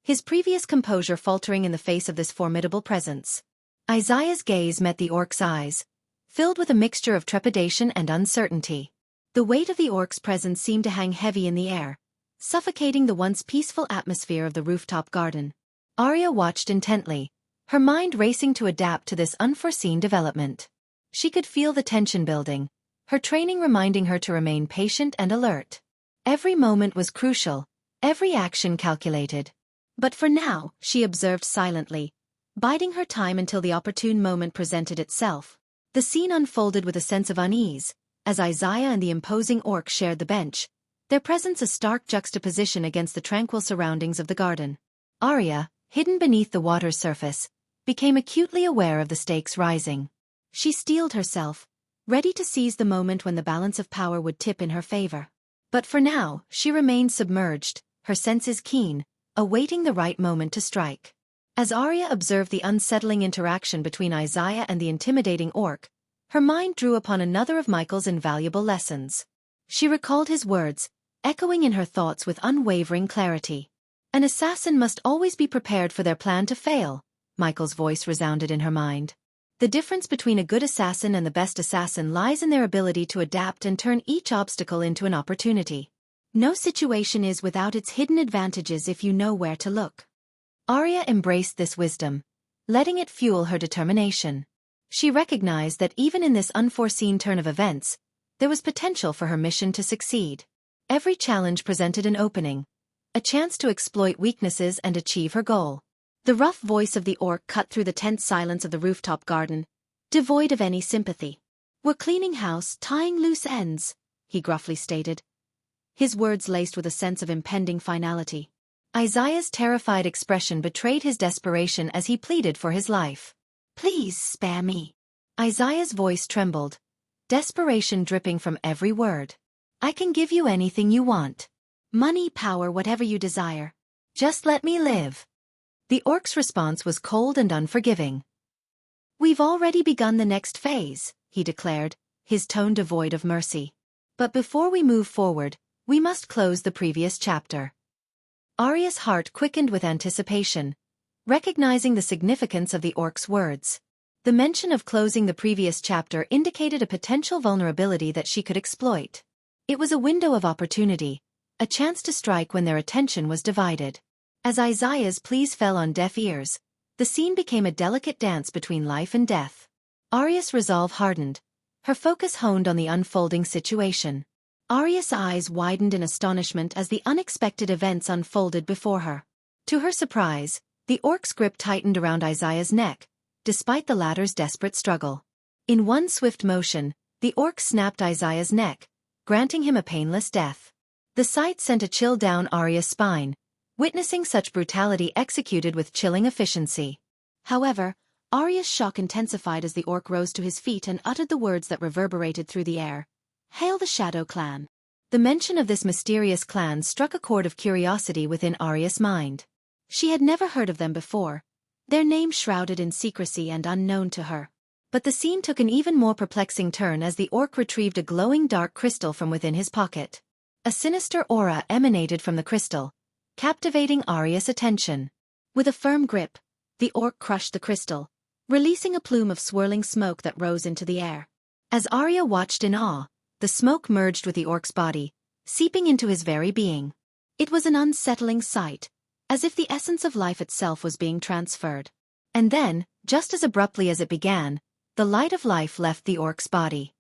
his previous composure faltering in the face of this formidable presence. Isaiah's gaze met the orc's eyes, filled with a mixture of trepidation and uncertainty. The weight of the orc's presence seemed to hang heavy in the air, suffocating the once peaceful atmosphere of the rooftop garden. Arya watched intently, her mind racing to adapt to this unforeseen development. She could feel the tension building, her training reminding her to remain patient and alert. Every moment was crucial, every action calculated. But for now, she observed silently, biding her time until the opportune moment presented itself. The scene unfolded with a sense of unease, as Isaiah and the imposing orc shared the bench, their presence a stark juxtaposition against the tranquil surroundings of the garden. Arya, hidden beneath the water's surface, became acutely aware of the stakes rising. She steeled herself, ready to seize the moment when the balance of power would tip in her favor. But for now, she remained submerged, her senses keen, awaiting the right moment to strike. As Arya observed the unsettling interaction between Isaiah and the intimidating orc, her mind drew upon another of Michael's invaluable lessons. She recalled his words, echoing in her thoughts with unwavering clarity. An assassin must always be prepared for their plan to fail, Michael's voice resounded in her mind. The difference between a good assassin and the best assassin lies in their ability to adapt and turn each obstacle into an opportunity. No situation is without its hidden advantages if you know where to look. Arya embraced this wisdom, letting it fuel her determination. She recognized that even in this unforeseen turn of events, there was potential for her mission to succeed. Every challenge presented an opening, a chance to exploit weaknesses and achieve her goal. The rough voice of the orc cut through the tense silence of the rooftop garden, devoid of any sympathy. "We're cleaning house, tying loose ends," he gruffly stated, his words laced with a sense of impending finality. Isaiah's terrified expression betrayed his desperation as he pleaded for his life. "Please spare me." Isaiah's voice trembled, desperation dripping from every word. "I can give you anything you want. Money, power, whatever you desire. Just let me live." The orc's response was cold and unforgiving. "We've already begun the next phase," he declared, his tone devoid of mercy. "But before we move forward, we must close the previous chapter." Arya's heart quickened with anticipation, recognizing the significance of the orc's words. The mention of closing the previous chapter indicated a potential vulnerability that she could exploit. It was a window of opportunity, a chance to strike when their attention was divided. As Isaiah's pleas fell on deaf ears, the scene became a delicate dance between life and death. Arya's resolve hardened, her focus honed on the unfolding situation. Arya's eyes widened in astonishment as the unexpected events unfolded before her. To her surprise, the orc's grip tightened around Isaiah's neck, despite the latter's desperate struggle. In one swift motion, the orc snapped Isaiah's neck, granting him a painless death. The sight sent a chill down Arya's spine, witnessing such brutality executed with chilling efficiency. However, Arya's shock intensified as the orc rose to his feet and uttered the words that reverberated through the air. "Hail the Shadow Clan." The mention of this mysterious clan struck a chord of curiosity within Arya's mind. She had never heard of them before, their name shrouded in secrecy and unknown to her. But the scene took an even more perplexing turn as the orc retrieved a glowing dark crystal from within his pocket. A sinister aura emanated from the crystal, captivating Arya's attention. With a firm grip, the orc crushed the crystal, releasing a plume of swirling smoke that rose into the air. As Arya watched in awe, the smoke merged with the orc's body, seeping into his very being. It was an unsettling sight, as if the essence of life itself was being transferred. And then, just as abruptly as it began, the light of life left the orc's body.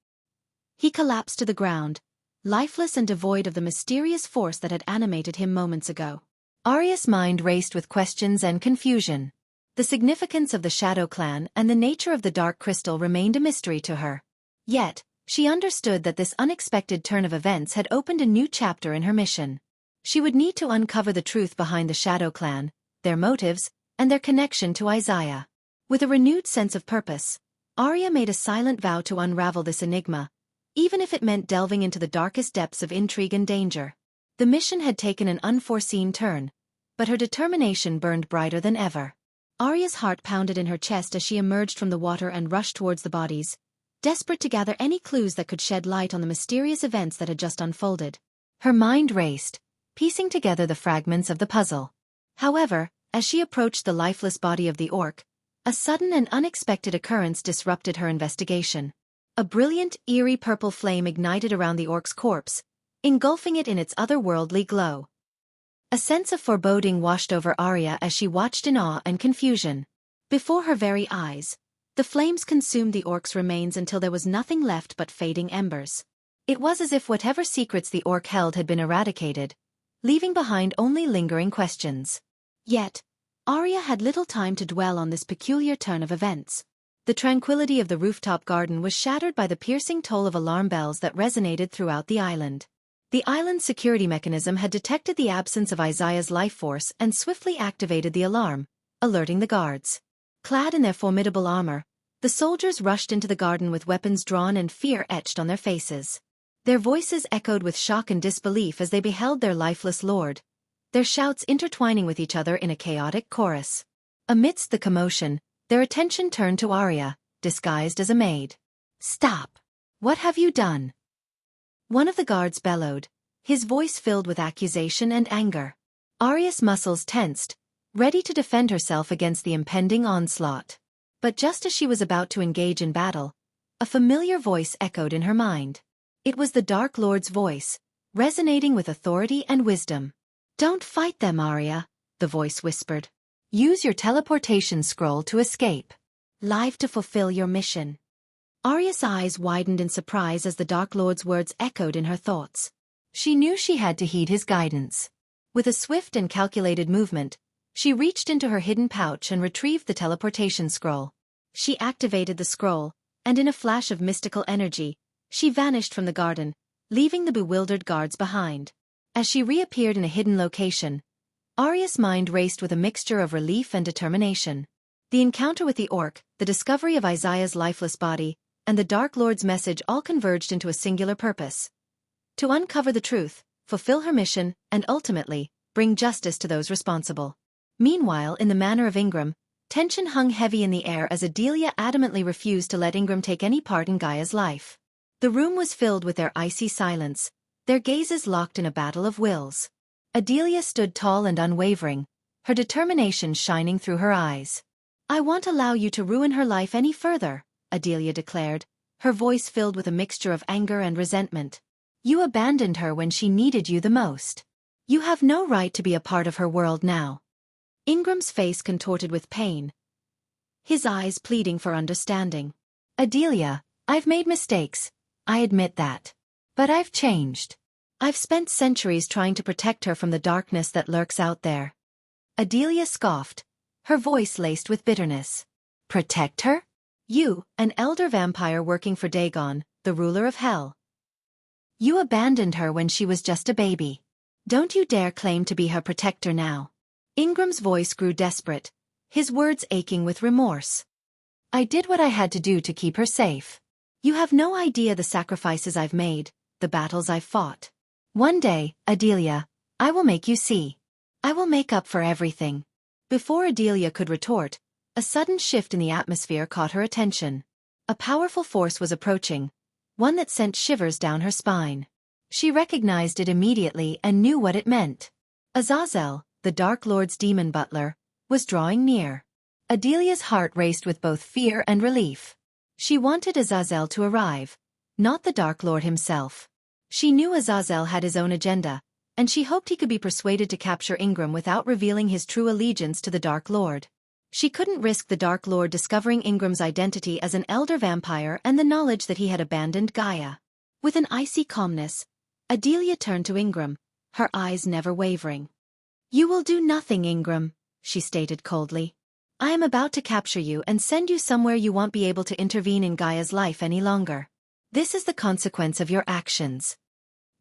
He collapsed to the ground, lifeless and devoid of the mysterious force that had animated him moments ago. Arya's mind raced with questions and confusion. The significance of the Shadow Clan and the nature of the dark crystal remained a mystery to her. Yet, she understood that this unexpected turn of events had opened a new chapter in her mission. She would need to uncover the truth behind the Shadow Clan, their motives, and their connection to Isaiah. With a renewed sense of purpose, Arya made a silent vow to unravel this enigma, even if it meant delving into the darkest depths of intrigue and danger. The mission had taken an unforeseen turn, but her determination burned brighter than ever. Arya's heart pounded in her chest as she emerged from the water and rushed towards the bodies, desperate to gather any clues that could shed light on the mysterious events that had just unfolded. Her mind raced, piecing together the fragments of the puzzle. However, as she approached the lifeless body of the orc, a sudden and unexpected occurrence disrupted her investigation. A brilliant, eerie purple flame ignited around the orc's corpse, engulfing it in its otherworldly glow. A sense of foreboding washed over Arya as she watched in awe and confusion. Before her very eyes, the flames consumed the orc's remains until there was nothing left but fading embers. It was as if whatever secrets the orc held had been eradicated, leaving behind only lingering questions. Yet, Arya had little time to dwell on this peculiar turn of events. The tranquility of the rooftop garden was shattered by the piercing toll of alarm bells that resonated throughout the island. The island's security mechanism had detected the absence of Isaiah's life force and swiftly activated the alarm, alerting the guards. Clad in their formidable armor, the soldiers rushed into the garden with weapons drawn and fear etched on their faces. Their voices echoed with shock and disbelief as they beheld their lifeless lord, their shouts intertwining with each other in a chaotic chorus. Amidst the commotion, their attention turned to Arya, disguised as a maid. "Stop! What have you done?" One of the guards bellowed, his voice filled with accusation and anger. Arya's muscles tensed, ready to defend herself against the impending onslaught. But just as she was about to engage in battle, a familiar voice echoed in her mind. It was the Dark Lord's voice, resonating with authority and wisdom. "Don't fight them, Arya," the voice whispered. "Use your teleportation scroll to escape. Live to fulfill your mission." Arya's eyes widened in surprise as the Dark Lord's words echoed in her thoughts. She knew she had to heed his guidance. With a swift and calculated movement, she reached into her hidden pouch and retrieved the teleportation scroll. She activated the scroll, and in a flash of mystical energy, she vanished from the garden, leaving the bewildered guards behind. As she reappeared in a hidden location, Arya's mind raced with a mixture of relief and determination. The encounter with the orc, the discovery of Isaiah's lifeless body, and the Dark Lord's message all converged into a singular purpose: to uncover the truth, fulfill her mission, and ultimately, bring justice to those responsible. Meanwhile, in the manor of Ingram, tension hung heavy in the air as Adelia adamantly refused to let Ingram take any part in Gaia's life. The room was filled with their icy silence, their gazes locked in a battle of wills. Adelia stood tall and unwavering, her determination shining through her eyes. "I won't allow you to ruin her life any further," Adelia declared, her voice filled with a mixture of anger and resentment. "You abandoned her when she needed you the most. You have no right to be a part of her world now." Ingram's face contorted with pain, his eyes pleading for understanding. "Adelia, I've made mistakes, I admit that. But I've changed. I've spent centuries trying to protect her from the darkness that lurks out there." Adelia scoffed, her voice laced with bitterness. "Protect her? You, an elder vampire working for Dagon, the ruler of hell. You abandoned her when she was just a baby. Don't you dare claim to be her protector now." Ingram's voice grew desperate, his words aching with remorse. "I did what I had to do to keep her safe. You have no idea the sacrifices I've made, the battles I've fought. One day, Adelia, I will make you see. I will make up for everything." Before Adelia could retort, a sudden shift in the atmosphere caught her attention. A powerful force was approaching, one that sent shivers down her spine. She recognized it immediately and knew what it meant. Azazel, the Dark Lord's demon butler, was drawing near. Adelia's heart raced with both fear and relief. She wanted Azazel to arrive, not the Dark Lord himself. She knew Azazel had his own agenda, and she hoped he could be persuaded to capture Ingram without revealing his true allegiance to the Dark Lord. She couldn't risk the Dark Lord discovering Ingram's identity as an elder vampire and the knowledge that he had abandoned Gaia. With an icy calmness, Adelia turned to Ingram, her eyes never wavering. "You will do nothing, Ingram," she stated coldly. "I am about to capture you and send you somewhere you won't be able to intervene in Gaia's life any longer. This is the consequence of your actions."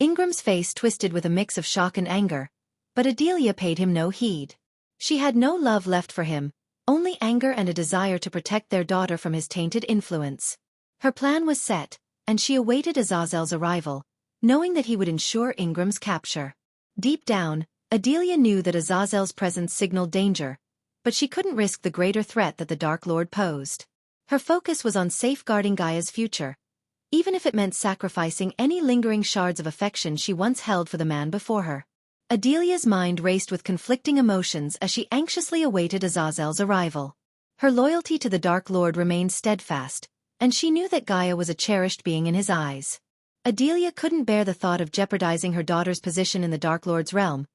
Ingram's face twisted with a mix of shock and anger, but Adelia paid him no heed. She had no love left for him, only anger and a desire to protect their daughter from his tainted influence. Her plan was set, and she awaited Azazel's arrival, knowing that he would ensure Ingram's capture. Deep down, Adelia knew that Azazel's presence signaled danger, but she couldn't risk the greater threat that the Dark Lord posed. Her focus was on safeguarding Gaia's future, even if it meant sacrificing any lingering shards of affection she once held for the man before her. Adelia's mind raced with conflicting emotions as she anxiously awaited Azazel's arrival. Her loyalty to the Dark Lord remained steadfast, and she knew that Gaia was a cherished being in his eyes. Adelia couldn't bear the thought of jeopardizing her daughter's position in the Dark Lord's realm,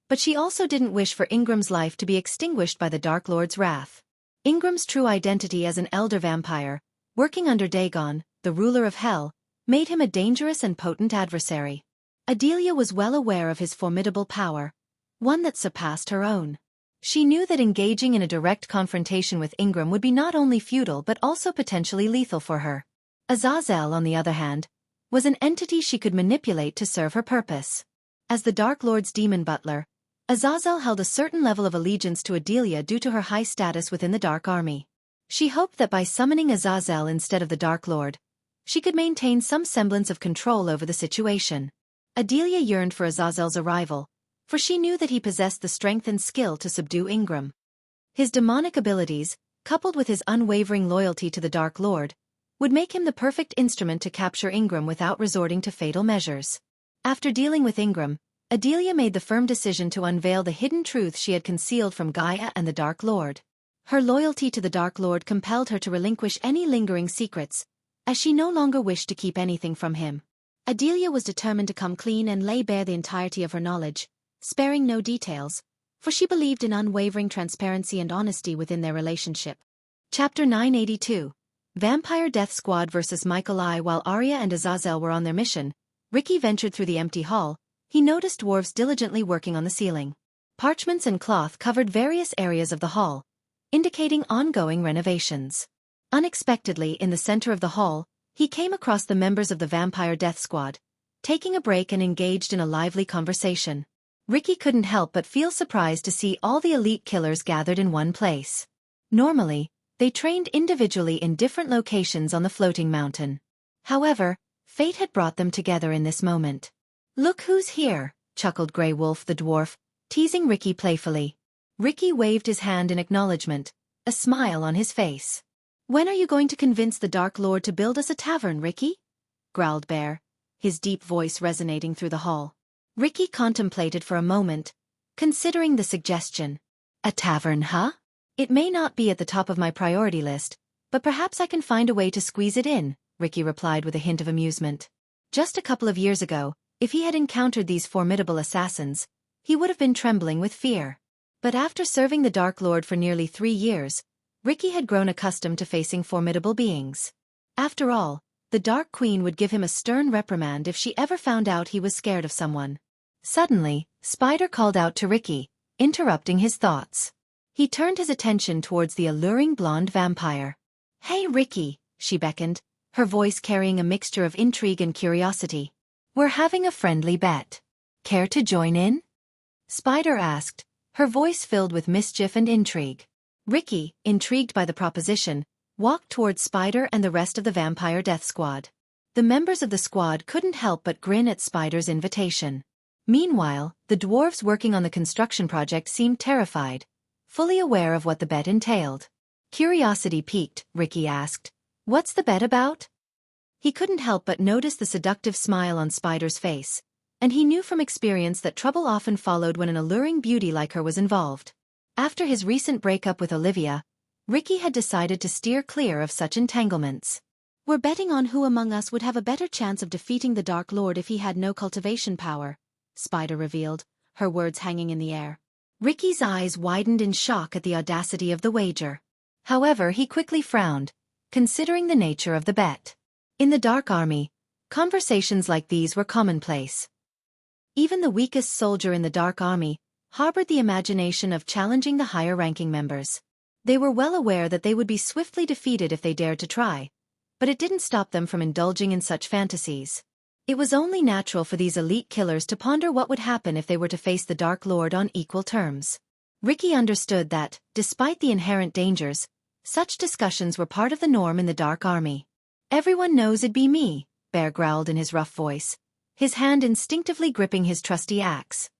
but she also didn't wish for Ingram's life to be extinguished by the Dark Lord's wrath. Ingram's true identity as an elder vampire, working under Dagon, the ruler of hell, made him a dangerous and potent adversary. Adelia was well aware of his formidable power, one that surpassed her own. She knew that engaging in a direct confrontation with Ingram would be not only futile but also potentially lethal for her. Azazel, on the other hand, was an entity she could manipulate to serve her purpose. As the Dark Lord's demon butler, Azazel held a certain level of allegiance to Adelia due to her high status within the Dark Army. She hoped that by summoning Azazel instead of the Dark Lord, she could maintain some semblance of control over the situation. Adelia yearned for Azazel's arrival, for she knew that he possessed the strength and skill to subdue Ingram. His demonic abilities, coupled with his unwavering loyalty to the Dark Lord, would make him the perfect instrument to capture Ingram without resorting to fatal measures. After dealing with Ingram, Adelia made the firm decision to unveil the hidden truth she had concealed from Gaia and the Dark Lord. Her loyalty to the Dark Lord compelled her to relinquish any lingering secrets, as she no longer wished to keep anything from him. Adelia was determined to come clean and lay bare the entirety of her knowledge, sparing no details, for she believed in unwavering transparency and honesty within their relationship. Chapter 982. Vampire Death Squad vs. Michael I. While Arya and Azazel were on their mission, Ricky ventured through the empty hall. He noticed dwarves diligently working on the ceiling. Parchments and cloth covered various areas of the hall, indicating ongoing renovations. Unexpectedly, in the center of the hall, he came across the members of the Vampire Death Squad, taking a break and engaged in a lively conversation. Ricky couldn't help but feel surprised to see all the elite killers gathered in one place. Normally, they trained individually in different locations on the floating mountain. However, fate had brought them together in this moment. "Look who's here," chuckled Grey Wolf the dwarf, teasing Ricky playfully. Ricky waved his hand in acknowledgement, a smile on his face. "When are you going to convince the Dark Lord to build us a tavern, Ricky?" growled Bear, his deep voice resonating through the hall. Ricky contemplated for a moment, considering the suggestion. A tavern, huh? It may not be at the top of my priority list, but perhaps I can find a way to squeeze it in, Ricky replied with a hint of amusement. Just a couple of years ago, if he had encountered these formidable assassins, he would have been trembling with fear. But after serving the Dark Lord for nearly 3 years, Ricky had grown accustomed to facing formidable beings. After all, the Dark Queen would give him a stern reprimand if she ever found out he was scared of someone. Suddenly, Spider called out to Ricky, interrupting his thoughts. He turned his attention towards the alluring blonde vampire. Hey Ricky, she beckoned, her voice carrying a mixture of intrigue and curiosity. We're having a friendly bet. Care to join in? Spider asked, her voice filled with mischief and intrigue. Ricky, intrigued by the proposition, walked towards Spider and the rest of the vampire death squad. The members of the squad couldn't help but grin at Spider's invitation. Meanwhile, the dwarves working on the construction project seemed terrified, fully aware of what the bet entailed. Curiosity piqued, Ricky asked, "What's the bet about?" He couldn't help but notice the seductive smile on Spider's face, and he knew from experience that trouble often followed when an alluring beauty like her was involved. After his recent breakup with Olivia, Ricky had decided to steer clear of such entanglements. We're betting on who among us would have a better chance of defeating the Dark Lord if he had no cultivation power, Spider revealed, her words hanging in the air. Ricky's eyes widened in shock at the audacity of the wager. However, he quickly frowned, considering the nature of the bet. In the Dark Army, conversations like these were commonplace. Even the weakest soldier in the Dark Army harbored the imagination of challenging the higher-ranking members. They were well aware that they would be swiftly defeated if they dared to try, but it didn't stop them from indulging in such fantasies. It was only natural for these elite killers to ponder what would happen if they were to face the Dark Lord on equal terms. Ricky understood that, despite the inherent dangers, such discussions were part of the norm in the Dark Army. Everyone knows it'd be me, Bear growled in his rough voice, his hand instinctively gripping his trusty axe.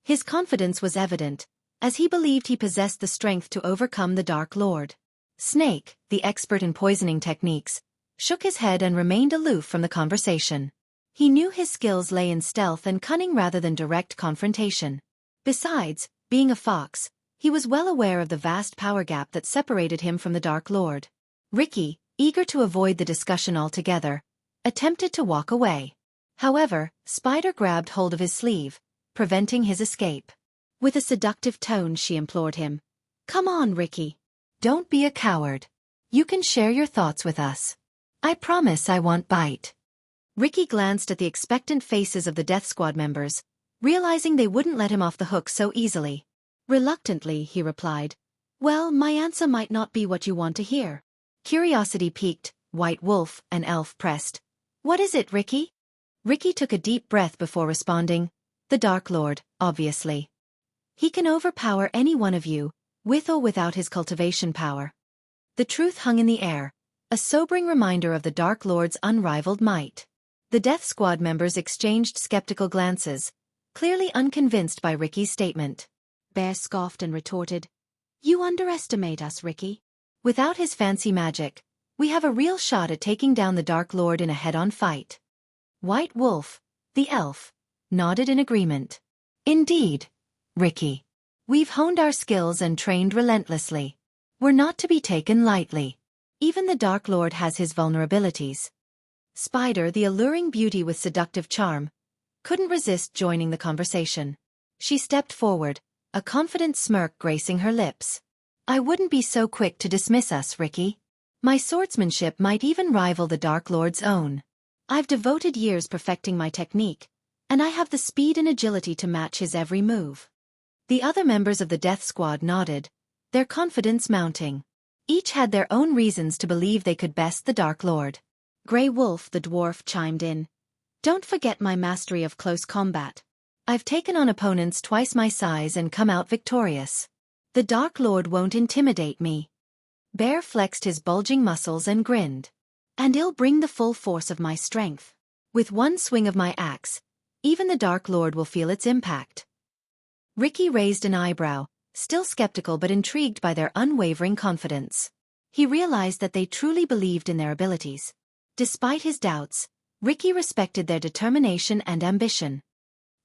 His confidence was evident, as he believed he possessed the strength to overcome the Dark Lord. Snake, the expert in poisoning techniques, shook his head and remained aloof from the conversation. He knew his skills lay in stealth and cunning rather than direct confrontation. Besides, being a fox, he was well aware of the vast power gap that separated him from the Dark Lord. Ricky, eager to avoid the discussion altogether, attempted to walk away. However, Spider grabbed hold of his sleeve, preventing his escape. With a seductive tone she implored him. Come on, Ricky. Don't be a coward. You can share your thoughts with us. I promise I won't bite. Ricky glanced at the expectant faces of the Death Squad members, realizing they wouldn't let him off the hook so easily. Reluctantly, he replied, Well, my answer might not be what you want to hear. Curiosity piqued, White Wolf, an elf, pressed. What is it, Ricky? Ricky took a deep breath before responding. The Dark Lord, obviously. He can overpower any one of you, with or without his cultivation power. The truth hung in the air, a sobering reminder of the Dark Lord's unrivaled might. The Death Squad members exchanged skeptical glances, clearly unconvinced by Ricky's statement. Bear scoffed and retorted, You underestimate us, Ricky. Without his fancy magic, we have a real shot at taking down the Dark Lord in a head-on fight. White Wolf, the elf, nodded in agreement. Indeed, Ricky. We've honed our skills and trained relentlessly. We're not to be taken lightly. Even the Dark Lord has his vulnerabilities. Spider, the alluring beauty with seductive charm, couldn't resist joining the conversation. She stepped forward, a confident smirk gracing her lips. I wouldn't be so quick to dismiss us, Ricky. My swordsmanship might even rival the Dark Lord's own. I've devoted years perfecting my technique, and I have the speed and agility to match his every move. The other members of the Death Squad nodded, their confidence mounting. Each had their own reasons to believe they could best the Dark Lord. Grey Wolf, the dwarf, chimed in. Don't forget my mastery of close combat. I've taken on opponents twice my size and come out victorious. The Dark Lord won't intimidate me. Bear flexed his bulging muscles and grinned. And he'll bring the full force of my strength. With one swing of my axe, even the Dark Lord will feel its impact. Ricky raised an eyebrow, still skeptical but intrigued by their unwavering confidence. He realized that they truly believed in their abilities. Despite his doubts, Ricky respected their determination and ambition.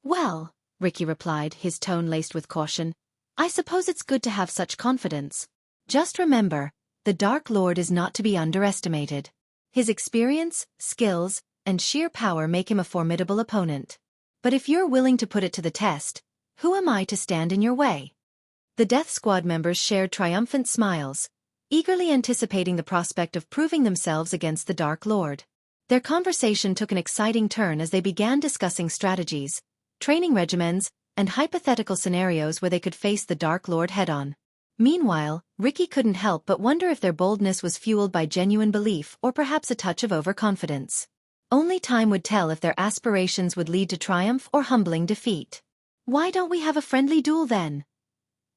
Well, Ricky replied, his tone laced with caution, I suppose it's good to have such confidence. Just remember, the Dark Lord is not to be underestimated. His experience, skills, and sheer power make him a formidable opponent. But if you're willing to put it to the test, who am I to stand in your way? The Death Squad members shared triumphant smiles, eagerly anticipating the prospect of proving themselves against the Dark Lord. Their conversation took an exciting turn as they began discussing strategies, training regimens, and hypothetical scenarios where they could face the Dark Lord head-on. Meanwhile, Ricky couldn't help but wonder if their boldness was fueled by genuine belief or perhaps a touch of overconfidence. Only time would tell if their aspirations would lead to triumph or humbling defeat. Why don't we have a friendly duel then?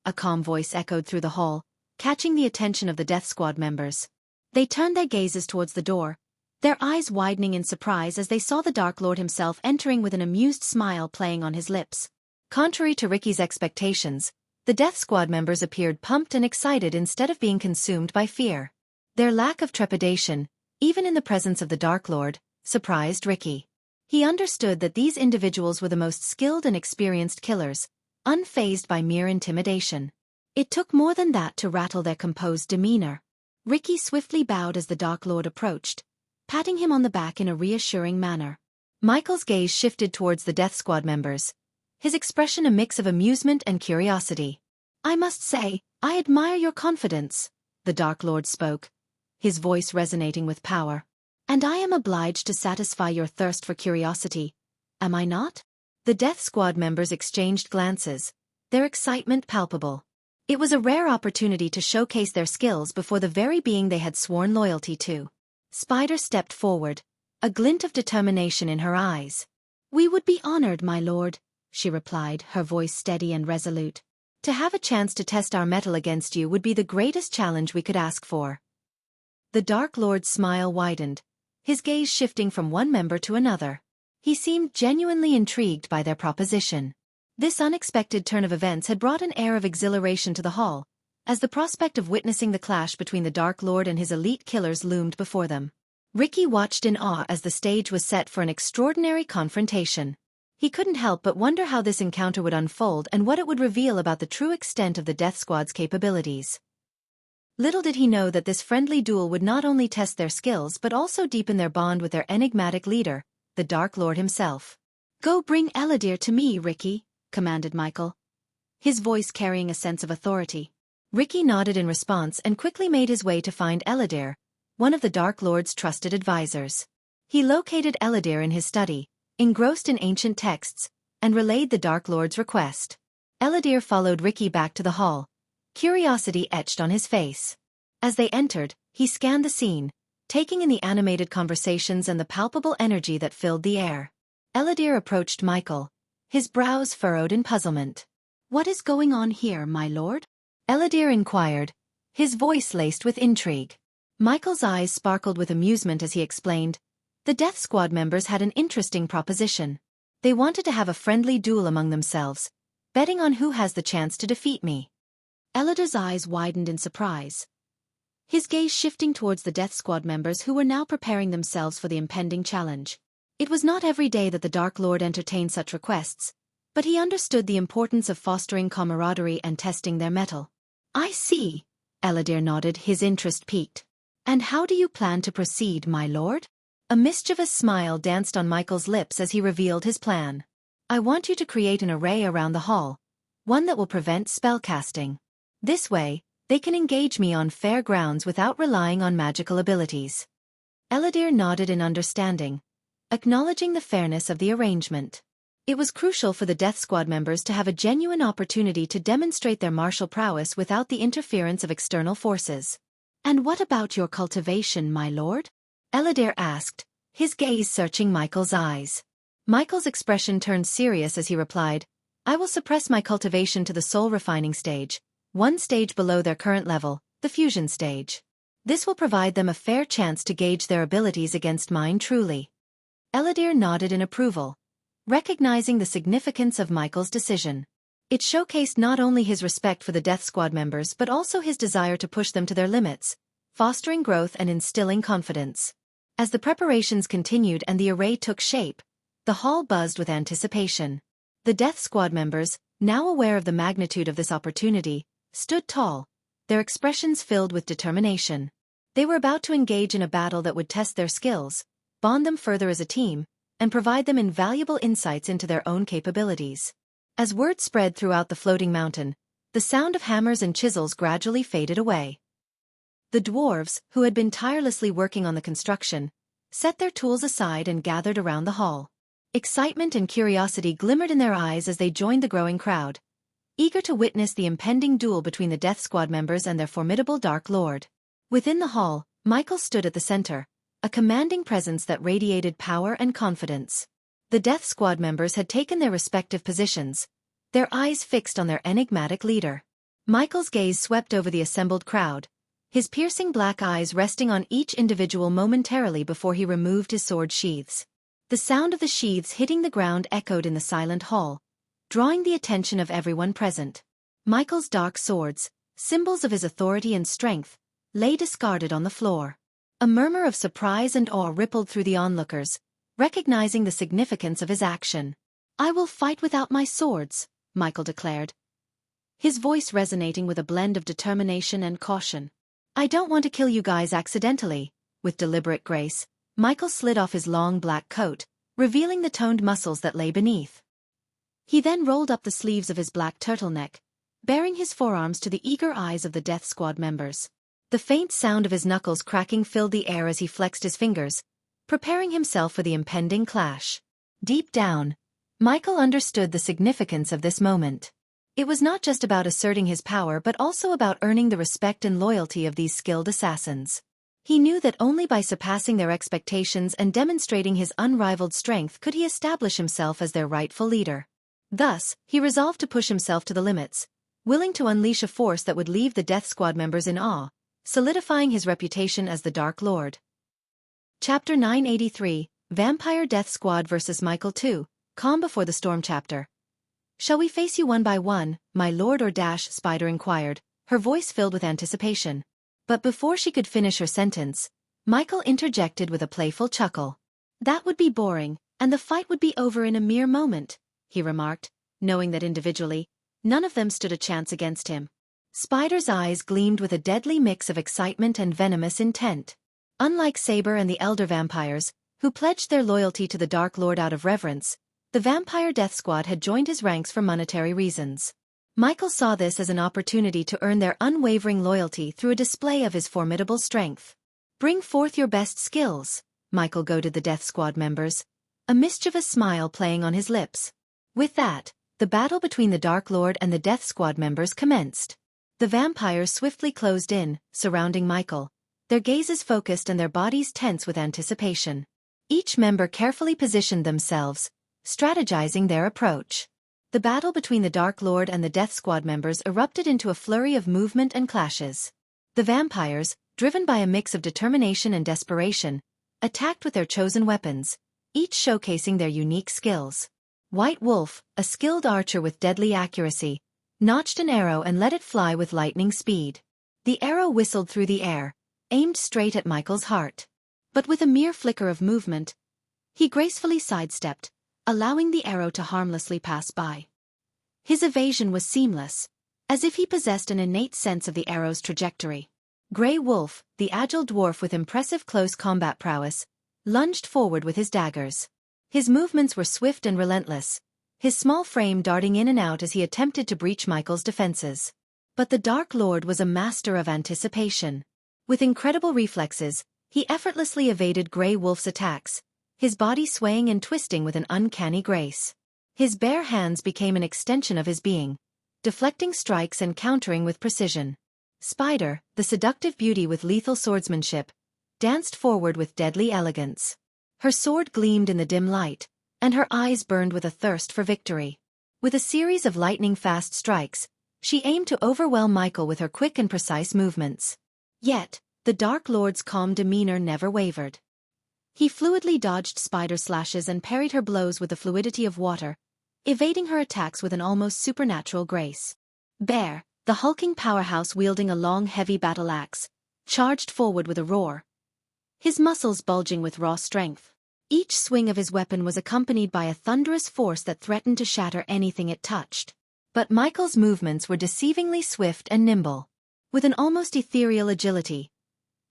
A calm voice echoed through the hall, catching the attention of the Death Squad members. They turned their gazes towards the door, their eyes widening in surprise as they saw the Dark Lord himself entering with an amused smile playing on his lips. Contrary to Ricky's expectations, the Death Squad members appeared pumped and excited instead of being consumed by fear. Their lack of trepidation, even in the presence of the Dark Lord, surprised Ricky. He understood that these individuals were the most skilled and experienced killers, unfazed by mere intimidation. It took more than that to rattle their composed demeanor. Ricky swiftly bowed as the Dark Lord approached, patting him on the back in a reassuring manner. Michael's gaze shifted towards the Death Squad members, his expression a mix of amusement and curiosity. I must say, I admire your confidence, the Dark Lord spoke, his voice resonating with power. And I am obliged to satisfy your thirst for curiosity, am I not? The Death Squad members exchanged glances, their excitement palpable. It was a rare opportunity to showcase their skills before the very being they had sworn loyalty to. Spider stepped forward, a glint of determination in her eyes. We would be honored, my lord, she replied, her voice steady and resolute. To have a chance to test our mettle against you would be the greatest challenge we could ask for. The Dark Lord's smile widened, his gaze shifting from one member to another. He seemed genuinely intrigued by their proposition. This unexpected turn of events had brought an air of exhilaration to the hall, as the prospect of witnessing the clash between the Dark Lord and his elite killers loomed before them. Ricky watched in awe as the stage was set for an extraordinary confrontation. He couldn't help but wonder how this encounter would unfold and what it would reveal about the true extent of the Death Squad's capabilities. Little did he know that this friendly duel would not only test their skills but also deepen their bond with their enigmatic leader, the Dark Lord himself. Go bring Eladir to me, Ricky, commanded Michael, his voice carrying a sense of authority. Ricky nodded in response and quickly made his way to find Eladir, one of the Dark Lord's trusted advisors. He located Eladir in his study, engrossed in ancient texts, and relayed the Dark Lord's request. Eladir followed Ricky back to the hall, curiosity etched on his face. As they entered, he scanned the scene, taking in the animated conversations and the palpable energy that filled the air. Eladir approached Michael, his brows furrowed in puzzlement. What is going on here, my lord? Eladir inquired, his voice laced with intrigue. Michael's eyes sparkled with amusement as he explained, the Death Squad members had an interesting proposition. They wanted to have a friendly duel among themselves, betting on who has the chance to defeat me. Eladir's eyes widened in surprise, his gaze shifting towards the Death Squad members who were now preparing themselves for the impending challenge. It was not every day that the Dark Lord entertained such requests, but he understood the importance of fostering camaraderie and testing their mettle. I see, Eladir nodded, his interest piqued. And how do you plan to proceed, my lord? A mischievous smile danced on Michael's lips as he revealed his plan. I want you to create an array around the hall, one that will prevent spellcasting. This way, they can engage me on fair grounds without relying on magical abilities. Eladir nodded in understanding, acknowledging the fairness of the arrangement. It was crucial for the Death Squad members to have a genuine opportunity to demonstrate their martial prowess without the interference of external forces. And what about your cultivation, my lord? Eladir asked, his gaze searching Michael's eyes. Michael's expression turned serious as he replied, I will suppress my cultivation to the soul refining stage, one stage below their current level, the fusion stage. This will provide them a fair chance to gauge their abilities against mine truly. Eladir nodded in approval, recognizing the significance of Michael's decision. It showcased not only his respect for the Death Squad members but also his desire to push them to their limits, fostering growth and instilling confidence. As the preparations continued and the array took shape, the hall buzzed with anticipation. The Death Squad members, now aware of the magnitude of this opportunity, stood tall, their expressions filled with determination. They were about to engage in a battle that would test their skills, bond them further as a team, and provide them invaluable insights into their own capabilities. As word spread throughout the floating mountain, the sound of hammers and chisels gradually faded away. The dwarves, who had been tirelessly working on the construction, set their tools aside and gathered around the hall. Excitement and curiosity glimmered in their eyes as they joined the growing crowd, eager to witness the impending duel between the Death Squad members and their formidable Dark Lord. Within the hall, Michael stood at the center, a commanding presence that radiated power and confidence. The Death Squad members had taken their respective positions, their eyes fixed on their enigmatic leader. Michael's gaze swept over the assembled crowd, his piercing black eyes resting on each individual momentarily before he removed his sword sheaths. The sound of the sheaths hitting the ground echoed in the silent hall, drawing the attention of everyone present. Michael's dark swords, symbols of his authority and strength, lay discarded on the floor. A murmur of surprise and awe rippled through the onlookers, recognizing the significance of his action. "I will fight without my swords," Michael declared, his voice resonating with a blend of determination and caution. "I don't want to kill you guys accidentally." With deliberate grace, Michael slid off his long black coat, revealing the toned muscles that lay beneath. He then rolled up the sleeves of his black turtleneck, baring his forearms to the eager eyes of the Death Squad members. The faint sound of his knuckles cracking filled the air as he flexed his fingers, preparing himself for the impending clash. Deep down, Michael understood the significance of this moment. It was not just about asserting his power but also about earning the respect and loyalty of these skilled assassins. He knew that only by surpassing their expectations and demonstrating his unrivaled strength could he establish himself as their rightful leader. Thus, he resolved to push himself to the limits, willing to unleash a force that would leave the Death Squad members in awe, solidifying his reputation as the Dark Lord. Chapter 983, Vampire Death Squad vs. Michael 2, Calm Before the Storm Chapter. "Shall we face you one by one, my lord, or dash?" Spider inquired, her voice filled with anticipation. But before she could finish her sentence, Michael interjected with a playful chuckle. "That would be boring, and the fight would be over in a mere moment," he remarked, knowing that individually, none of them stood a chance against him. Spider's eyes gleamed with a deadly mix of excitement and venomous intent. Unlike Saber and the elder vampires, who pledged their loyalty to the Dark Lord out of reverence, the Vampire Death Squad had joined his ranks for monetary reasons. Michael saw this as an opportunity to earn their unwavering loyalty through a display of his formidable strength. "Bring forth your best skills," Michael goaded the Death Squad members, a mischievous smile playing on his lips. With that, the battle between the Dark Lord and the Death Squad members commenced. The vampires swiftly closed in, surrounding Michael, their gazes focused and their bodies tense with anticipation. Each member carefully positioned themselves, strategizing their approach. The battle between the Dark Lord and the Death Squad members erupted into a flurry of movement and clashes. The vampires, driven by a mix of determination and desperation, attacked with their chosen weapons, each showcasing their unique skills. White Wolf, a skilled archer with deadly accuracy, notched an arrow and let it fly with lightning speed. The arrow whistled through the air, aimed straight at Michael's heart. But with a mere flicker of movement, he gracefully sidestepped, allowing the arrow to harmlessly pass by. His evasion was seamless, as if he possessed an innate sense of the arrow's trajectory. Grey Wolf, the agile dwarf with impressive close combat prowess, lunged forward with his daggers. His movements were swift and relentless, his small frame darting in and out as he attempted to breach Michael's defenses. But the Dark Lord was a master of anticipation. With incredible reflexes, he effortlessly evaded Grey Wolf's attacks, his body swaying and twisting with an uncanny grace. His bare hands became an extension of his being, deflecting strikes and countering with precision. Spider, the seductive beauty with lethal swordsmanship, danced forward with deadly elegance. Her sword gleamed in the dim light, and her eyes burned with a thirst for victory. With a series of lightning-fast strikes, she aimed to overwhelm Michael with her quick and precise movements. Yet, the Dark Lord's calm demeanor never wavered. He fluidly dodged Spider's slashes and parried her blows with the fluidity of water, evading her attacks with an almost supernatural grace. Bear, the hulking powerhouse wielding a long heavy battle axe, charged forward with a roar, his muscles bulging with raw strength. Each swing of his weapon was accompanied by a thunderous force that threatened to shatter anything it touched. But Michael's movements were deceivingly swift and nimble. With an almost ethereal agility,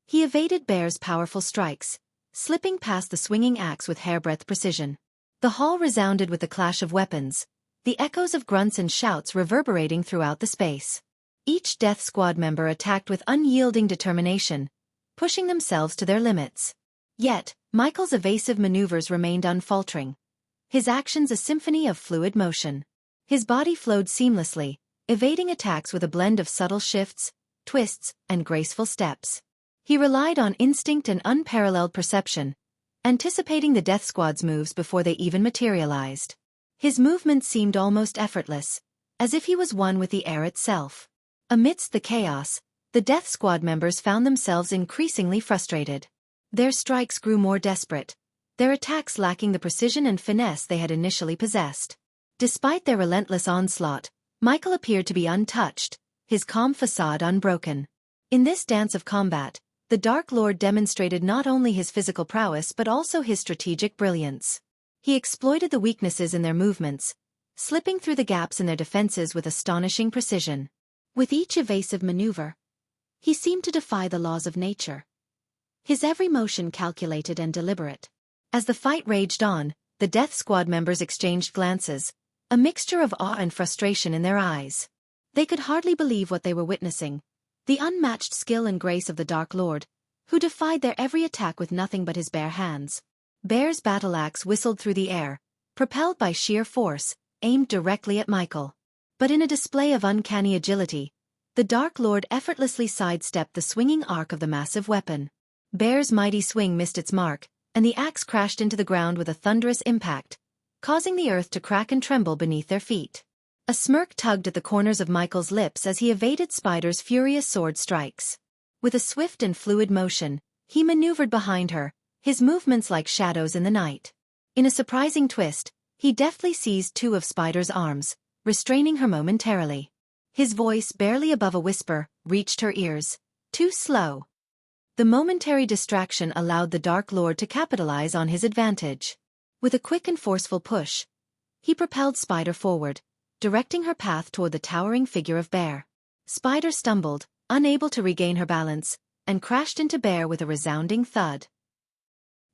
he evaded Bear's powerful strikes, slipping past the swinging axe with hairbreadth precision. The hall resounded with the clash of weapons, the echoes of grunts and shouts reverberating throughout the space. Each Death Squad member attacked with unyielding determination, pushing themselves to their limits. Yet, Michael's evasive maneuvers remained unfaltering, his actions a symphony of fluid motion. His body flowed seamlessly, evading attacks with a blend of subtle shifts, twists, and graceful steps. He relied on instinct and unparalleled perception, anticipating the Death Squad's moves before they even materialized. His movements seemed almost effortless, as if he was one with the air itself. Amidst the chaos, the Death Squad members found themselves increasingly frustrated. Their strikes grew more desperate, their attacks lacking the precision and finesse they had initially possessed. Despite their relentless onslaught, Michael appeared to be untouched, his calm facade unbroken. In this dance of combat, the Dark Lord demonstrated not only his physical prowess but also his strategic brilliance. He exploited the weaknesses in their movements, slipping through the gaps in their defenses with astonishing precision. With each evasive maneuver, he seemed to defy the laws of nature, his every motion calculated and deliberate. As the fight raged on, the Death Squad members exchanged glances, a mixture of awe and frustration in their eyes. They could hardly believe what they were witnessing, the unmatched skill and grace of the Dark Lord, who defied their every attack with nothing but his bare hands. Bear's battle axe whistled through the air, propelled by sheer force, aimed directly at Michael. But in a display of uncanny agility, the Dark Lord effortlessly sidestepped the swinging arc of the massive weapon. Bear's mighty swing missed its mark, and the axe crashed into the ground with a thunderous impact, causing the earth to crack and tremble beneath their feet. A smirk tugged at the corners of Michael's lips as he evaded Spider's furious sword strikes. With a swift and fluid motion, he maneuvered behind her, his movements like shadows in the night. In a surprising twist, he deftly seized two of Spider's arms, restraining her momentarily. His voice, barely above a whisper, reached her ears. Too slow. The momentary distraction allowed the Dark Lord to capitalize on his advantage. With a quick and forceful push, he propelled Spider forward, directing her path toward the towering figure of Bear. Spider stumbled, unable to regain her balance, and crashed into Bear with a resounding thud.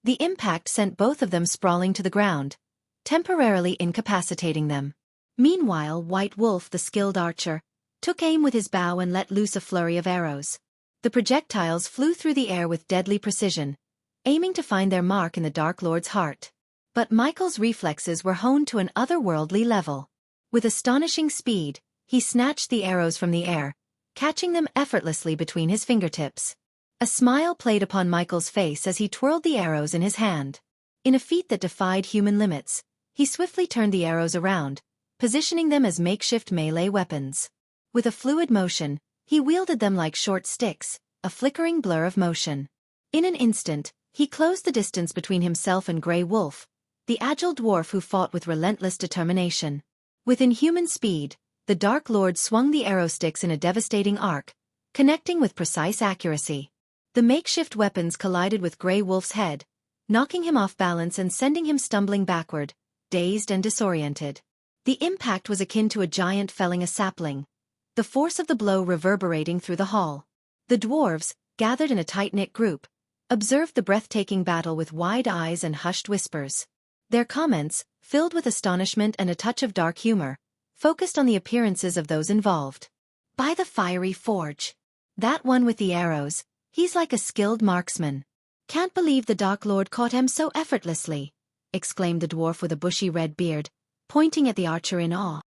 The impact sent both of them sprawling to the ground, temporarily incapacitating them. Meanwhile, White Wolf, the skilled archer, took aim with his bow and let loose a flurry of arrows. The projectiles flew through the air with deadly precision, aiming to find their mark in the Dark Lord's heart. But Michael's reflexes were honed to an otherworldly level. With astonishing speed, he snatched the arrows from the air, catching them effortlessly between his fingertips. A smile played upon Michael's face as he twirled the arrows in his hand. In a feat that defied human limits, he swiftly turned the arrows around, positioning them as makeshift melee weapons. With a fluid motion, he wielded them like short sticks, a flickering blur of motion. In an instant, he closed the distance between himself and Grey Wolf, the agile dwarf who fought with relentless determination. With inhuman speed, the Dark Lord swung the arrow sticks in a devastating arc, connecting with precise accuracy. The makeshift weapons collided with Grey Wolf's head, knocking him off balance and sending him stumbling backward, dazed and disoriented. The impact was akin to a giant felling a sapling, the force of the blow reverberating through the hall. The dwarves, gathered in a tight-knit group, observed the breathtaking battle with wide eyes and hushed whispers. Their comments, filled with astonishment and a touch of dark humor, focused on the appearances of those involved. By the fiery forge! That one with the arrows, he's like a skilled marksman. Can't believe the Dark Lord caught him so effortlessly, exclaimed the dwarf with a bushy red beard, pointing at the archer in awe.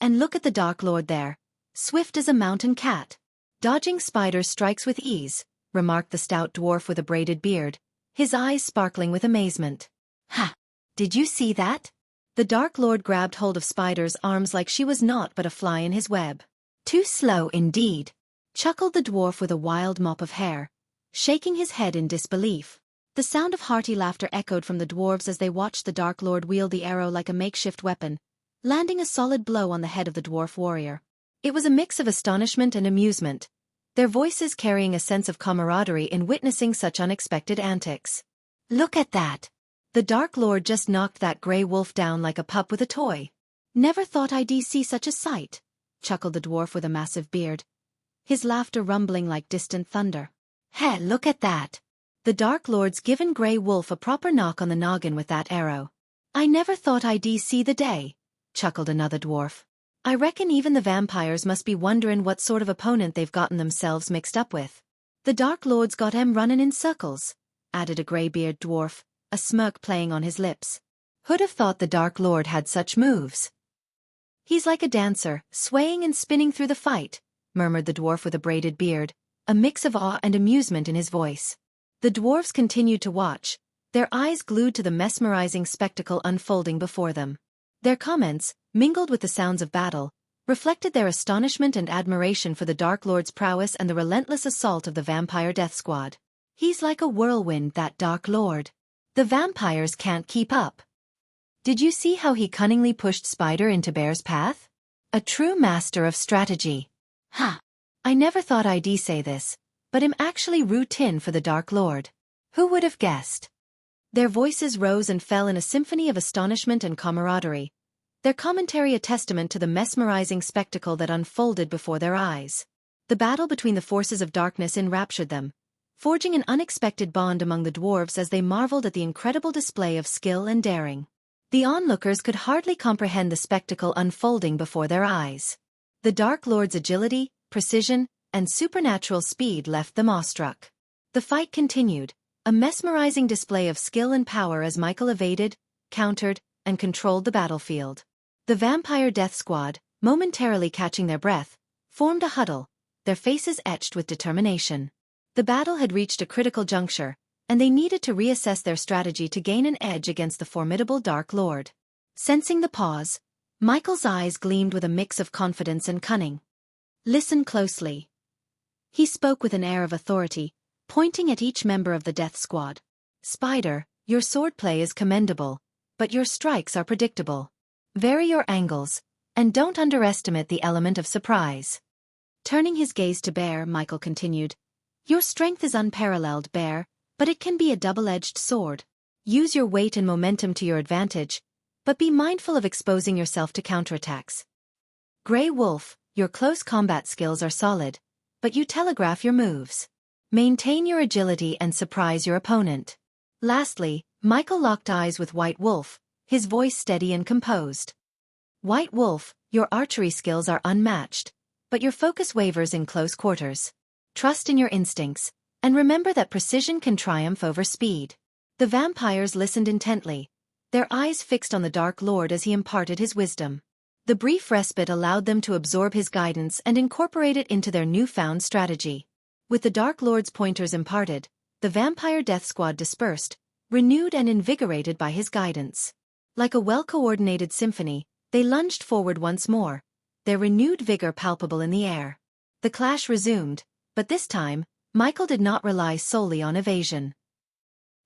And look at the Dark Lord there, swift as a mountain cat. Dodging Spider's strikes with ease, remarked the stout dwarf with a braided beard, his eyes sparkling with amazement. Ha! Did you see that? The Dark Lord grabbed hold of Spider's arms like she was naught but a fly in his web. Too slow indeed, chuckled the dwarf with a wild mop of hair, shaking his head in disbelief. The sound of hearty laughter echoed from the dwarves as they watched the Dark Lord wield the arrow like a makeshift weapon, landing a solid blow on the head of the dwarf warrior. It was a mix of astonishment and amusement, their voices carrying a sense of camaraderie in witnessing such unexpected antics. Look at that! The Dark Lord just knocked that grey wolf down like a pup with a toy. Never thought I'd see such a sight, chuckled the dwarf with a massive beard, his laughter rumbling like distant thunder. Hey, look at that! The Dark Lord's given grey wolf a proper knock on the noggin with that arrow. I never thought I'd see the day, chuckled another dwarf. I reckon even the vampires must be wondering what sort of opponent they've gotten themselves mixed up with. The Dark Lord's got 'em running in circles, added a grey-beard dwarf, a smirk playing on his lips. Who'd have thought the Dark Lord had such moves? He's like a dancer, swaying and spinning through the fight, murmured the dwarf with a braided beard, a mix of awe and amusement in his voice. The dwarves continued to watch, their eyes glued to the mesmerizing spectacle unfolding before them. Their comments, mingled with the sounds of battle, reflected their astonishment and admiration for the Dark Lord's prowess and the relentless assault of the vampire death squad. He's like a whirlwind, that Dark Lord. The vampires can't keep up. Did you see how he cunningly pushed Spider into Bear's path? A true master of strategy. Ha! I never thought I'd say this, but I'm actually root-in for the Dark Lord. Who would have guessed? Their voices rose and fell in a symphony of astonishment and camaraderie, their commentary a testament to the mesmerizing spectacle that unfolded before their eyes. The battle between the forces of darkness enraptured them, forging an unexpected bond among the dwarves as they marveled at the incredible display of skill and daring. The onlookers could hardly comprehend the spectacle unfolding before their eyes. The Dark Lord's agility, precision, and supernatural speed left them awestruck. The fight continued, a mesmerizing display of skill and power as Michael evaded, countered, and controlled the battlefield. The vampire death squad, momentarily catching their breath, formed a huddle, their faces etched with determination. The battle had reached a critical juncture, and they needed to reassess their strategy to gain an edge against the formidable Dark Lord. Sensing the pause, Michael's eyes gleamed with a mix of confidence and cunning. Listen closely. He spoke with an air of authority, pointing at each member of the death squad. Spider, your swordplay is commendable, but your strikes are predictable. Vary your angles, and don't underestimate the element of surprise. Turning his gaze to Bear, Michael continued, your strength is unparalleled, Bear, but it can be a double-edged sword. Use your weight and momentum to your advantage, but be mindful of exposing yourself to counterattacks. Grey Wolf, your close combat skills are solid, but you telegraph your moves. Maintain your agility and surprise your opponent. Lastly, Michael locked eyes with White Wolf, his voice steady and composed. White Wolf, your archery skills are unmatched, but your focus wavers in close quarters. Trust in your instincts, and remember that precision can triumph over speed. The vampires listened intently, their eyes fixed on the Dark Lord as he imparted his wisdom. The brief respite allowed them to absorb his guidance and incorporate it into their newfound strategy. With the Dark Lord's pointers imparted, the vampire death squad dispersed, renewed and invigorated by his guidance. Like a well-coordinated symphony, they lunged forward once more, their renewed vigor palpable in the air. The clash resumed, but this time, Michael did not rely solely on evasion.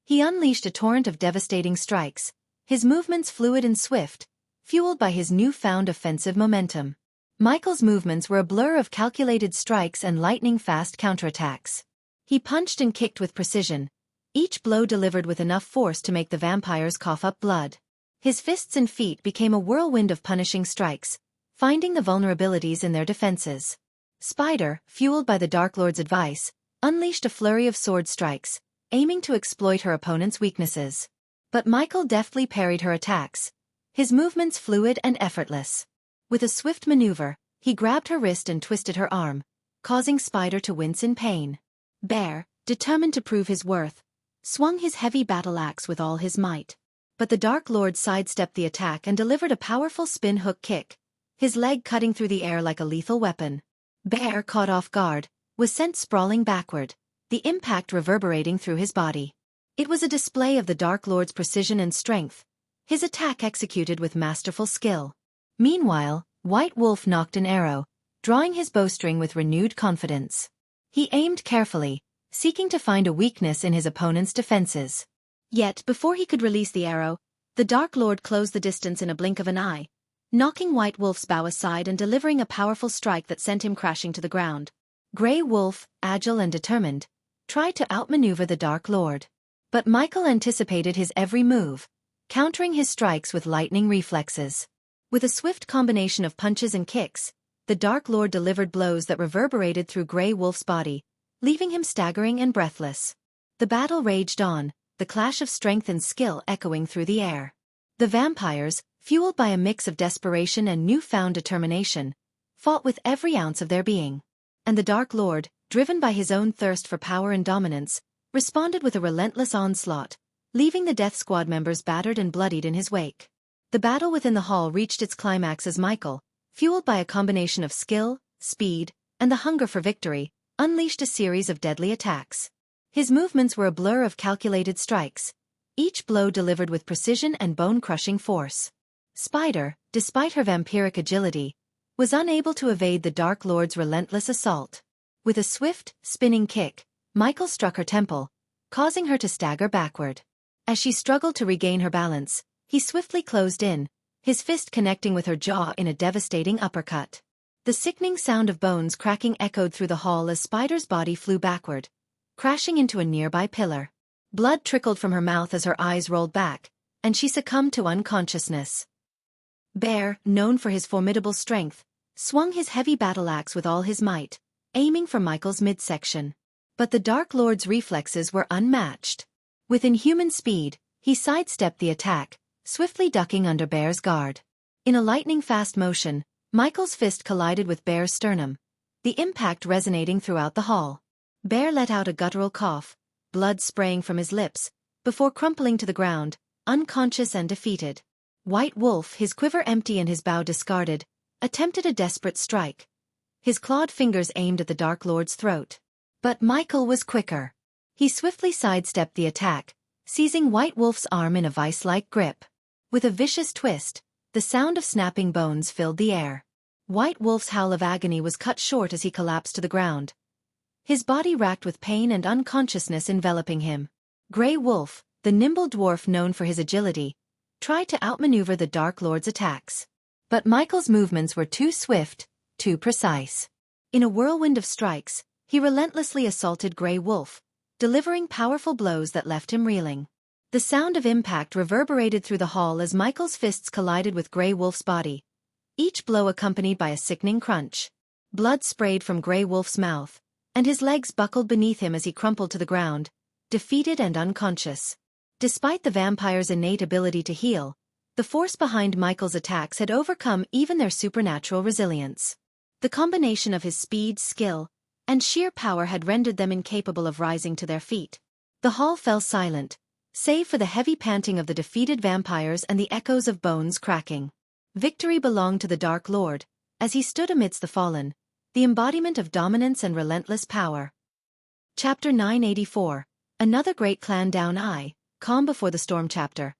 He unleashed a torrent of devastating strikes, his movements fluid and swift, fueled by his newfound offensive momentum. Michael's movements were a blur of calculated strikes and lightning-fast counterattacks. He punched and kicked with precision, each blow delivered with enough force to make the vampires cough up blood. His fists and feet became a whirlwind of punishing strikes, finding the vulnerabilities in their defenses. Spider, fueled by the Dark Lord's advice, unleashed a flurry of sword strikes, aiming to exploit her opponent's weaknesses. But Michael deftly parried her attacks, his movements fluid and effortless. With a swift maneuver, he grabbed her wrist and twisted her arm, causing Spider to wince in pain. Bear, determined to prove his worth, swung his heavy battle axe with all his might. But the Dark Lord sidestepped the attack and delivered a powerful spin hook kick, his leg cutting through the air like a lethal weapon. Bear, caught off guard, was sent sprawling backward, the impact reverberating through his body. It was a display of the Dark Lord's precision and strength, his attack executed with masterful skill. Meanwhile, White Wolf nocked an arrow, drawing his bowstring with renewed confidence. He aimed carefully, seeking to find a weakness in his opponent's defenses. Yet, before he could release the arrow, the Dark Lord closed the distance in a blink of an eye, knocking White Wolf's bow aside and delivering a powerful strike that sent him crashing to the ground. Grey Wolf, agile and determined, tried to outmaneuver the Dark Lord. But Michael anticipated his every move, countering his strikes with lightning reflexes. With a swift combination of punches and kicks, the Dark Lord delivered blows that reverberated through Grey Wolf's body, leaving him staggering and breathless. The battle raged on, the clash of strength and skill echoing through the air. The vampires, fueled by a mix of desperation and newfound determination, fought with every ounce of their being. And the Dark Lord, driven by his own thirst for power and dominance, responded with a relentless onslaught, leaving the Death Squad members battered and bloodied in his wake. The battle within the hall reached its climax as Michael, fueled by a combination of skill, speed, and the hunger for victory, unleashed a series of deadly attacks. His movements were a blur of calculated strikes, each blow delivered with precision and bone-crushing force. Spider, despite her vampiric agility, was unable to evade the Dark Lord's relentless assault. With a swift, spinning kick, Michael struck her temple, causing her to stagger backward. As she struggled to regain her balance, he swiftly closed in, his fist connecting with her jaw in a devastating uppercut. The sickening sound of bones cracking echoed through the hall as Spider's body flew backward, crashing into a nearby pillar. Blood trickled from her mouth as her eyes rolled back, and she succumbed to unconsciousness. Bear, known for his formidable strength, swung his heavy battle axe with all his might, aiming for Michael's midsection. But the Dark Lord's reflexes were unmatched. With inhuman speed, he sidestepped the attack, swiftly ducking under Bear's guard. In a lightning-fast motion, Michael's fist collided with Bear's sternum, the impact resonating throughout the hall. Bear let out a guttural cough, blood spraying from his lips, before crumpling to the ground, unconscious and defeated. White Wolf, his quiver empty and his bow discarded, attempted a desperate strike, his clawed fingers aimed at the Dark Lord's throat. But Michael was quicker. He swiftly sidestepped the attack, seizing White Wolf's arm in a vice-like grip. With a vicious twist, the sound of snapping bones filled the air. White Wolf's howl of agony was cut short as he collapsed to the ground, his body racked with pain and unconsciousness enveloping him. Grey Wolf, the nimble dwarf known for his agility, tried to outmaneuver the Dark Lord's attacks. But Michael's movements were too swift, too precise. In a whirlwind of strikes, he relentlessly assaulted Grey Wolf, delivering powerful blows that left him reeling. The sound of impact reverberated through the hall as Michael's fists collided with Grey Wolf's body, each blow accompanied by a sickening crunch. Blood sprayed from Grey Wolf's mouth, and his legs buckled beneath him as he crumpled to the ground, defeated and unconscious. Despite the vampire's innate ability to heal, the force behind Michael's attacks had overcome even their supernatural resilience. The combination of his speed, skill, and sheer power had rendered them incapable of rising to their feet. The hall fell silent, save for the heavy panting of the defeated vampires and the echoes of bones cracking. Victory belonged to the Dark Lord, as he stood amidst the fallen, the embodiment of dominance and relentless power. Chapter 984, Another Great Clan Down, Calm Before the Storm. Chapter.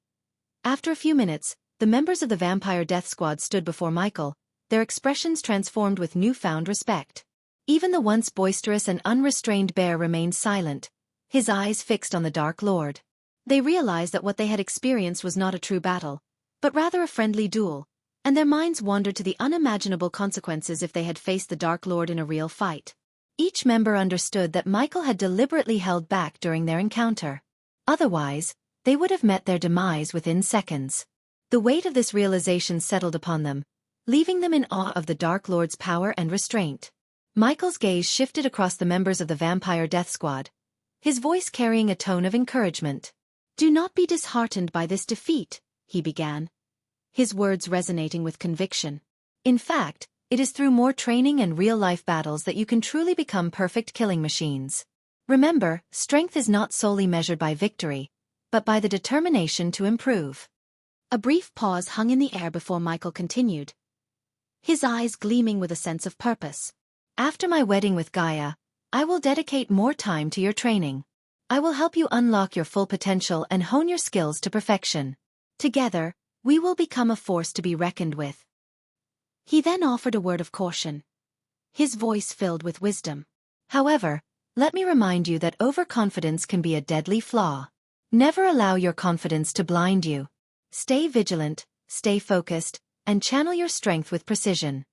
After a few minutes, the members of the Vampire Death Squad stood before Michael, their expressions transformed with newfound respect. Even the once boisterous and unrestrained Bear remained silent, his eyes fixed on the Dark Lord. They realized that what they had experienced was not a true battle, but rather a friendly duel, and their minds wandered to the unimaginable consequences if they had faced the Dark Lord in a real fight. Each member understood that Michael had deliberately held back during their encounter. Otherwise, they would have met their demise within seconds. The weight of this realization settled upon them, leaving them in awe of the Dark Lord's power and restraint. Michael's gaze shifted across the members of the Vampire Death Squad, his voice carrying a tone of encouragement. "Do not be disheartened by this defeat," he began, his words resonating with conviction. "In fact, it is through more training and real-life battles that you can truly become perfect killing machines. Remember, strength is not solely measured by victory, but by the determination to improve." A brief pause hung in the air before Michael continued, his eyes gleaming with a sense of purpose. "After my wedding with Gaia, I will dedicate more time to your training. I will help you unlock your full potential and hone your skills to perfection. Together, we will become a force to be reckoned with." He then offered a word of caution, his voice filled with wisdom. "However, let me remind you that overconfidence can be a deadly flaw. Never allow your confidence to blind you. Stay vigilant, stay focused, and channel your strength with precision."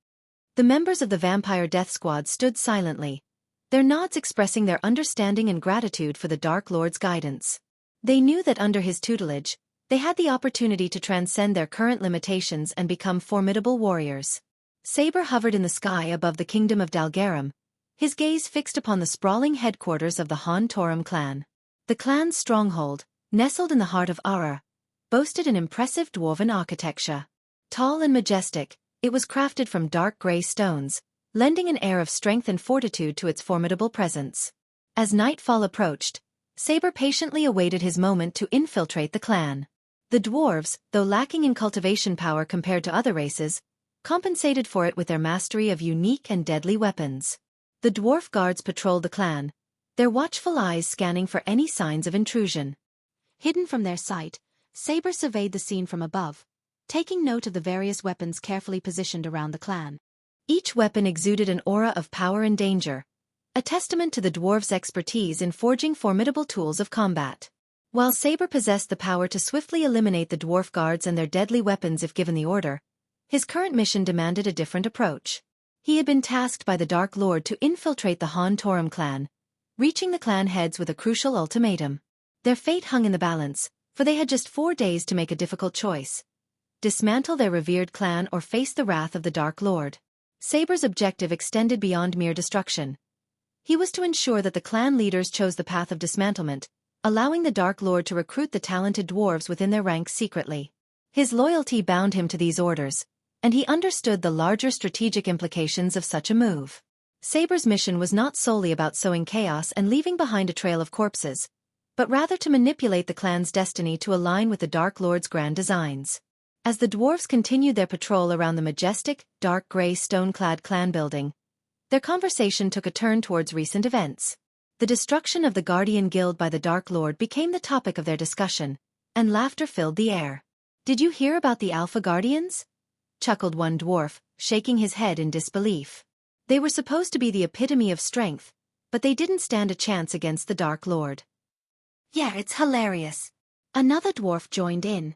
The members of the Vampire Death Squad stood silently, their nods expressing their understanding and gratitude for the Dark Lord's guidance. They knew that under his tutelage, they had the opportunity to transcend their current limitations and become formidable warriors. Saber hovered in the sky above the kingdom of Dalgaram, his gaze fixed upon the sprawling headquarters of the Han Torum clan. The clan's stronghold, nestled in the heart of Ara, boasted an impressive dwarven architecture. Tall and majestic, it was crafted from dark gray stones, lending an air of strength and fortitude to its formidable presence. As nightfall approached, Saber patiently awaited his moment to infiltrate the clan. The dwarves, though lacking in cultivation power compared to other races, compensated for it with their mastery of unique and deadly weapons. The dwarf guards patrolled the clan, their watchful eyes scanning for any signs of intrusion. Hidden from their sight, Saber surveyed the scene from above, taking note of the various weapons carefully positioned around the clan. Each weapon exuded an aura of power and danger, a testament to the dwarves' expertise in forging formidable tools of combat. While Saber possessed the power to swiftly eliminate the dwarf guards and their deadly weapons if given the order, his current mission demanded a different approach. He had been tasked by the Dark Lord to infiltrate the Han Torum clan, reaching the clan heads with a crucial ultimatum. Their fate hung in the balance, for they had just 4 days to make a difficult choice: dismantle their revered clan or face the wrath of the Dark Lord. Saber's objective extended beyond mere destruction. He was to ensure that the clan leaders chose the path of dismantlement, allowing the Dark Lord to recruit the talented dwarves within their ranks secretly. His loyalty bound him to these orders, and he understood the larger strategic implications of such a move. Saber's mission was not solely about sowing chaos and leaving behind a trail of corpses, but rather to manipulate the clan's destiny to align with the Dark Lord's grand designs. As the dwarves continued their patrol around the majestic, dark gray stone-clad clan building, their conversation took a turn towards recent events. The destruction of the Guardian Guild by the Dark Lord became the topic of their discussion, and laughter filled the air. "Did you hear about the Alpha Guardians?" chuckled one dwarf, shaking his head in disbelief. They were supposed to be the epitome of strength, but they didn't stand a chance against the Dark Lord. "Yeah, it's hilarious." Another dwarf joined in,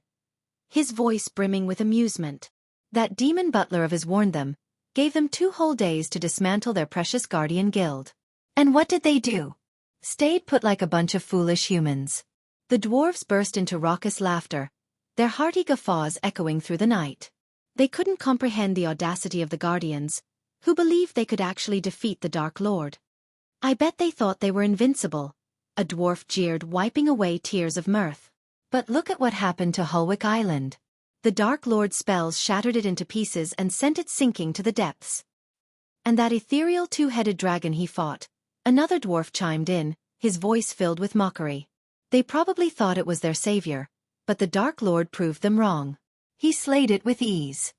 his voice brimming with amusement. That demon butler of his warned them, gave them 2 whole days to dismantle their precious Guardian Guild. And what did they do? Stayed put like a bunch of foolish humans. The dwarves burst into raucous laughter, their hearty guffaws echoing through the night. They couldn't comprehend the audacity of the Guardians, who believed they could actually defeat the Dark Lord. "I bet they thought they were invincible," a dwarf jeered, wiping away tears of mirth. "But look at what happened to Hulwick Island. The Dark Lord's spells shattered it into pieces and sent it sinking to the depths." "And that ethereal 2-headed dragon he fought," another dwarf chimed in, his voice filled with mockery. "They probably thought it was their savior, but the Dark Lord proved them wrong. He slayed it with ease."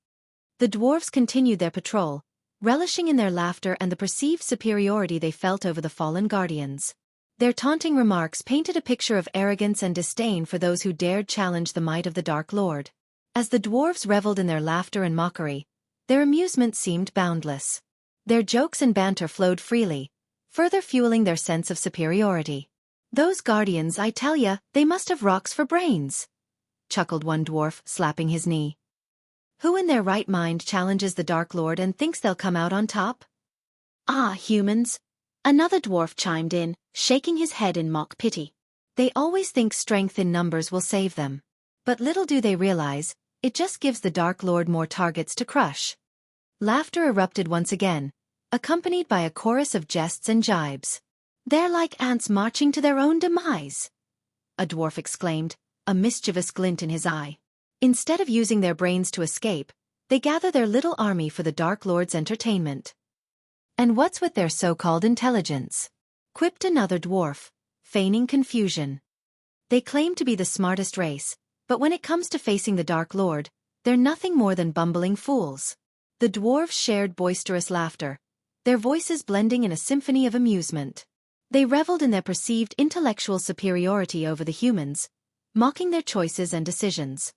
The dwarves continued their patrol, relishing in their laughter and the perceived superiority they felt over the fallen guardians. Their taunting remarks painted a picture of arrogance and disdain for those who dared challenge the might of the Dark Lord. As the dwarves reveled in their laughter and mockery, their amusement seemed boundless. Their jokes and banter flowed freely, further fueling their sense of superiority. "Those guardians, I tell ya, they must have rocks for brains," chuckled one dwarf, slapping his knee. "Who in their right mind challenges the Dark Lord and thinks they'll come out on top?" "Ah, humans," another dwarf chimed in, shaking his head in mock pity. "They always think strength in numbers will save them. But little do they realize, it just gives the Dark Lord more targets to crush." Laughter erupted once again, accompanied by a chorus of jests and jibes. "They're like ants marching to their own demise," a dwarf exclaimed, a mischievous glint in his eye. "Instead of using their brains to escape, they gather their little army for the Dark Lord's entertainment." "And what's with their so-called intelligence?" quipped another dwarf, feigning confusion. "They claim to be the smartest race, but when it comes to facing the Dark Lord, they're nothing more than bumbling fools." The dwarves shared boisterous laughter, their voices blending in a symphony of amusement. They reveled in their perceived intellectual superiority over the humans, mocking their choices and decisions.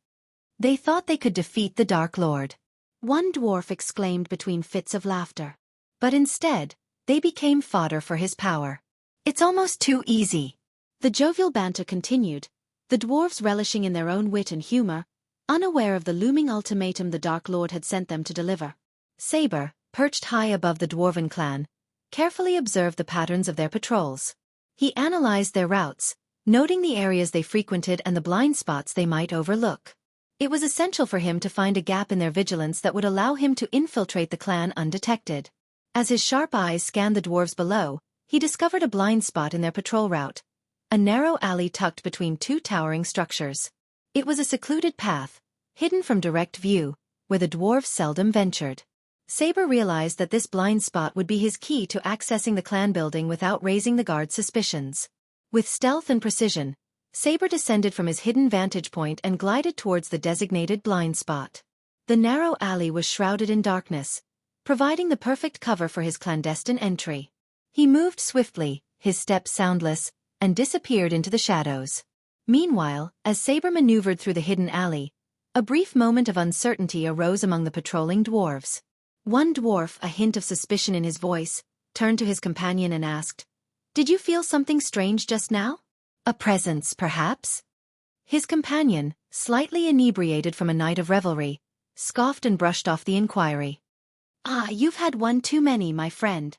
They thought they could defeat the Dark Lord, one dwarf exclaimed between fits of laughter. But instead, they became fodder for his power. "It's almost too easy." The jovial banter continued, the dwarves relishing in their own wit and humor, unaware of the looming ultimatum the Dark Lord had sent them to deliver. Saber, perched high above the dwarven clan, carefully observed the patterns of their patrols. He analyzed their routes, noting the areas they frequented and the blind spots they might overlook. It was essential for him to find a gap in their vigilance that would allow him to infiltrate the clan undetected. As his sharp eyes scanned the dwarves below, he discovered a blind spot in their patrol route, a narrow alley tucked between two towering structures. It was a secluded path, hidden from direct view, where the dwarves seldom ventured. Saber realized that this blind spot would be his key to accessing the clan building without raising the guards' suspicions. With stealth and precision, Saber descended from his hidden vantage point and glided towards the designated blind spot. The narrow alley was shrouded in darkness, providing the perfect cover for his clandestine entry. He moved swiftly, his steps soundless, and disappeared into the shadows. Meanwhile, as Saber maneuvered through the hidden alley, a brief moment of uncertainty arose among the patrolling dwarves. One dwarf, a hint of suspicion in his voice, turned to his companion and asked, "Did you feel something strange just now? A presence, perhaps?" His companion, slightly inebriated from a night of revelry, scoffed and brushed off the inquiry. "Ah, you've had one too many, my friend,"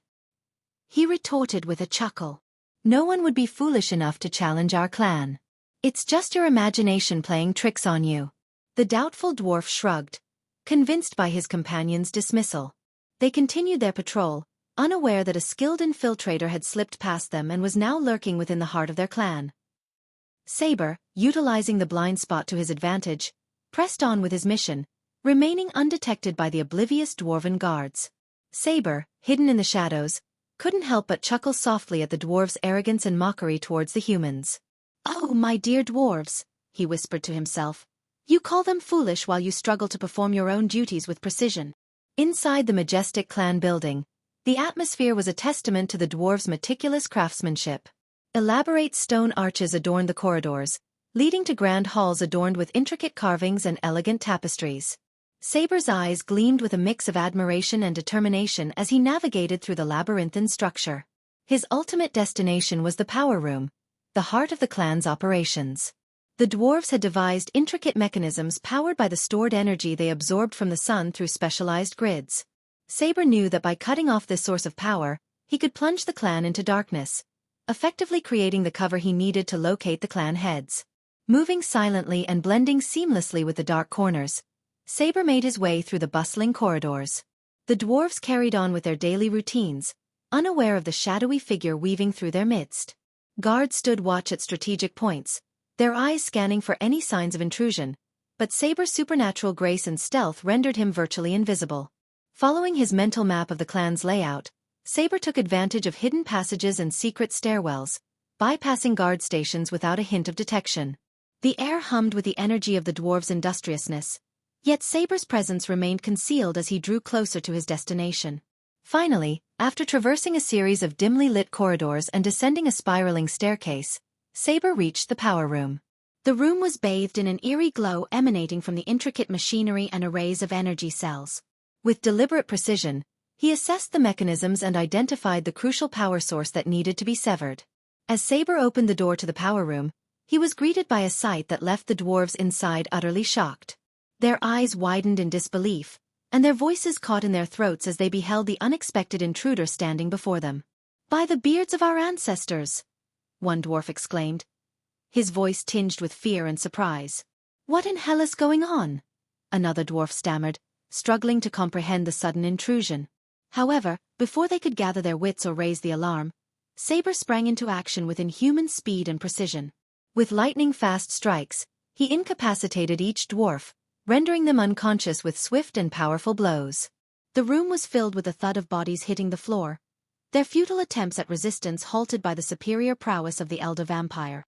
he retorted with a chuckle. "No one would be foolish enough to challenge our clan. It's just your imagination playing tricks on you." The doubtful dwarf shrugged, convinced by his companion's dismissal. They continued their patrol, unaware that a skilled infiltrator had slipped past them and was now lurking within the heart of their clan. Saber, utilizing the blind spot to his advantage, pressed on with his mission, remaining undetected by the oblivious dwarven guards. Saber, hidden in the shadows, couldn't help but chuckle softly at the dwarves' arrogance and mockery towards the humans. "Oh, my dear dwarves," he whispered to himself, "you call them foolish while you struggle to perform your own duties with precision." Inside the majestic clan building, the atmosphere was a testament to the dwarves' meticulous craftsmanship. Elaborate stone arches adorned the corridors, leading to grand halls adorned with intricate carvings and elegant tapestries. Saber's eyes gleamed with a mix of admiration and determination as he navigated through the labyrinthine structure. His ultimate destination was the power room, the heart of the clan's operations. The dwarves had devised intricate mechanisms powered by the stored energy they absorbed from the sun through specialized grids. Saber knew that by cutting off this source of power, he could plunge the clan into darkness, effectively creating the cover he needed to locate the clan heads. Moving silently and blending seamlessly with the dark corners, Saber made his way through the bustling corridors. The dwarves carried on with their daily routines, unaware of the shadowy figure weaving through their midst. Guards stood watch at strategic points, their eyes scanning for any signs of intrusion, but Saber's supernatural grace and stealth rendered him virtually invisible. Following his mental map of the clan's layout, Saber took advantage of hidden passages and secret stairwells, bypassing guard stations without a hint of detection. The air hummed with the energy of the dwarves' industriousness, yet Saber's presence remained concealed as he drew closer to his destination. Finally, after traversing a series of dimly lit corridors and descending a spiraling staircase, Saber reached the power room. The room was bathed in an eerie glow emanating from the intricate machinery and arrays of energy cells. With deliberate precision, he assessed the mechanisms and identified the crucial power source that needed to be severed. As Saber opened the door to the power room, he was greeted by a sight that left the dwarves inside utterly shocked. Their eyes widened in disbelief, and their voices caught in their throats as they beheld the unexpected intruder standing before them. "By the beards of our ancestors!" one dwarf exclaimed, his voice tinged with fear and surprise. "What in hell is going on?" another dwarf stammered, struggling to comprehend the sudden intrusion. However, before they could gather their wits or raise the alarm, Saber sprang into action with inhuman speed and precision. With lightning-fast strikes, he incapacitated each dwarf, rendering them unconscious with swift and powerful blows. The room was filled with the thud of bodies hitting the floor, their futile attempts at resistance halted by the superior prowess of the elder vampire.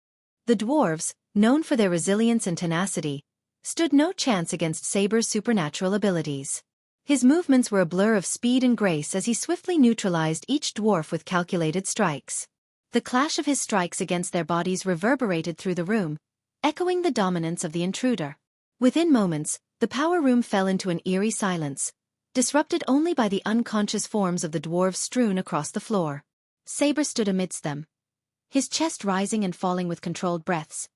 The dwarves, known for their resilience and tenacity, stood no chance against Saber's supernatural abilities. His movements were a blur of speed and grace as he swiftly neutralized each dwarf with calculated strikes. The clash of his strikes against their bodies reverberated through the room, echoing the dominance of the intruder. Within moments, the power room fell into an eerie silence, disrupted only by the unconscious forms of the dwarves strewn across the floor. Saber stood amidst them, his chest rising and falling with controlled breaths,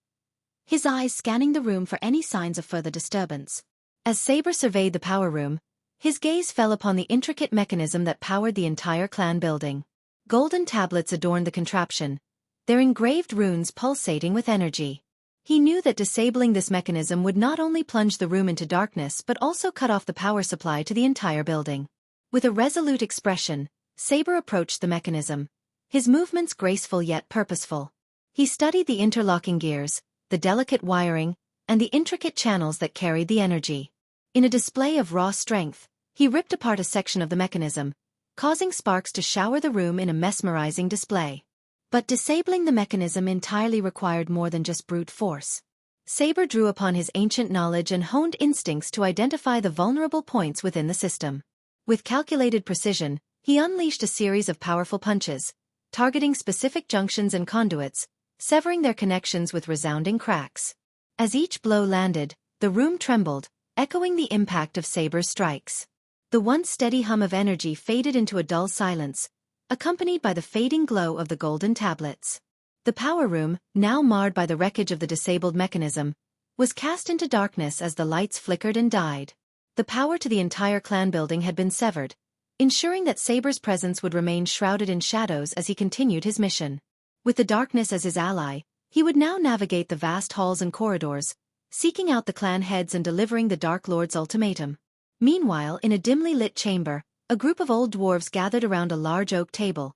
his eyes scanning the room for any signs of further disturbance. As Saber surveyed the power room, his gaze fell upon the intricate mechanism that powered the entire clan building. Golden tablets adorned the contraption, their engraved runes pulsating with energy. He knew that disabling this mechanism would not only plunge the room into darkness but also cut off the power supply to the entire building. With a resolute expression, Saber approached the mechanism, his movements graceful yet purposeful. He studied the interlocking gears, the delicate wiring, and the intricate channels that carried the energy. In a display of raw strength, he ripped apart a section of the mechanism, causing sparks to shower the room in a mesmerizing display. But disabling the mechanism entirely required more than just brute force. Saber drew upon his ancient knowledge and honed instincts to identify the vulnerable points within the system. With calculated precision, he unleashed a series of powerful punches, targeting specific junctions and conduits, severing their connections with resounding cracks. As each blow landed, the room trembled, echoing the impact of Saber's strikes. The once steady hum of energy faded into a dull silence, accompanied by the fading glow of the golden tablets. The power room, now marred by the wreckage of the disabled mechanism, was cast into darkness as the lights flickered and died. The power to the entire clan building had been severed, ensuring that Saber's presence would remain shrouded in shadows as he continued his mission. With the darkness as his ally, he would now navigate the vast halls and corridors, seeking out the clan heads and delivering the Dark Lord's ultimatum. Meanwhile, in a dimly lit chamber, a group of old dwarves gathered around a large oak table,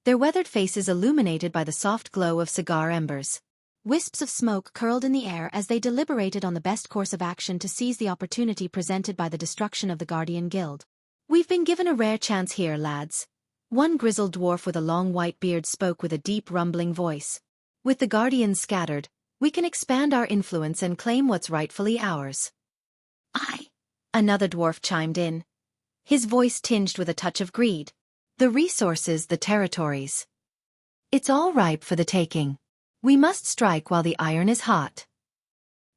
their weathered faces illuminated by the soft glow of cigar embers. Wisps of smoke curled in the air as they deliberated on the best course of action to seize the opportunity presented by the destruction of the Guardian Guild. "We've been given a rare chance here, lads." One grizzled dwarf with a long white beard spoke with a deep rumbling voice. "With the Guardians scattered, we can expand our influence and claim what's rightfully ours." "Aye," another dwarf chimed in, his voice tinged with a touch of greed. "The resources, the territories. It's all ripe for the taking. We must strike while the iron is hot."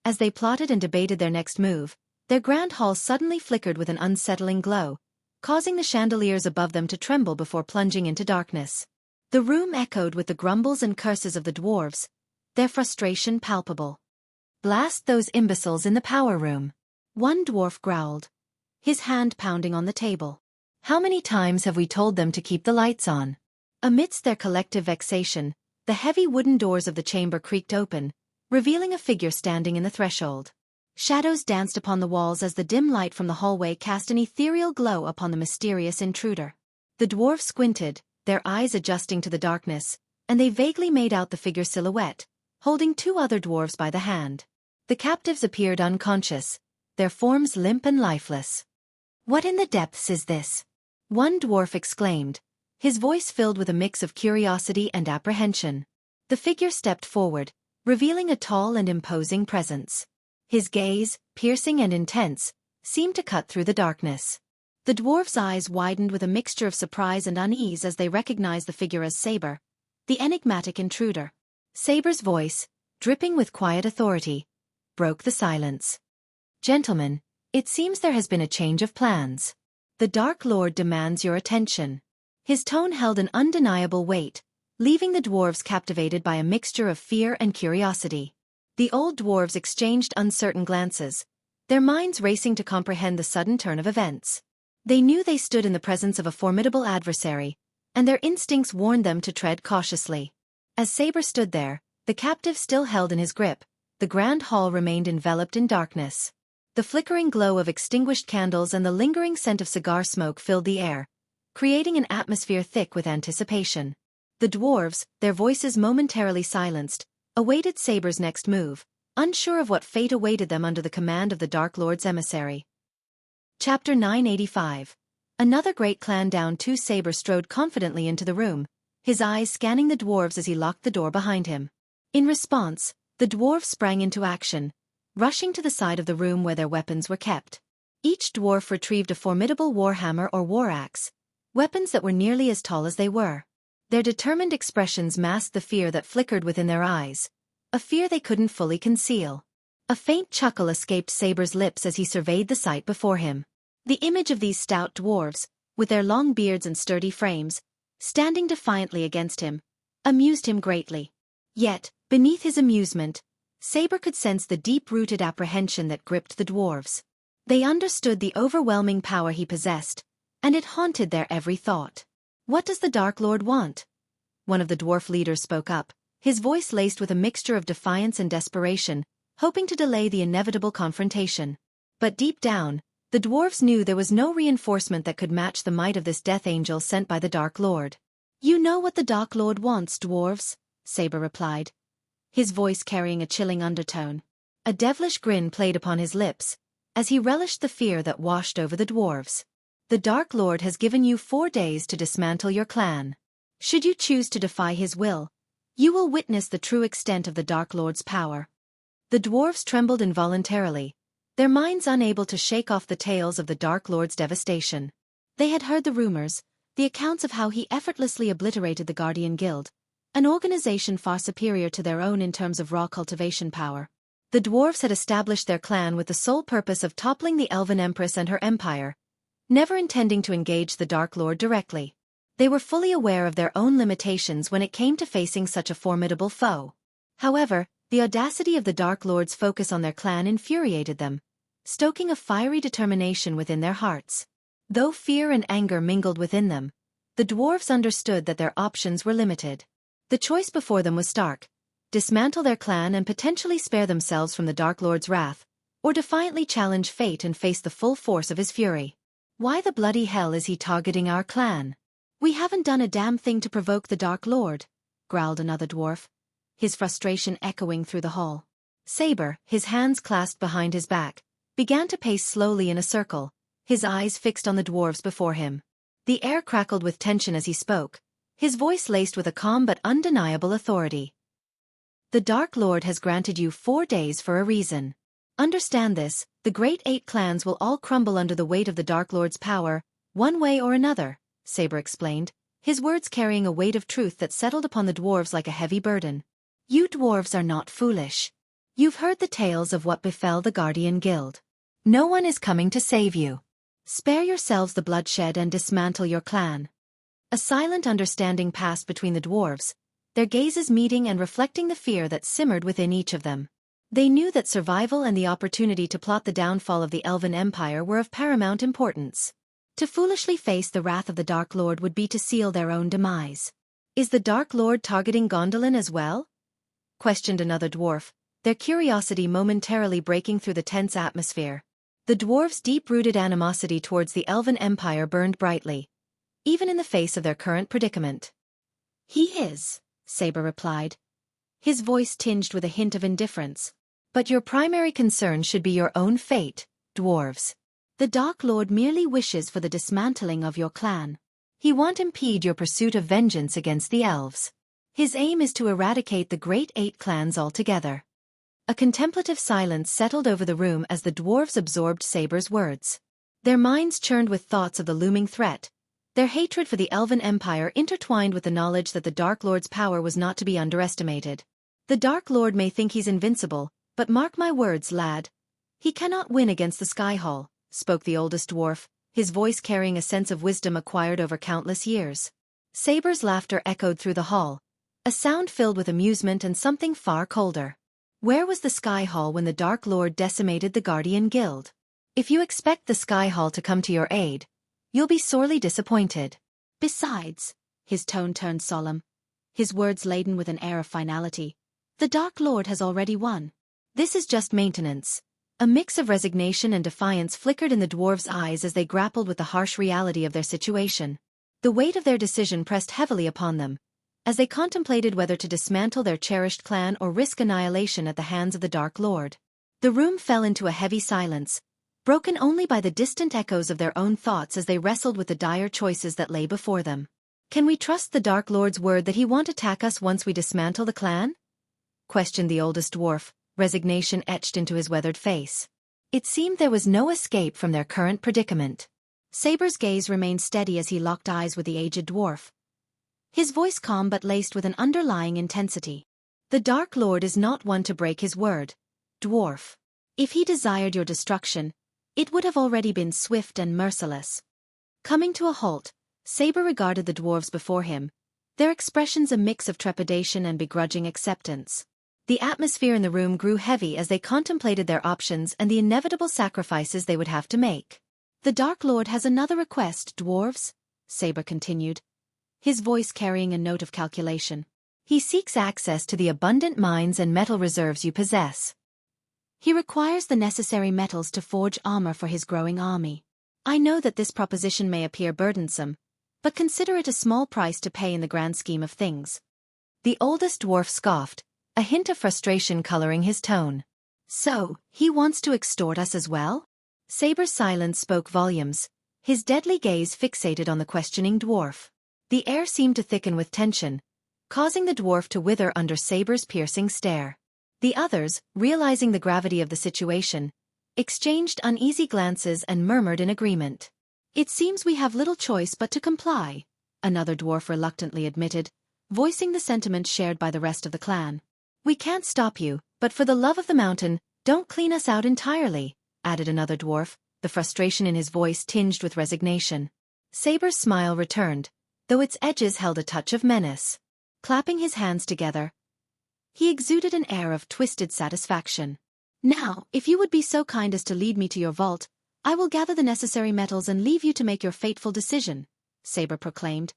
As they plotted and debated their next move, their grand hall suddenly flickered with an unsettling glow, causing the chandeliers above them to tremble before plunging into darkness. The room echoed with the grumbles and curses of the dwarves, their frustration palpable. "Blast those imbeciles in the power room," one dwarf growled, his hand pounding on the table. "How many times have we told them to keep the lights on?" Amidst their collective vexation, the heavy wooden doors of the chamber creaked open, revealing a figure standing in the threshold. Shadows danced upon the walls as the dim light from the hallway cast an ethereal glow upon the mysterious intruder. The dwarves squinted, their eyes adjusting to the darkness, and they vaguely made out the figure's silhouette, holding two other dwarves by the hand. The captives appeared unconscious, their forms limp and lifeless. "What in the depths is this?" one dwarf exclaimed, his voice filled with a mix of curiosity and apprehension. The figure stepped forward, revealing a tall and imposing presence. His gaze, piercing and intense, seemed to cut through the darkness. The dwarf's eyes widened with a mixture of surprise and unease as they recognized the figure as Saber, the enigmatic intruder. Saber's voice, dripping with quiet authority, broke the silence. "Gentlemen, it seems there has been a change of plans. The Dark Lord demands your attention." His tone held an undeniable weight, leaving the dwarves captivated by a mixture of fear and curiosity. The old dwarves exchanged uncertain glances, their minds racing to comprehend the sudden turn of events. They knew they stood in the presence of a formidable adversary, and their instincts warned them to tread cautiously. As Saber stood there, the captive still held in his grip, the grand hall remained enveloped in darkness. The flickering glow of extinguished candles and the lingering scent of cigar smoke filled the air, creating an atmosphere thick with anticipation. The dwarves, their voices momentarily silenced, awaited Saber's next move, unsure of what fate awaited them under the command of the Dark Lord's emissary. Chapter 985. Another great clan down. Saber strode confidently into the room, his eyes scanning the dwarves as he locked the door behind him. In response, the dwarves sprang into action, rushing to the side of the room where their weapons were kept. Each dwarf retrieved a formidable warhammer or war axe, weapons that were nearly as tall as they were. Their determined expressions masked the fear that flickered within their eyes, a fear they couldn't fully conceal. A faint chuckle escaped Saber's lips as he surveyed the sight before him. The image of these stout dwarves, with their long beards and sturdy frames, standing defiantly against him, amused him greatly. Yet, beneath his amusement, Saber could sense the deep-rooted apprehension that gripped the dwarves. They understood the overwhelming power he possessed, and it haunted their every thought. "What does the Dark Lord want?" one of the dwarf leaders spoke up, his voice laced with a mixture of defiance and desperation, hoping to delay the inevitable confrontation. But deep down, the dwarves knew there was no reinforcement that could match the might of this death angel sent by the Dark Lord. "You know what the Dark Lord wants, dwarves," Saber replied, his voice carrying a chilling undertone. A devilish grin played upon his lips, as he relished the fear that washed over the dwarves. "The Dark Lord has given you 4 days to dismantle your clan. Should you choose to defy his will, you will witness the true extent of the Dark Lord's power." The dwarves trembled involuntarily, their minds unable to shake off the tales of the Dark Lord's devastation. They had heard the rumors, the accounts of how he effortlessly obliterated the Guardian Guild, an organization far superior to their own in terms of raw cultivation power. The dwarves had established their clan with the sole purpose of toppling the Elven Empress and her empire, never intending to engage the Dark Lord directly. They were fully aware of their own limitations when it came to facing such a formidable foe. However, the audacity of the Dark Lord's focus on their clan infuriated them, stoking a fiery determination within their hearts. Though fear and anger mingled within them, the dwarves understood that their options were limited. The choice before them was stark: dismantle their clan and potentially spare themselves from the Dark Lord's wrath, or defiantly challenge fate and face the full force of his fury. "Why the bloody hell is he targeting our clan? We haven't done a damn thing to provoke the Dark Lord," growled another dwarf, his frustration echoing through the hall. Saber, his hands clasped behind his back, began to pace slowly in a circle, his eyes fixed on the dwarves before him. The air crackled with tension as he spoke, his voice laced with a calm but undeniable authority. "The Dark Lord has granted you 4 days for a reason. Understand this: the great 8 clans will all crumble under the weight of the Dark Lord's power, one way or another," Saber explained, his words carrying a weight of truth that settled upon the dwarves like a heavy burden. "You dwarves are not foolish. You've heard the tales of what befell the Guardian Guild. No one is coming to save you. Spare yourselves the bloodshed and dismantle your clan." A silent understanding passed between the dwarves, their gazes meeting and reflecting the fear that simmered within each of them. They knew that survival and the opportunity to plot the downfall of the Elven Empire were of paramount importance. To foolishly face the wrath of the Dark Lord would be to seal their own demise. "Is the Dark Lord targeting Gondolin as well?" questioned another dwarf, their curiosity momentarily breaking through the tense atmosphere. The dwarves' deep-rooted animosity towards the Elven Empire burned brightly, even in the face of their current predicament. "He is," Saber replied, his voice tinged with a hint of indifference. "But your primary concern should be your own fate, dwarves. The Dark Lord merely wishes for the dismantling of your clan. He won't impede your pursuit of vengeance against the elves. His aim is to eradicate the great 8 clans altogether." A contemplative silence settled over the room as the dwarves absorbed Saber's words. Their minds churned with thoughts of the looming threat, their hatred for the Elven Empire intertwined with the knowledge that the Dark Lord's power was not to be underestimated. "The Dark Lord may think he's invincible, but mark my words, lad. He cannot win against the Sky Hall," spoke the oldest dwarf, his voice carrying a sense of wisdom acquired over countless years. Saber's laughter echoed through the hall, a sound filled with amusement and something far colder. Where was the Sky Hall when the Dark Lord decimated the Guardian Guild? If you expect the Sky Hall to come to your aid, you'll be sorely disappointed. Besides, his tone turned solemn, his words laden with an air of finality, the Dark Lord has already won. This is just maintenance. A mix of resignation and defiance flickered in the dwarves' eyes as they grappled with the harsh reality of their situation. The weight of their decision pressed heavily upon them, as they contemplated whether to dismantle their cherished clan or risk annihilation at the hands of the Dark Lord. The room fell into a heavy silence, broken only by the distant echoes of their own thoughts as they wrestled with the dire choices that lay before them. "Can we trust the Dark Lord's word that he won't attack us once we dismantle the clan?" questioned the oldest dwarf, resignation etched into his weathered face. It seemed there was no escape from their current predicament. Saber's gaze remained steady as he locked eyes with the aged dwarf, his voice calm but laced with an underlying intensity. "The Dark Lord is not one to break his word, dwarf. If he desired your destruction, it would have already been swift and merciless." Coming to a halt, Saber regarded the dwarves before him, their expressions a mix of trepidation and begrudging acceptance. The atmosphere in the room grew heavy as they contemplated their options and the inevitable sacrifices they would have to make. "The Dark Lord has another request, dwarves," Saber continued, his voice carrying a note of calculation. He seeks access to the abundant mines and metal reserves you possess. He requires the necessary metals to forge armor for his growing army. I know that this proposition may appear burdensome, but consider it a small price to pay in the grand scheme of things. The oldest dwarf scoffed, a hint of frustration coloring his tone. So, he wants to extort us as well? Saber's silence spoke volumes, his deadly gaze fixated on the questioning dwarf. The air seemed to thicken with tension, causing the dwarf to wither under Saber's piercing stare. The others, realizing the gravity of the situation, exchanged uneasy glances and murmured in agreement. It seems we have little choice but to comply, another dwarf reluctantly admitted, voicing the sentiment shared by the rest of the clan. We can't stop you, but for the love of the mountain, don't clean us out entirely, added another dwarf, the frustration in his voice tinged with resignation. Saber's smile returned, though its edges held a touch of menace. Clapping his hands together, he exuded an air of twisted satisfaction. Now, if you would be so kind as to lead me to your vault, I will gather the necessary metals and leave you to make your fateful decision, Saber proclaimed,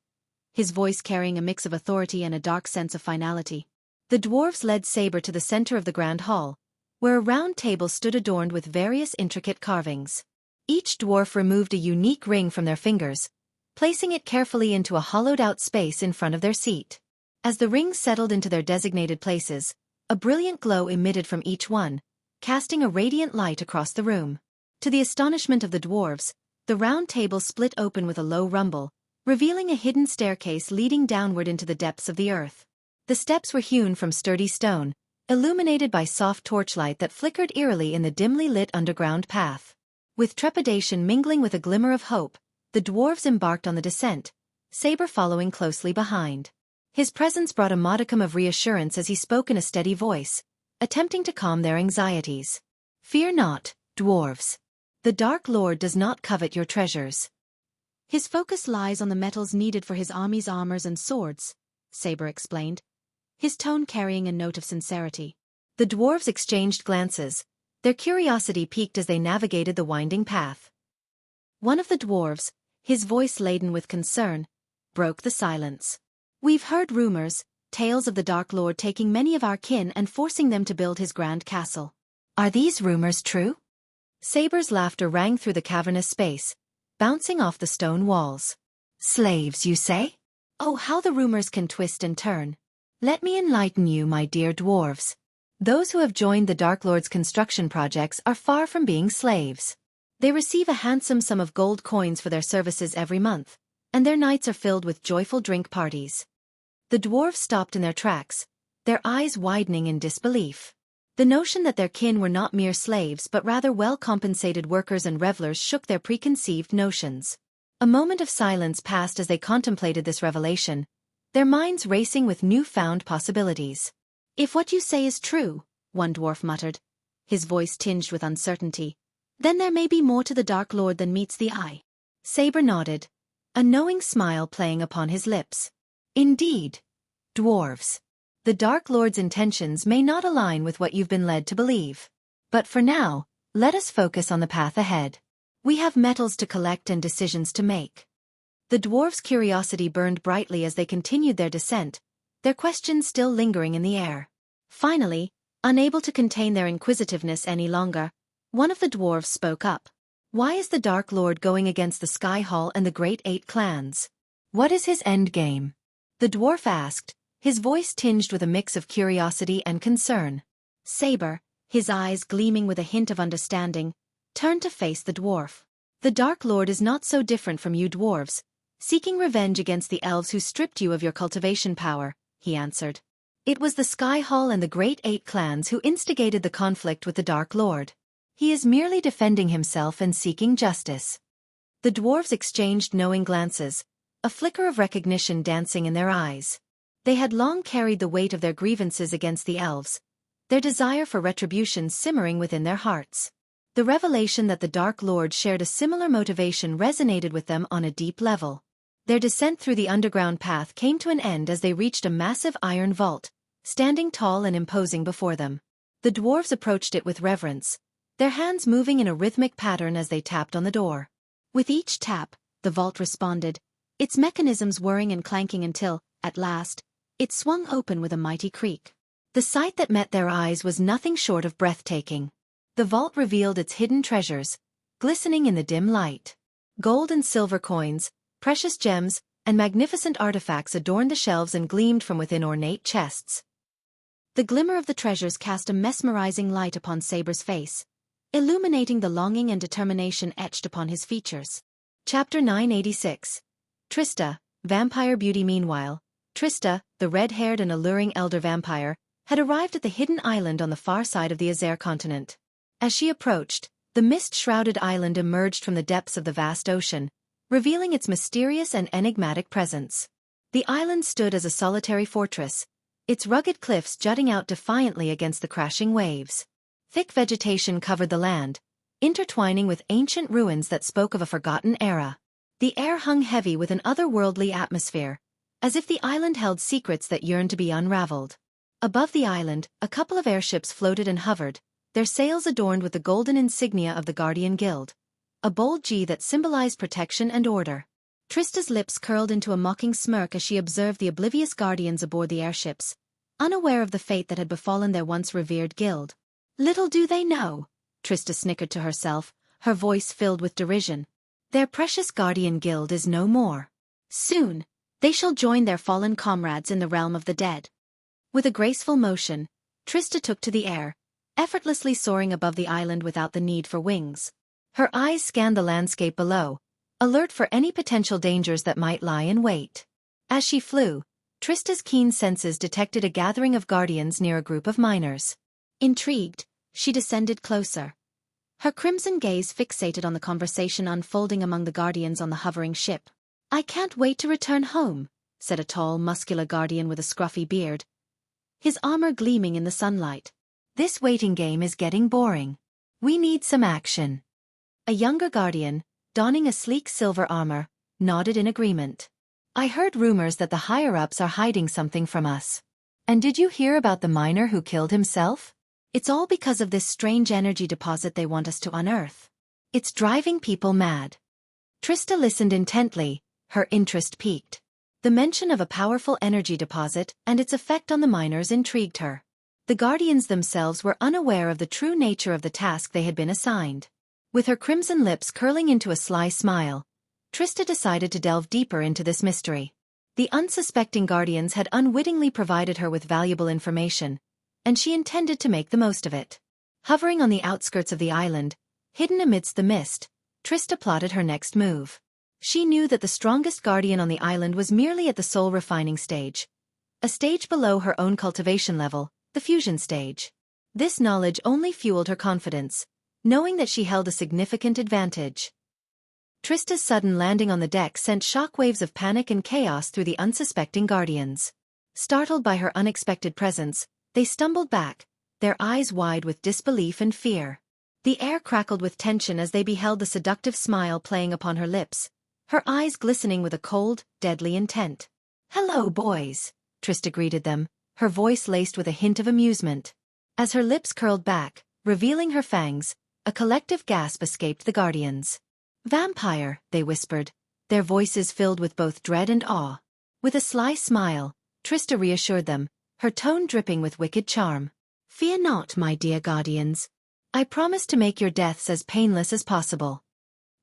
his voice carrying a mix of authority and a dark sense of finality. The dwarves led Saber to the center of the grand hall, where a round table stood adorned with various intricate carvings. Each dwarf removed a unique ring from their fingers, placing it carefully into a hollowed-out space in front of their seat. As the rings settled into their designated places, a brilliant glow emitted from each one, casting a radiant light across the room. To the astonishment of the dwarves, the round table split open with a low rumble, revealing a hidden staircase leading downward into the depths of the earth. The steps were hewn from sturdy stone, illuminated by soft torchlight that flickered eerily in the dimly lit underground path. With trepidation mingling with a glimmer of hope, the dwarves embarked on the descent, Saber following closely behind. His presence brought a modicum of reassurance as he spoke in a steady voice, attempting to calm their anxieties. Fear not, dwarves. The Dark Lord does not covet your treasures. His focus lies on the metals needed for his army's armors and swords, Saber explained, his tone carrying a note of sincerity. The dwarves exchanged glances, their curiosity piqued as they navigated the winding path. One of the dwarves, his voice laden with concern, broke the silence. We've heard rumors, tales of the Dark Lord taking many of our kin and forcing them to build his grand castle. Are these rumors true? Saber's laughter rang through the cavernous space, bouncing off the stone walls. Slaves, you say? Oh, how the rumors can twist and turn. Let me enlighten you, my dear dwarves. Those who have joined the Dark Lord's construction projects are far from being slaves. They receive a handsome sum of gold coins for their services every month, and their nights are filled with joyful drink parties. The dwarves stopped in their tracks, their eyes widening in disbelief. The notion that their kin were not mere slaves but rather well-compensated workers and revelers shook their preconceived notions. A moment of silence passed as they contemplated this revelation, their minds racing with newfound possibilities. If what you say is true, one dwarf muttered, his voice tinged with uncertainty, then there may be more to the Dark Lord than meets the eye. Saber nodded, a knowing smile playing upon his lips. Indeed, dwarves. The Dark Lord's intentions may not align with what you've been led to believe. But for now, let us focus on the path ahead. We have metals to collect and decisions to make. The dwarves' curiosity burned brightly as they continued their descent, their questions still lingering in the air. Finally, unable to contain their inquisitiveness any longer, one of the dwarves spoke up. Why is the Dark Lord going against the Sky Hall and the Great 8 clans? What is his endgame? The dwarf asked, his voice tinged with a mix of curiosity and concern. Saber, his eyes gleaming with a hint of understanding, turned to face the dwarf. The Dark Lord is not so different from you dwarves, seeking revenge against the elves who stripped you of your cultivation power, he answered. It was the Sky Hall and the Great 8 clans who instigated the conflict with the Dark Lord. He is merely defending himself and seeking justice. The dwarves exchanged knowing glances, a flicker of recognition dancing in their eyes. They had long carried the weight of their grievances against the elves, their desire for retribution simmering within their hearts. The revelation that the Dark Lord shared a similar motivation resonated with them on a deep level. Their descent through the underground path came to an end as they reached a massive iron vault, standing tall and imposing before them. The dwarves approached it with reverence, their hands moving in a rhythmic pattern as they tapped on the door. With each tap, the vault responded, its mechanisms whirring and clanking until, at last, It swung open with a mighty creak. The sight that met their eyes was nothing short of breathtaking. The vault revealed its hidden treasures, glistening in the dim light. Gold and silver coins, precious gems, and magnificent artifacts adorned the shelves and gleamed from within ornate chests. The glimmer of the treasures cast a mesmerizing light upon Saber's face, illuminating the longing and determination etched upon his features. Chapter 986. Trista, Vampire Beauty. Meanwhile, Trista, the red-haired and alluring elder vampire, had arrived at the hidden island on the far side of the Azare continent. As she approached, the mist-shrouded island emerged from the depths of the vast ocean, revealing its mysterious and enigmatic presence. The island stood as a solitary fortress, its rugged cliffs jutting out defiantly against the crashing waves. Thick vegetation covered the land, intertwining with ancient ruins that spoke of a forgotten era. The air hung heavy with an otherworldly atmosphere, as if the island held secrets that yearned to be unraveled. Above the island, a couple of airships floated and hovered, their sails adorned with the golden insignia of the Guardian Guild, a bold G that symbolized protection and order. Trista's lips curled into a mocking smirk as she observed the oblivious guardians aboard the airships, unaware of the fate that had befallen their once revered guild. Little do they know, Trista snickered to herself, her voice filled with derision. Their precious Guardian Guild is no more. Soon, they shall join their fallen comrades in the realm of the dead. With a graceful motion, Trista took to the air, effortlessly soaring above the island without the need for wings. Her eyes scanned the landscape below, alert for any potential dangers that might lie in wait. As she flew, Trista's keen senses detected a gathering of guardians near a group of miners. Intrigued, she descended closer. Her crimson gaze fixated on the conversation unfolding among the guardians on the hovering ship. "I can't wait to return home," said a tall, muscular guardian with a scruffy beard, his armor gleaming in the sunlight. "This waiting game is getting boring. We need some action." A younger guardian, donning a sleek silver armor, nodded in agreement. "I heard rumors that the higher-ups are hiding something from us. And did you hear about the miner who killed himself? It's all because of this strange energy deposit they want us to unearth. It's driving people mad." Trista listened intently, her interest piqued. The mention of a powerful energy deposit and its effect on the miners intrigued her. The guardians themselves were unaware of the true nature of the task they had been assigned. With her crimson lips curling into a sly smile, Trista decided to delve deeper into this mystery. The unsuspecting guardians had unwittingly provided her with valuable information, and she intended to make the most of it. Hovering on the outskirts of the island, hidden amidst the mist, Trista plotted her next move. She knew that the strongest guardian on the island was merely at the soul refining stage, a stage below her own cultivation level, the fusion stage. This knowledge only fueled her confidence, knowing that she held a significant advantage. Trista's sudden landing on the deck sent shockwaves of panic and chaos through the unsuspecting guardians. Startled by her unexpected presence, they stumbled back, their eyes wide with disbelief and fear. The air crackled with tension as they beheld the seductive smile playing upon her lips, her eyes glistening with a cold, deadly intent. "Hello, boys," Trista greeted them, her voice laced with a hint of amusement. As her lips curled back, revealing her fangs, a collective gasp escaped the guardians. "Vampire," they whispered, their voices filled with both dread and awe. With a sly smile, Trista reassured them, her tone dripping with wicked charm. "Fear not, my dear guardians. I promise to make your deaths as painless as possible."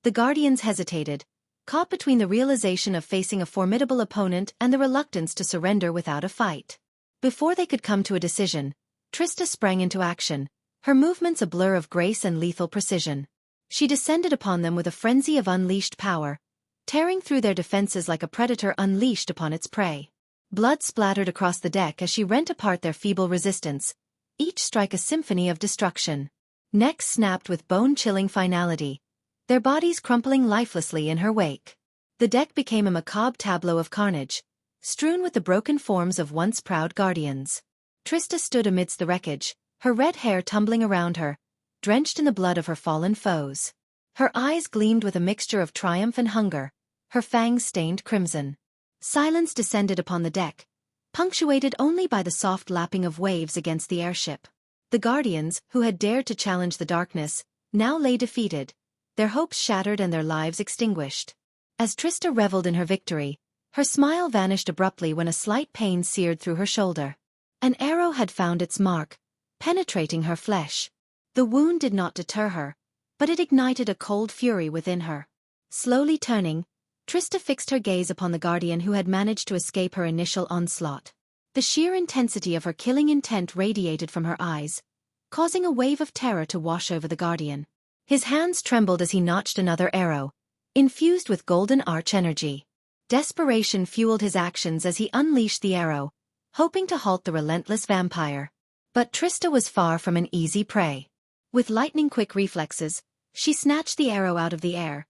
The guardians hesitated, caught between the realization of facing a formidable opponent and the reluctance to surrender without a fight. Before they could come to a decision, Trista sprang into action, her movements a blur of grace and lethal precision. She descended upon them with a frenzy of unleashed power, tearing through their defenses like a predator unleashed upon its prey. Blood splattered across the deck as she rent apart their feeble resistance, each strike a symphony of destruction. Necks snapped with bone-chilling finality, their bodies crumpling lifelessly in her wake. The deck became a macabre tableau of carnage, strewn with the broken forms of once proud guardians. Trista stood amidst the wreckage, her red hair tumbling around her, drenched in the blood of her fallen foes. Her eyes gleamed with a mixture of triumph and hunger, her fangs stained crimson. Silence descended upon the deck, punctuated only by the soft lapping of waves against the airship. The guardians, who had dared to challenge the darkness, now lay defeated, their hopes shattered and their lives extinguished. As Trista reveled in her victory, Her smile vanished abruptly when a slight pain seared through her shoulder. An arrow had found its mark, penetrating her flesh. The wound did not deter her, but it ignited a cold fury within her. Slowly turning, Trista fixed her gaze upon the guardian who had managed to escape her initial onslaught. The sheer intensity of her killing intent radiated from her eyes, causing a wave of terror to wash over the guardian. His hands trembled as he notched another arrow, infused with golden arch energy. Desperation fueled his actions as he unleashed the arrow, hoping to halt the relentless vampire. But Trista was far from an easy prey. With lightning-quick reflexes, she snatched the arrow out of the air,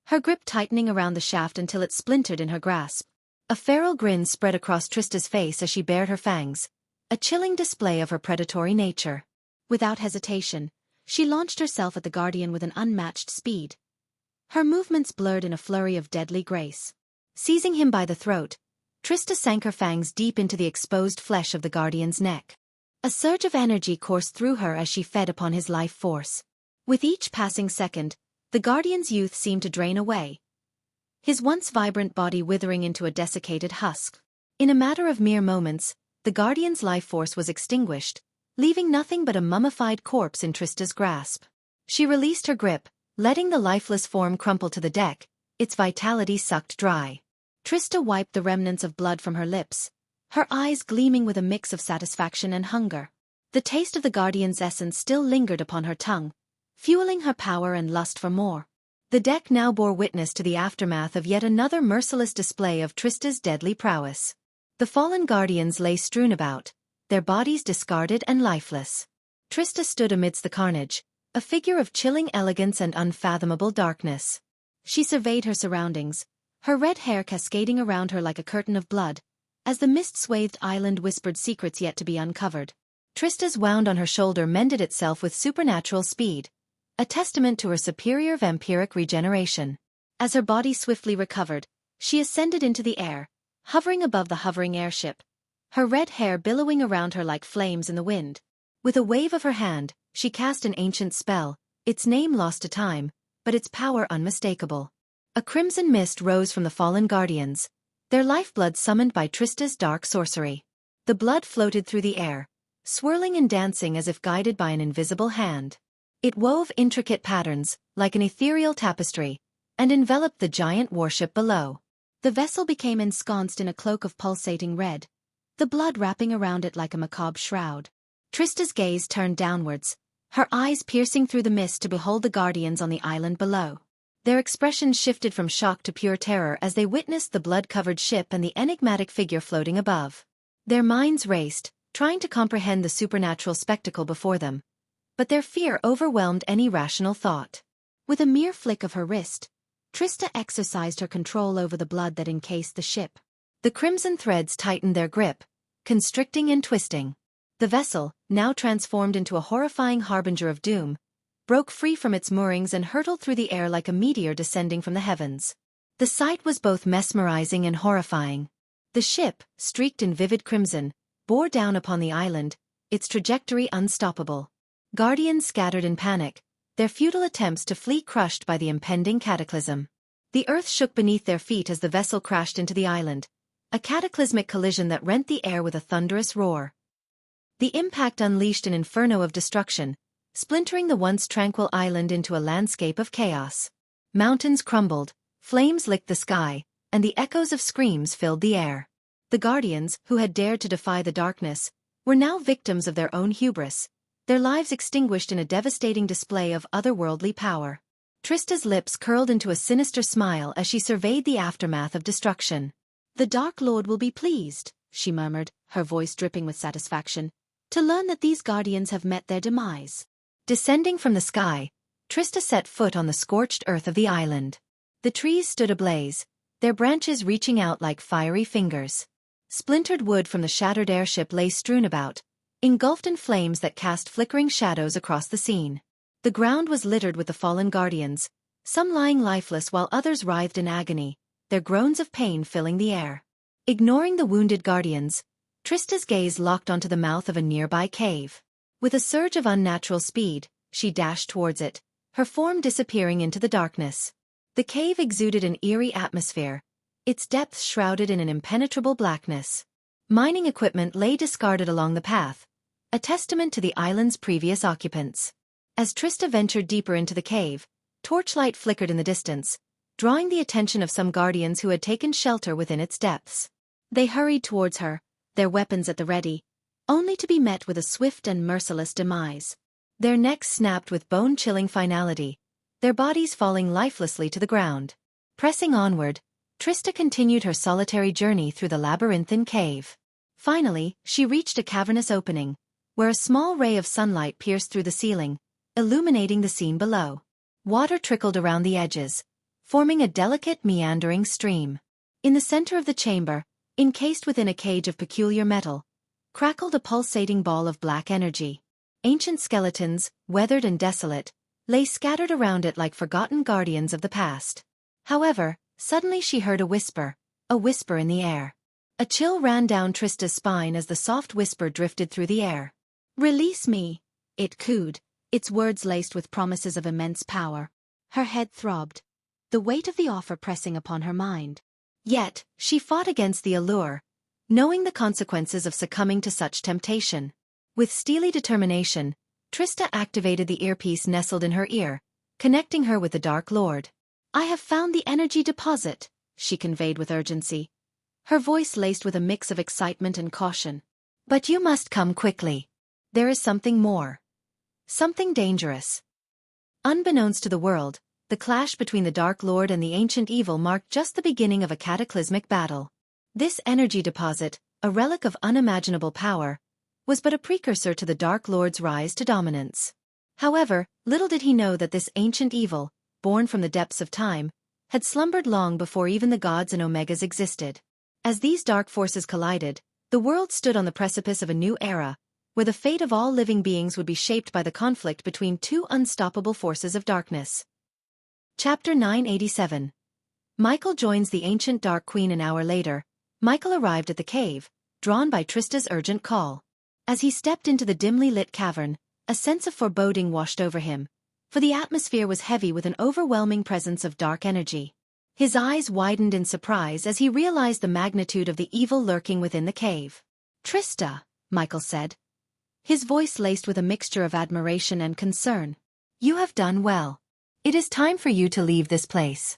her grip tightening around the shaft until it splintered in her grasp. A feral grin spread across Trista's face as she bared her fangs, a chilling display of her predatory nature. Without hesitation, she launched herself at the guardian with an unmatched speed. Her movements blurred in a flurry of deadly grace. Seizing him by the throat, Trista sank her fangs deep into the exposed flesh of the guardian's neck. A surge of energy coursed through her as she fed upon his life force. With each passing second, the guardian's youth seemed to drain away, his once vibrant body withering into a desiccated husk. In a matter of mere moments, the guardian's life force was extinguished, leaving nothing but a mummified corpse in Trista's grasp. She released her grip, letting the lifeless form crumple to the deck, its vitality sucked dry. Trista wiped the remnants of blood from her lips, her eyes gleaming with a mix of satisfaction and hunger. The taste of the guardian's essence still lingered upon her tongue, fueling her power and lust for more. The deck now bore witness to the aftermath of yet another merciless display of Trista's deadly prowess. The fallen guardians lay strewn about, their bodies discarded and lifeless. Trista stood amidst the carnage, a figure of chilling elegance and unfathomable darkness. She surveyed her surroundings, her red hair cascading around her like a curtain of blood, as the mist-swathed island whispered secrets yet to be uncovered. Trista's wound on her shoulder mended itself with supernatural speed, a testament to her superior vampiric regeneration. As her body swiftly recovered, she ascended into the air, hovering above the hovering airship, her red hair billowing around her like flames in the wind. With a wave of her hand, she cast an ancient spell, its name lost to time, but its power unmistakable. A crimson mist rose from the fallen guardians, their lifeblood summoned by Trista's dark sorcery. The blood floated through the air, swirling and dancing as if guided by an invisible hand. It wove intricate patterns, like an ethereal tapestry, and enveloped the giant warship below. The vessel became ensconced in a cloak of pulsating red, the blood wrapping around it like a macabre shroud. Trista's gaze turned downwards, her eyes piercing through the mist to behold the guardians on the island below. Their expressions shifted from shock to pure terror as they witnessed the blood-covered ship and the enigmatic figure floating above. Their minds raced, trying to comprehend the supernatural spectacle before them, but their fear overwhelmed any rational thought. With a mere flick of her wrist, Trista exercised her control over the blood that encased the ship. The crimson threads tightened their grip, constricting and twisting. The vessel, now transformed into a horrifying harbinger of doom, broke free from its moorings and hurtled through the air like a meteor descending from the heavens. The sight was both mesmerizing and horrifying. The ship, streaked in vivid crimson, bore down upon the island, its trajectory unstoppable. Guardians scattered in panic, their futile attempts to flee crushed by the impending cataclysm. The earth shook beneath their feet as the vessel crashed into the island, a cataclysmic collision that rent the air with a thunderous roar. The impact unleashed an inferno of destruction, splintering the once tranquil island into a landscape of chaos. Mountains crumbled, flames licked the sky, and the echoes of screams filled the air. The guardians, who had dared to defy the darkness, were now victims of their own hubris, their lives extinguished in a devastating display of otherworldly power. Trista's lips curled into a sinister smile as she surveyed the aftermath of destruction. "The Dark Lord will be pleased," she murmured, her voice dripping with satisfaction, "to learn that these guardians have met their demise." Descending from the sky, Trista set foot on the scorched earth of the island. The trees stood ablaze, their branches reaching out like fiery fingers. Splintered wood from the shattered airship lay strewn about, engulfed in flames that cast flickering shadows across the scene. The ground was littered with the fallen guardians, some lying lifeless while others writhed in agony, their groans of pain filling the air. Ignoring the wounded guardians, Trista's gaze locked onto the mouth of a nearby cave. With a surge of unnatural speed, she dashed towards it, her form disappearing into the darkness. The cave exuded an eerie atmosphere, its depths shrouded in an impenetrable blackness. Mining equipment lay discarded along the path, a testament to the island's previous occupants. As Trista ventured deeper into the cave, torchlight flickered in the distance, drawing the attention of some guardians who had taken shelter within its depths. They hurried towards her, their weapons at the ready, only to be met with a swift and merciless demise. Their necks snapped with bone-chilling finality, their bodies falling lifelessly to the ground. Pressing onward, Trista continued her solitary journey through the labyrinthine cave. Finally, she reached a cavernous opening, where a small ray of sunlight pierced through the ceiling, illuminating the scene below. Water trickled around the edges, forming a delicate meandering stream. In the center of the chamber, encased within a cage of peculiar metal, crackled a pulsating ball of black energy. Ancient skeletons, weathered and desolate, lay scattered around it like forgotten guardians of the past. However, suddenly she heard a whisper in the air. A chill ran down Trista's spine as the soft whisper drifted through the air. "Release me," it cooed, its words laced with promises of immense power. Her head throbbed, the weight of the offer pressing upon her mind. Yet, she fought against the allure, knowing the consequences of succumbing to such temptation. With steely determination, Trista activated the earpiece nestled in her ear, connecting her with the Dark Lord. "I have found the energy deposit," she conveyed with urgency, her voice laced with a mix of excitement and caution. "But you must come quickly. There is something more. Something dangerous." Unbeknownst to the world, the clash between the Dark Lord and the ancient evil marked just the beginning of a cataclysmic battle. This energy deposit, a relic of unimaginable power, was but a precursor to the Dark Lord's rise to dominance. However, little did he know that this ancient evil, born from the depths of time, had slumbered long before even the gods and omegas existed. As these dark forces collided, the world stood on the precipice of a new era, where the fate of all living beings would be shaped by the conflict between two unstoppable forces of darkness. Chapter 987. Michael joins the ancient Dark Queen. An hour later, Michael arrived at the cave, drawn by Trista's urgent call. As he stepped into the dimly lit cavern, a sense of foreboding washed over him, for the atmosphere was heavy with an overwhelming presence of dark energy. His eyes widened in surprise as he realized the magnitude of the evil lurking within the cave. "Trista," Michael said, his voice laced with a mixture of admiration and concern. "You have done well. It is time for you to leave this place."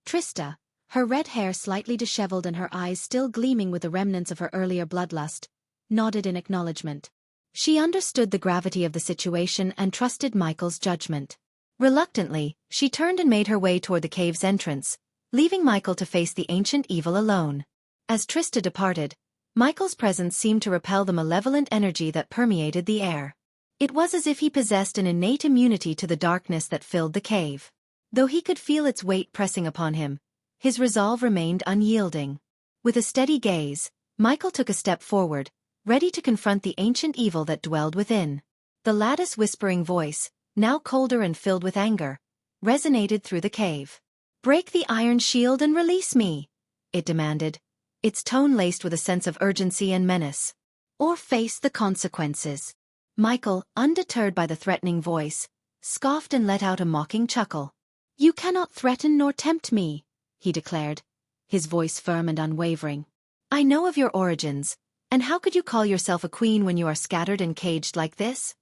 Trista, her red hair slightly disheveled and her eyes still gleaming with the remnants of her earlier bloodlust, nodded in acknowledgement. She understood the gravity of the situation and trusted Michael's judgment. Reluctantly, she turned and made her way toward the cave's entrance, leaving Michael to face the ancient evil alone. As Trista departed, Michael's presence seemed to repel the malevolent energy that permeated the air. It was as if he possessed an innate immunity to the darkness that filled the cave. Though he could feel its weight pressing upon him, his resolve remained unyielding. With a steady gaze, Michael took a step forward, ready to confront the ancient evil that dwelled within. The lattice whispering voice, now colder and filled with anger, resonated through the cave. "Break the iron shield and release me," it demanded, its tone laced with a sense of urgency and menace. "Or face the consequences." Michael, undeterred by the threatening voice, scoffed and let out a mocking chuckle. "You cannot threaten nor tempt me," he declared, his voice firm and unwavering. "I know of your origins, and how could you call yourself a queen when you are scattered and caged like this?"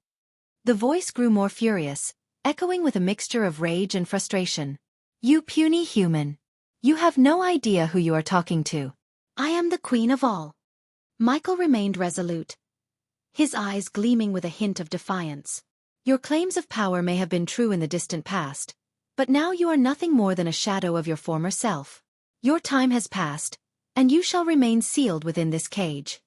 The voice grew more furious, echoing with a mixture of rage and frustration. "You puny human. You have no idea who you are talking to. I am the queen of all." Michael remained resolute, his eyes gleaming with a hint of defiance. "Your claims of power may have been true in the distant past, but now you are nothing more than a shadow of your former self. Your time has passed, and you shall remain sealed within this cage."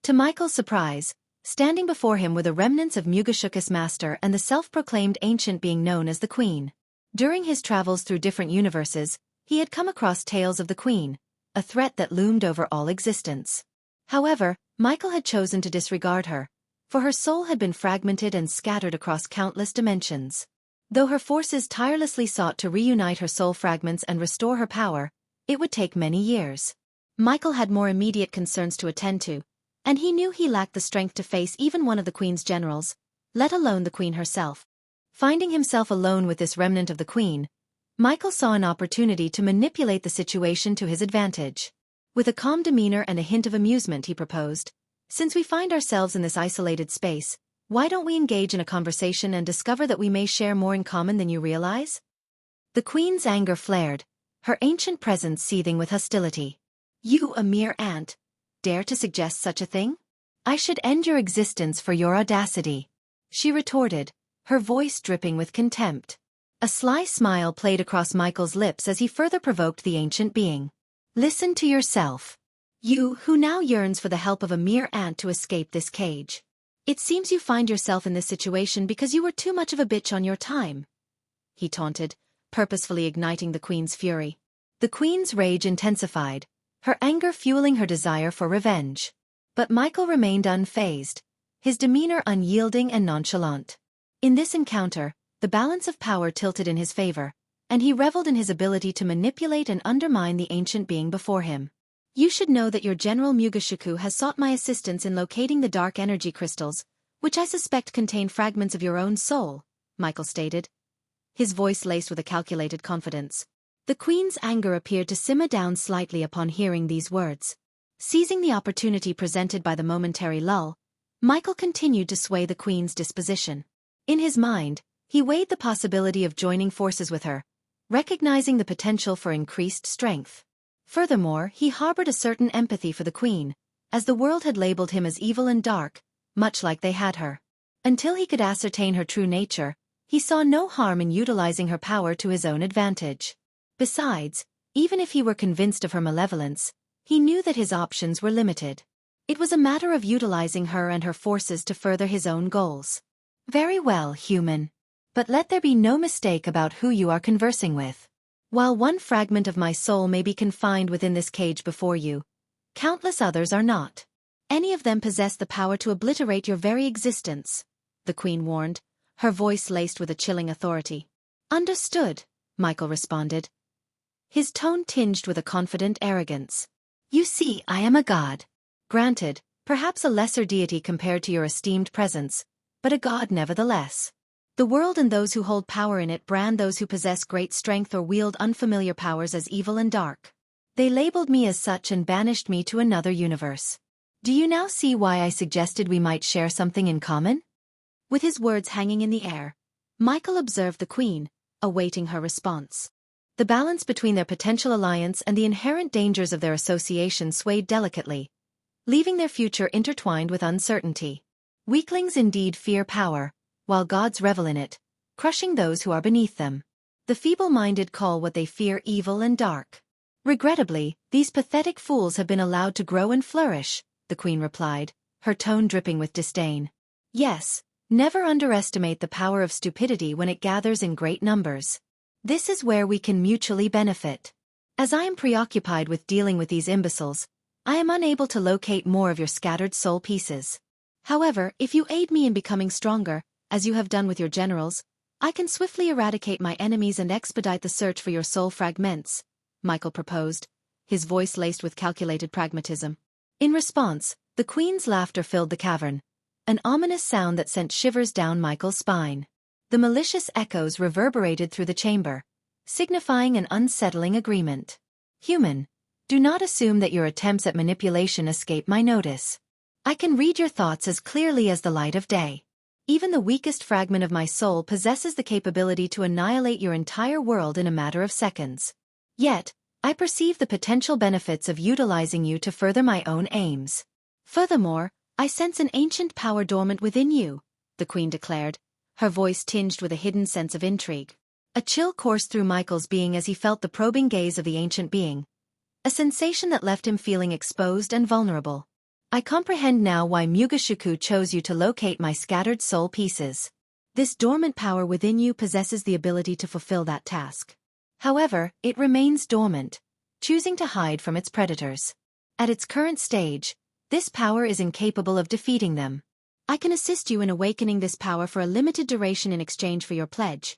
To Michael's surprise, standing before him were the remnants of Mugashuka's master and the self-proclaimed ancient being known as the Queen. During his travels through different universes, he had come across tales of the Queen, a threat that loomed over all existence. However, Michael had chosen to disregard her, for her soul had been fragmented and scattered across countless dimensions. Though her forces tirelessly sought to reunite her soul fragments and restore her power, it would take many years. Michael had more immediate concerns to attend to, and he knew he lacked the strength to face even one of the Queen's generals, let alone the Queen herself. Finding himself alone with this remnant of the Queen, Michael saw an opportunity to manipulate the situation to his advantage. With a calm demeanor and a hint of amusement, he proposed, "Since we find ourselves in this isolated space, why don't we engage in a conversation and discover that we may share more in common than you realize?" The queen's anger flared, her ancient presence seething with hostility. "You, a mere ant, dare to suggest such a thing? I should end your existence for your audacity," she retorted, her voice dripping with contempt. A sly smile played across Michael's lips as he further provoked the ancient being. "Listen to yourself. You, who now yearns for the help of a mere ant to escape this cage. It seems you find yourself in this situation because you were too much of a bitch on your time," he taunted, purposefully igniting the queen's fury. The queen's rage intensified, her anger fueling her desire for revenge. But Michael remained unfazed, his demeanor unyielding and nonchalant. In this encounter, the balance of power tilted in his favor, and he reveled in his ability to manipulate and undermine the ancient being before him. "You should know that your General Mugashiku has sought my assistance in locating the dark energy crystals, which I suspect contain fragments of your own soul," Michael stated, his voice laced with a calculated confidence. The queen's anger appeared to simmer down slightly upon hearing these words. Seizing the opportunity presented by the momentary lull, Michael continued to sway the queen's disposition. In his mind, he weighed the possibility of joining forces with her, recognizing the potential for increased strength. Furthermore, he harbored a certain empathy for the queen, as the world had labeled him as evil and dark, much like they had her. Until he could ascertain her true nature, he saw no harm in utilizing her power to his own advantage. Besides, even if he were convinced of her malevolence, he knew that his options were limited. It was a matter of utilizing her and her forces to further his own goals. "Very well, human. But let there be no mistake about who you are conversing with. While one fragment of my soul may be confined within this cage before you, countless others are not. Any of them possess the power to obliterate your very existence," the queen warned, her voice laced with a chilling authority. "Understood," Michael responded, his tone tinged with a confident arrogance. "You see, I am a god. Granted, perhaps a lesser deity compared to your esteemed presence, but a god nevertheless. The world and those who hold power in it brand those who possess great strength or wield unfamiliar powers as evil and dark. They labeled me as such and banished me to another universe. Do you now see why I suggested we might share something in common?" With his words hanging in the air, Michael observed the queen, awaiting her response. The balance between their potential alliance and the inherent dangers of their association swayed delicately, leaving their future intertwined with uncertainty. Weaklings indeed fear power, while gods revel in it, crushing those who are beneath them. The feeble-minded call what they fear evil and dark. "Regrettably, these pathetic fools have been allowed to grow and flourish," the queen replied, her tone dripping with disdain. "Yes, never underestimate the power of stupidity when it gathers in great numbers. This is where we can mutually benefit. As I am preoccupied with dealing with these imbeciles, I am unable to locate more of your scattered soul pieces. However, if you aid me in becoming stronger, as you have done with your generals, I can swiftly eradicate my enemies and expedite the search for your soul fragments," Michael proposed, his voice laced with calculated pragmatism. In response, the queen's laughter filled the cavern, an ominous sound that sent shivers down Michael's spine. The malicious echoes reverberated through the chamber, signifying an unsettling agreement. "Human, do not assume that your attempts at manipulation escape my notice. I can read your thoughts as clearly as the light of day. Even the weakest fragment of my soul possesses the capability to annihilate your entire world in a matter of seconds. Yet, I perceive the potential benefits of utilizing you to further my own aims. Furthermore, I sense an ancient power dormant within you," the queen declared, her voice tinged with a hidden sense of intrigue. A chill coursed through Michael's being as he felt the probing gaze of the ancient being, a sensation that left him feeling exposed and vulnerable. "I comprehend now why Mugashiku chose you to locate my scattered soul pieces. This dormant power within you possesses the ability to fulfill that task. However, it remains dormant, choosing to hide from its predators. At its current stage, this power is incapable of defeating them. I can assist you in awakening this power for a limited duration in exchange for your pledge."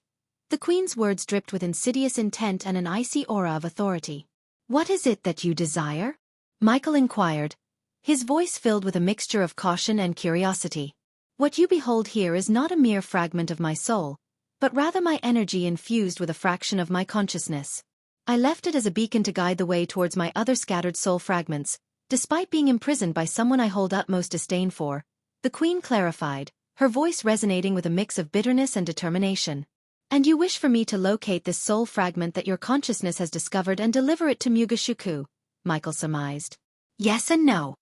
The queen's words dripped with insidious intent and an icy aura of authority. "What is it that you desire?" Michael inquired, his voice filled with a mixture of caution and curiosity. "What you behold here is not a mere fragment of my soul, but rather my energy infused with a fraction of my consciousness. I left it as a beacon to guide the way towards my other scattered soul fragments, despite being imprisoned by someone I hold utmost disdain for, the queen clarified, her voice resonating with a mix of bitterness and determination. And you wish for me to locate this soul fragment that your consciousness has discovered and deliver it to Mugashuku, Michael surmised. Yes and no.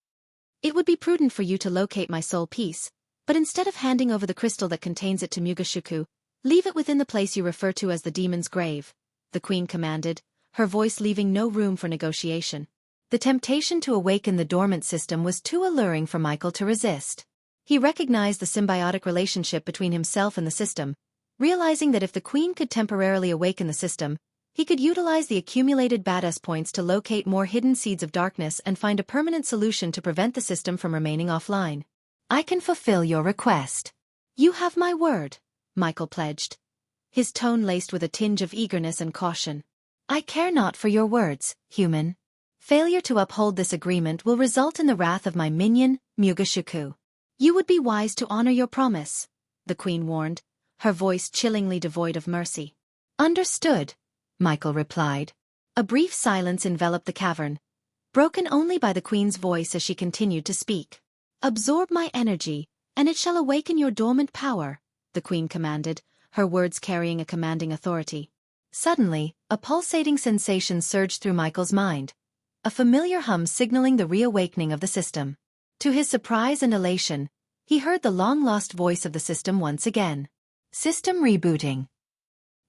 It would be prudent for you to locate my soul piece, but instead of handing over the crystal that contains it to Mugashuku, leave it within the place you refer to as the demon's grave, the queen commanded, her voice leaving no room for negotiation. The temptation to awaken the dormant system was too alluring for Michael to resist. He recognized the symbiotic relationship between himself and the system, realizing that if the queen could temporarily awaken the system, he could utilize the accumulated badass points to locate more hidden seeds of darkness and find a permanent solution to prevent the system from remaining offline. I can fulfill your request. You have my word, Michael pledged, his tone laced with a tinge of eagerness and caution. I care not for your words, human. Failure to uphold this agreement will result in the wrath of my minion, Mugashuku. You would be wise to honor your promise, the queen warned, her voice chillingly devoid of mercy. Understood, Michael replied. A brief silence enveloped the cavern, broken only by the queen's voice as she continued to speak. Absorb my energy, and it shall awaken your dormant power, the queen commanded, her words carrying a commanding authority. Suddenly, a pulsating sensation surged through Michael's mind, a familiar hum signaling the reawakening of the system. To his surprise and elation, he heard the long-lost voice of the system once again. System rebooting.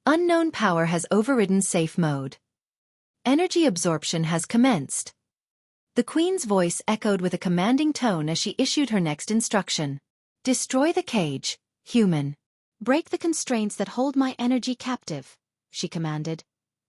Unknown power has overridden safe mode. Energy absorption has commenced. The queen's voice echoed with a commanding tone as she issued her next instruction. Destroy the cage, human. Break the constraints that hold my energy captive, she commanded,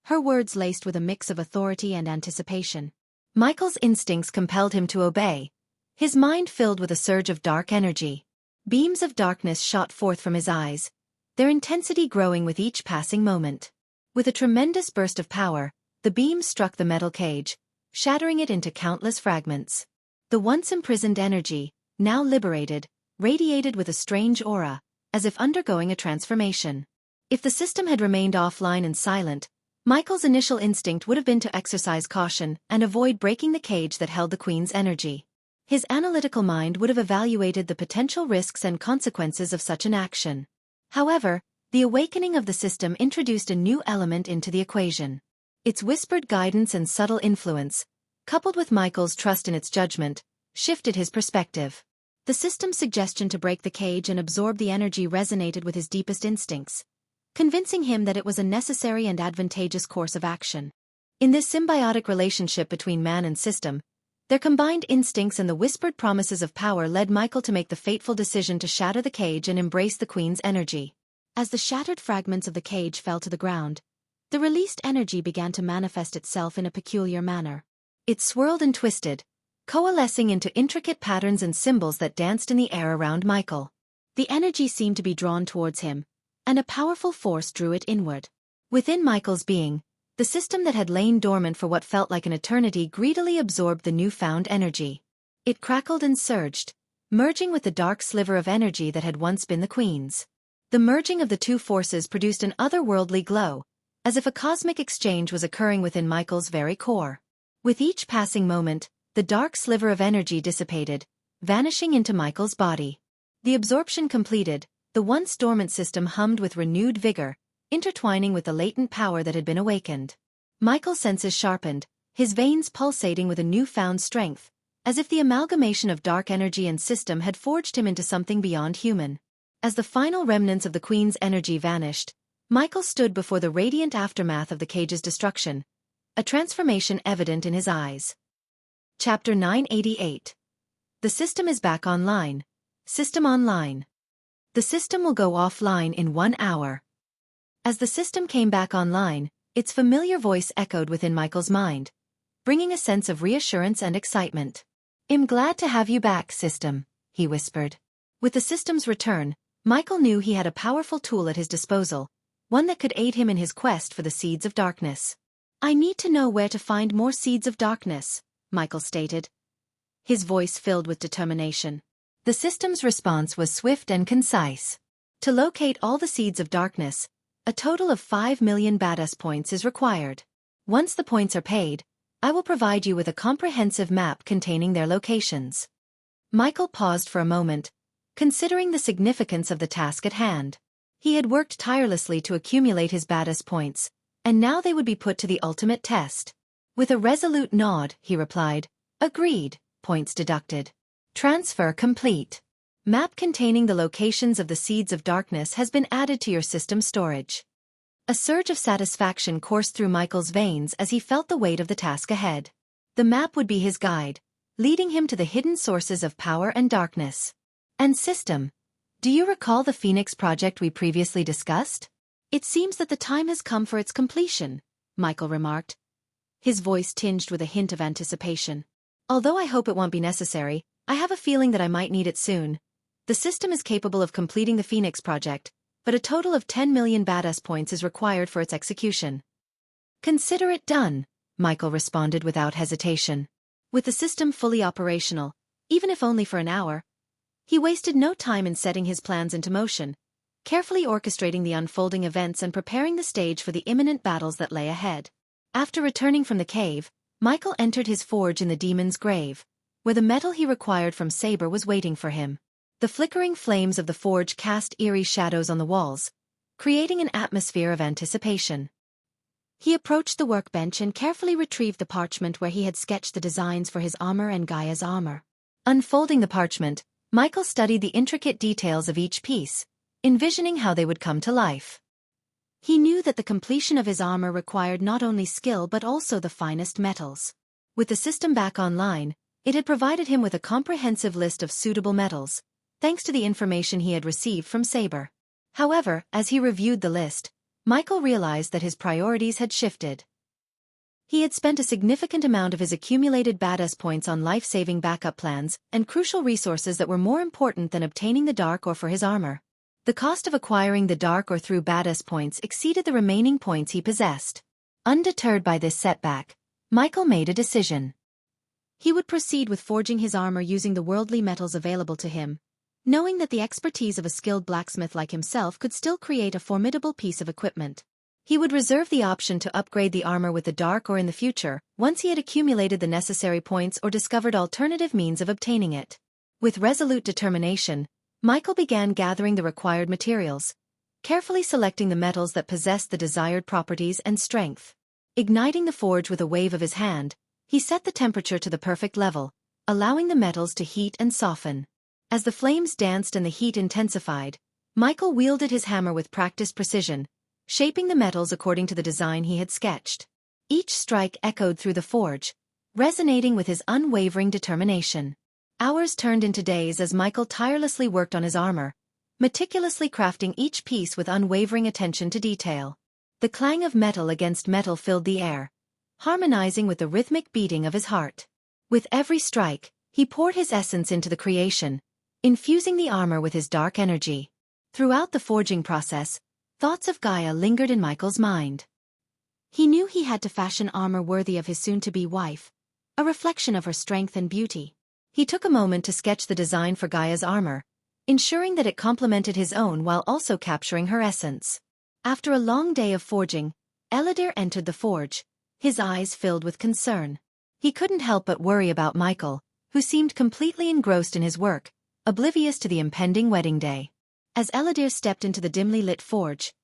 her words laced with a mix of authority and anticipation. Michael's instincts compelled him to obey, his mind filled with a surge of dark energy. Beams of darkness shot forth from his eyes, their intensity growing with each passing moment. With a tremendous burst of power, the beams struck the metal cage, shattering it into countless fragments. The once imprisoned energy, now liberated, radiated with a strange aura, as if undergoing a transformation. If the system had remained offline and silent, Michael's initial instinct would have been to exercise caution and avoid breaking the cage that held the queen's energy. His analytical mind would have evaluated the potential risks and consequences of such an action. However, the awakening of the system introduced a new element into the equation. Its whispered guidance and subtle influence, coupled with Michael's trust in its judgment, shifted his perspective. The system's suggestion to break the cage and absorb the energy resonated with his deepest instincts, convincing him that it was a necessary and advantageous course of action. In this symbiotic relationship between man and system, their combined instincts and the whispered promises of power led Michael to make the fateful decision to shatter the cage and embrace the queen's energy. As the shattered fragments of the cage fell to the ground, the released energy began to manifest itself in a peculiar manner. It swirled and twisted, coalescing into intricate patterns and symbols that danced in the air around Michael. The energy seemed to be drawn towards him, and a powerful force drew it inward. Within Michael's being, the system that had lain dormant for what felt like an eternity greedily absorbed the newfound energy. It crackled and surged, merging with the dark sliver of energy that had once been the queen's. The merging of the two forces produced an otherworldly glow, as if a cosmic exchange was occurring within Michael's very core. With each passing moment, the dark sliver of energy dissipated, vanishing into Michael's body. The absorption completed, the once dormant system hummed with renewed vigor, intertwining with the latent power that had been awakened. Michael's senses sharpened, his veins pulsating with a newfound strength, as if the amalgamation of dark energy and system had forged him into something beyond human. As the final remnants of the queen's energy vanished, Michael stood before the radiant aftermath of the cage's destruction, a transformation evident in his eyes. Chapter 988. The system is back online. System online. The system will go offline in 1 hour. As the system came back online, its familiar voice echoed within Michael's mind, bringing a sense of reassurance and excitement. I'm glad to have you back, system, he whispered. With the system's return, Michael knew he had a powerful tool at his disposal, one that could aid him in his quest for the seeds of darkness. I need to know where to find more seeds of darkness, Michael stated, his voice filled with determination. The system's response was swift and concise. To locate all the seeds of darkness, a total of 5 million badass points is required. Once the points are paid, I will provide you with a comprehensive map containing their locations. Michael paused for a moment, considering the significance of the task at hand. He had worked tirelessly to accumulate his badass points, and now they would be put to the ultimate test. With a resolute nod, he replied, "Agreed, points deducted. Transfer complete. Map containing the locations of the seeds of darkness has been added to your system storage." A surge of satisfaction coursed through Michael's veins as he felt the weight of the task ahead. The map would be his guide, leading him to the hidden sources of power and darkness. And system. Do you recall the Phoenix project we previously discussed? It seems that the time has come for its completion, Michael remarked, his voice tinged with a hint of anticipation. Although I hope it won't be necessary, I have a feeling that I might need it soon. The system is capable of completing the Phoenix project, but a total of 10 million badass points is required for its execution. Consider it done, Michael responded without hesitation. With the system fully operational, even if only for an hour, he wasted no time in setting his plans into motion, carefully orchestrating the unfolding events and preparing the stage for the imminent battles that lay ahead. After returning from the cave, Michael entered his forge in the demon's grave, where the metal he required from Saber was waiting for him. The flickering flames of the forge cast eerie shadows on the walls, creating an atmosphere of anticipation. He approached the workbench and carefully retrieved the parchment where he had sketched the designs for his armor and Gaia's armor. Unfolding the parchment, Michael studied the intricate details of each piece, envisioning how they would come to life. He knew that the completion of his armor required not only skill but also the finest metals. With the system back online, it had provided him with a comprehensive list of suitable metals, thanks to the information he had received from Saber. However, as he reviewed the list, Michael realized that his priorities had shifted. He had spent a significant amount of his accumulated badass points on life-saving backup plans and crucial resources that were more important than obtaining the Dark Ore for his armor. The cost of acquiring the Dark Ore through badass points exceeded the remaining points he possessed. Undeterred by this setback, Michael made a decision. He would proceed with forging his armor using the worldly metals available to him, knowing that the expertise of a skilled blacksmith like himself could still create a formidable piece of equipment. He would reserve the option to upgrade the armor with the Dark Ore in the future, once he had accumulated the necessary points or discovered alternative means of obtaining it. With resolute determination, Michael began gathering the required materials, carefully selecting the metals that possessed the desired properties and strength. Igniting the forge with a wave of his hand, he set the temperature to the perfect level, allowing the metals to heat and soften. As the flames danced and the heat intensified, Michael wielded his hammer with practiced precision, shaping the metals according to the design he had sketched. Each strike echoed through the forge, resonating with his unwavering determination. Hours turned into days as Michael tirelessly worked on his armor, meticulously crafting each piece with unwavering attention to detail. The clang of metal against metal filled the air, harmonizing with the rhythmic beating of his heart. With every strike, he poured his essence into the creation, infusing the armor with his dark energy. Throughout the forging process, thoughts of Gaia lingered in Michael's mind. He knew he had to fashion armor worthy of his soon-to-be wife, a reflection of her strength and beauty. He took a moment to sketch the design for Gaia's armor, ensuring that it complemented his own while also capturing her essence. After a long day of forging, Eladir entered the forge, his eyes filled with concern. He couldn't help but worry about Michael, who seemed completely engrossed in his work, oblivious to the impending wedding day. As Eladir stepped into the dimly lit forge,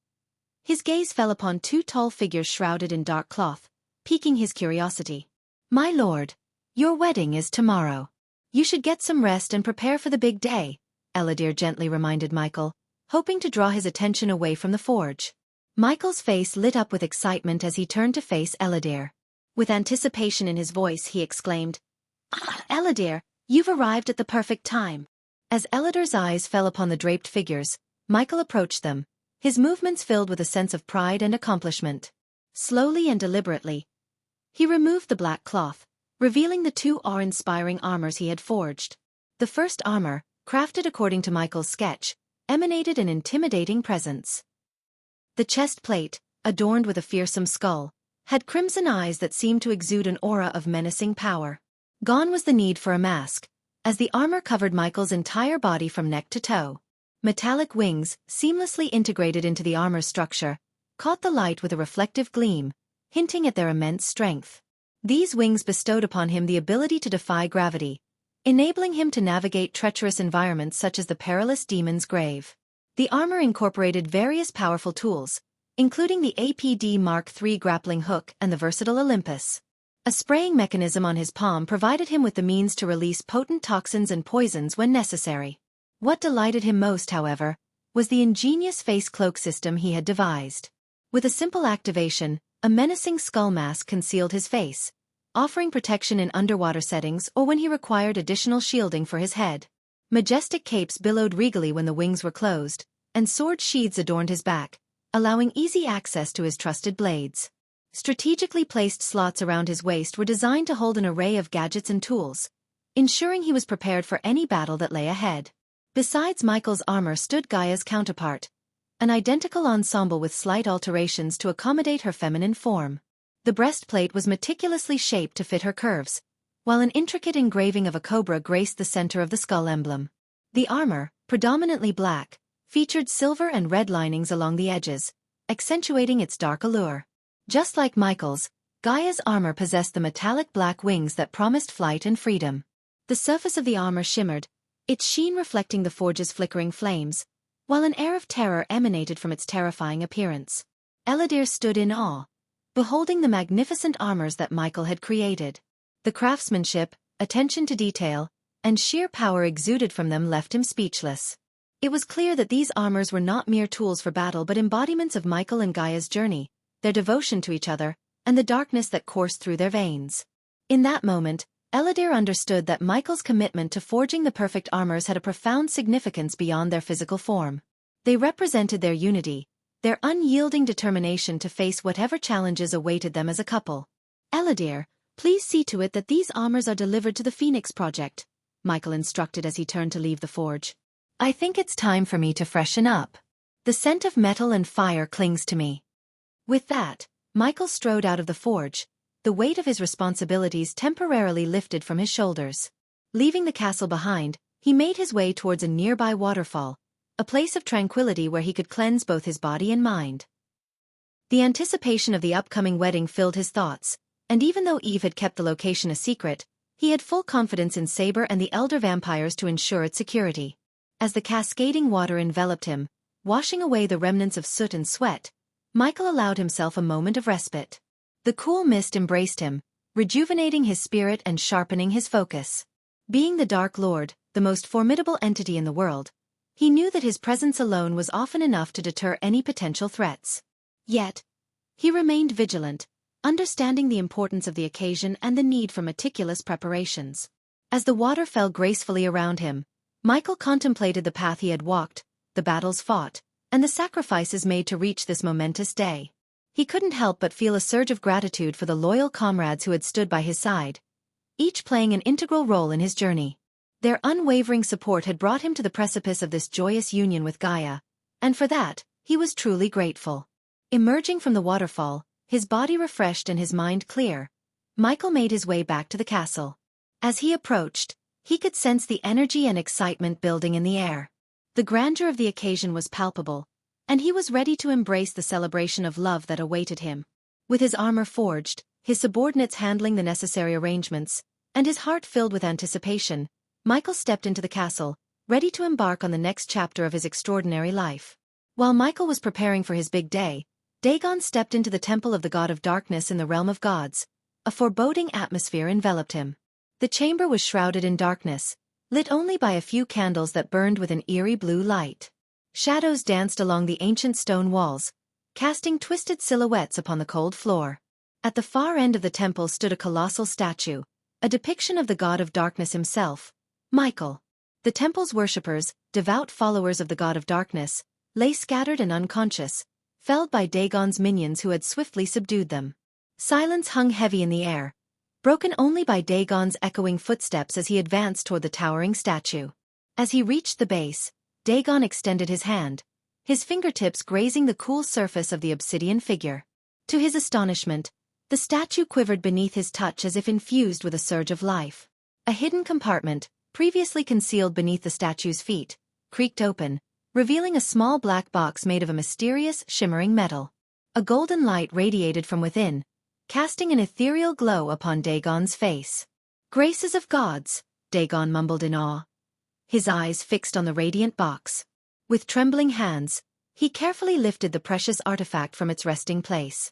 his gaze fell upon two tall figures shrouded in dark cloth, piquing his curiosity. "My lord, your wedding is tomorrow. You should get some rest and prepare for the big day," Eladir gently reminded Michael, hoping to draw his attention away from the forge. Michael's face lit up with excitement as he turned to face Eladir. With anticipation in his voice, he exclaimed, "Ah, Eladir, you've arrived at the perfect time." As Eladir's eyes fell upon the draped figures, Michael approached them, his movements filled with a sense of pride and accomplishment. Slowly and deliberately, he removed the black cloth, revealing the two awe-inspiring armors he had forged. The first armor, crafted according to Michael's sketch, emanated an intimidating presence. The chest plate, adorned with a fearsome skull, had crimson eyes that seemed to exude an aura of menacing power. Gone was the need for a mask, as the armor covered Michael's entire body from neck to toe. metallic wings, seamlessly integrated into the armor's structure, caught the light with a reflective gleam, hinting at their immense strength. These wings bestowed upon him the ability to defy gravity, enabling him to navigate treacherous environments such as the perilous demon's grave. The armor incorporated various powerful tools, including the APD Mark III grappling hook and the versatile Olympus. A spraying mechanism on his palm provided him with the means to release potent toxins and poisons when necessary. What delighted him most, however, was the ingenious face cloak system he had devised. With a simple activation, a menacing skull mask concealed his face, offering protection in underwater settings or when he required additional shielding for his head. Majestic capes billowed regally when the wings were closed, and sword sheaths adorned his back, allowing easy access to his trusted blades. Strategically placed slots around his waist were designed to hold an array of gadgets and tools, ensuring he was prepared for any battle that lay ahead. Besides Michael's armor stood Gaia's counterpart, an identical ensemble with slight alterations to accommodate her feminine form. The breastplate was meticulously shaped to fit her curves, while an intricate engraving of a cobra graced the center of the skull emblem. The armor, predominantly black, featured silver and red linings along the edges, accentuating its dark allure. Just like Michael's, Gaia's armor possessed the metallic black wings that promised flight and freedom. The surface of the armor shimmered, its sheen reflecting the forge's flickering flames, while an air of terror emanated from its terrifying appearance. Eladir stood in awe, beholding the magnificent armors that Michael had created. The craftsmanship, attention to detail, and sheer power exuded from them left him speechless. It was clear that these armors were not mere tools for battle but embodiments of Michael and Gaia's journey, their devotion to each other, and the darkness that coursed through their veins. In that moment, Eladir understood that Michael's commitment to forging the perfect armors had a profound significance beyond their physical form. They represented their unity, their unyielding determination to face whatever challenges awaited them as a couple. Eladir, please see to it that these armors are delivered to the Phoenix Project, Michael instructed as he turned to leave the forge. I think it's time for me to freshen up. The scent of metal and fire clings to me. With that, Michael strode out of the forge, the weight of his responsibilities temporarily lifted from his shoulders. Leaving the castle behind, he made his way towards a nearby waterfall, a place of tranquility where he could cleanse both his body and mind. The anticipation of the upcoming wedding filled his thoughts, and even though Eve had kept the location a secret, he had full confidence in Saber and the elder vampires to ensure its security. As the cascading water enveloped him, washing away the remnants of soot and sweat, Michael allowed himself a moment of respite. The cool mist embraced him, rejuvenating his spirit and sharpening his focus. Being the Dark Lord, the most formidable entity in the world, he knew that his presence alone was often enough to deter any potential threats. Yet, he remained vigilant, understanding the importance of the occasion and the need for meticulous preparations. As the water fell gracefully around him, Michael contemplated the path he had walked, the battles fought, and the sacrifices made to reach this momentous day. He couldn't help but feel a surge of gratitude for the loyal comrades who had stood by his side, each playing an integral role in his journey. Their unwavering support had brought him to the precipice of this joyous union with Gaia, and for that, he was truly grateful. Emerging from the waterfall, his body refreshed and his mind clear, Michael made his way back to the castle. As he approached, he could sense the energy and excitement building in the air. The grandeur of the occasion was palpable, and he was ready to embrace the celebration of love that awaited him. With his armor forged, his subordinates handling the necessary arrangements, and his heart filled with anticipation, Michael stepped into the castle, ready to embark on the next chapter of his extraordinary life. While Michael was preparing for his big day, Dagon stepped into the temple of the god of darkness in the realm of gods. A foreboding atmosphere enveloped him. The chamber was shrouded in darkness, lit only by a few candles that burned with an eerie blue light. Shadows danced along the ancient stone walls, casting twisted silhouettes upon the cold floor. At the far end of the temple stood a colossal statue, a depiction of the god of darkness himself, Michael. The temple's worshippers, devout followers of the god of darkness, lay scattered and unconscious, felled by Dagon's minions who had swiftly subdued them. Silence hung heavy in the air, broken only by Dagon's echoing footsteps as he advanced toward the towering statue. As he reached the base, Dagon extended his hand, his fingertips grazing the cool surface of the obsidian figure. To his astonishment, the statue quivered beneath his touch as if infused with a surge of life. A hidden compartment, previously concealed beneath the statue's feet, creaked open, revealing a small black box made of a mysterious, shimmering metal. A golden light radiated from within, casting an ethereal glow upon Dagon's face. "Graces of gods," Dagon mumbled in awe, his eyes fixed on the radiant box. With trembling hands, he carefully lifted the precious artifact from its resting place.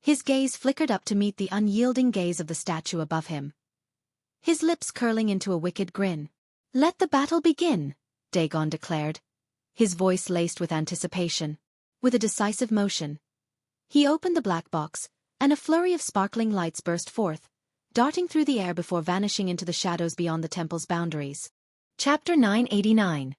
His gaze flickered up to meet the unyielding gaze of the statue above him, his lips curling into a wicked grin. "Let the battle begin," Dagon declared, his voice laced with anticipation. With a decisive motion, he opened the black box, and a flurry of sparkling lights burst forth, darting through the air before vanishing into the shadows beyond the temple's boundaries. Chapter 989.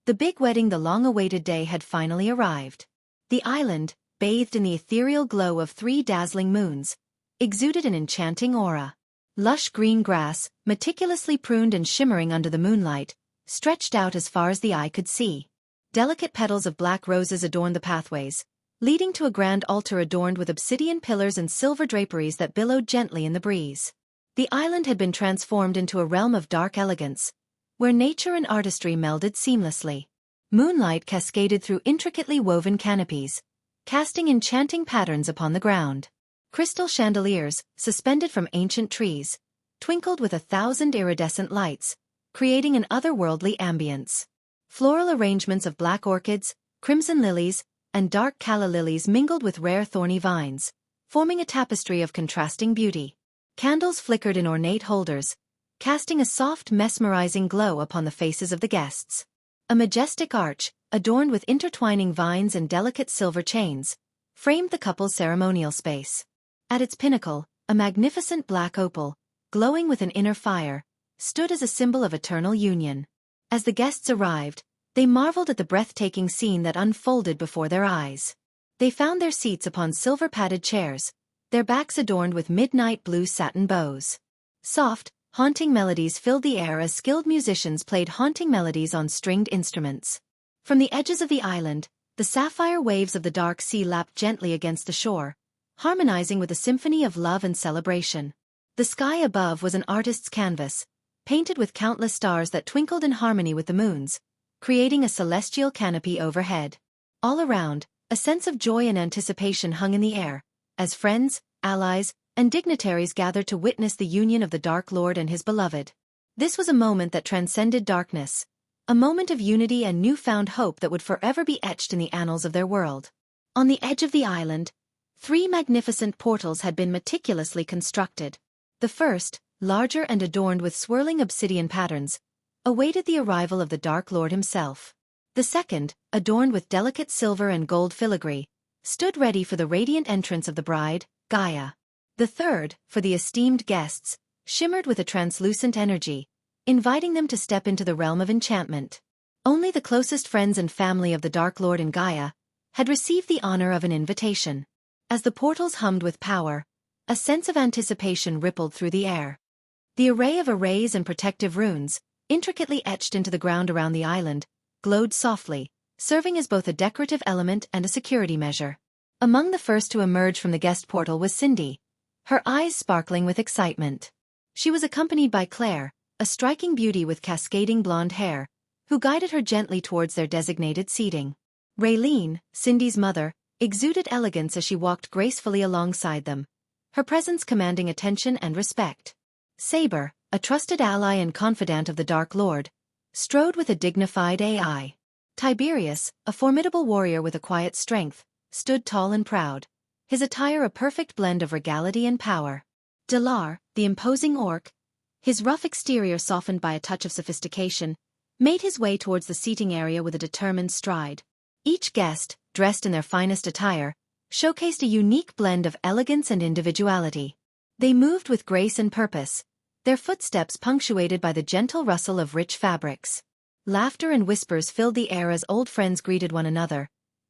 The big wedding. The long-awaited day had finally arrived. The island, bathed in the ethereal glow of 3 dazzling moons, exuded an enchanting aura. Lush green grass, meticulously pruned and shimmering under the moonlight, stretched out as far as the eye could see. Delicate petals of black roses adorned the pathways, leading to a grand altar adorned with obsidian pillars and silver draperies that billowed gently in the breeze. The island had been transformed into a realm of dark elegance, where nature and artistry melded seamlessly. Moonlight cascaded through intricately woven canopies, casting enchanting patterns upon the ground. Crystal chandeliers, suspended from ancient trees, twinkled with 1,000 iridescent lights, creating an otherworldly ambience. Floral arrangements of black orchids, crimson lilies, and dark calla lilies mingled with rare thorny vines, forming a tapestry of contrasting beauty. Candles flickered in ornate holders, casting a soft, mesmerizing glow upon the faces of the guests. A majestic arch, adorned with intertwining vines and delicate silver chains, framed the couple's ceremonial space. At its pinnacle, a magnificent black opal, glowing with an inner fire, stood as a symbol of eternal union. As the guests arrived, they marveled at the breathtaking scene that unfolded before their eyes. They found their seats upon silver-padded chairs, their backs adorned with midnight blue satin bows. Soft, haunting melodies filled the air as skilled musicians played haunting melodies on stringed instruments. From the edges of the island, the sapphire waves of the dark sea lapped gently against the shore, harmonizing with a symphony of love and celebration. The sky above was an artist's canvas, painted with countless stars that twinkled in harmony with the moons, creating a celestial canopy overhead. All around, a sense of joy and anticipation hung in the air, as friends, allies, and dignitaries gathered to witness the union of the Dark Lord and his beloved. This was a moment that transcended darkness, a moment of unity and newfound hope that would forever be etched in the annals of their world. On the edge of the island, 3 magnificent portals had been meticulously constructed. The first, larger and adorned with swirling obsidian patterns, awaited the arrival of the Dark Lord himself. The second, adorned with delicate silver and gold filigree, stood ready for the radiant entrance of the bride, Gaia. The third, for the esteemed guests, shimmered with a translucent energy, inviting them to step into the realm of enchantment. Only the closest friends and family of the Dark Lord and Gaia had received the honor of an invitation. As the portals hummed with power, a sense of anticipation rippled through the air. The array of arrays and protective runes, intricately etched into the ground around the island, glowed softly, serving as both a decorative element and a security measure. Among the first to emerge from the guest portal was Cindy, her eyes sparkling with excitement. She was accompanied by Claire, a striking beauty with cascading blonde hair, who guided her gently towards their designated seating. Raylene, Cindy's mother, exuded elegance as she walked gracefully alongside them, her presence commanding attention and respect. Saber, a trusted ally and confidant of the Dark Lord, strode with a dignified eye. Tiberius, a formidable warrior with a quiet strength, stood tall and proud, his attire a perfect blend of regality and power. Delar, the imposing orc, his rough exterior softened by a touch of sophistication, made his way towards the seating area with a determined stride. Each guest, dressed in their finest attire, showcased a unique blend of elegance and individuality. They moved with grace and purpose, their footsteps punctuated by the gentle rustle of rich fabrics. Laughter and whispers filled the air as old friends greeted one another,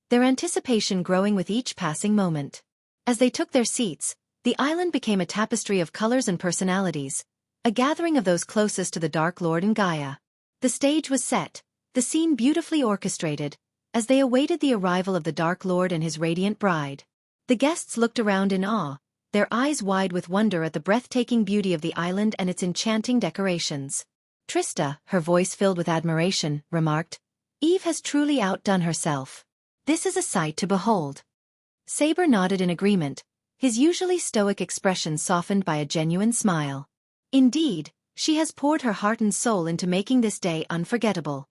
their anticipation growing with each passing moment. As they took their seats, the island became a tapestry of colors and personalities, a gathering of those closest to the Dark Lord and Gaia. The stage was set, the scene beautifully orchestrated, as they awaited the arrival of the Dark Lord and his radiant bride. The guests looked around in awe, their eyes wide with wonder at the breathtaking beauty of the island and its enchanting decorations. Trista, her voice filled with admiration, remarked, Eve has truly outdone herself. This is a sight to behold. Saber nodded in agreement, his usually stoic expression softened by a genuine smile. Indeed, she has poured her heart and soul into making this day unforgettable.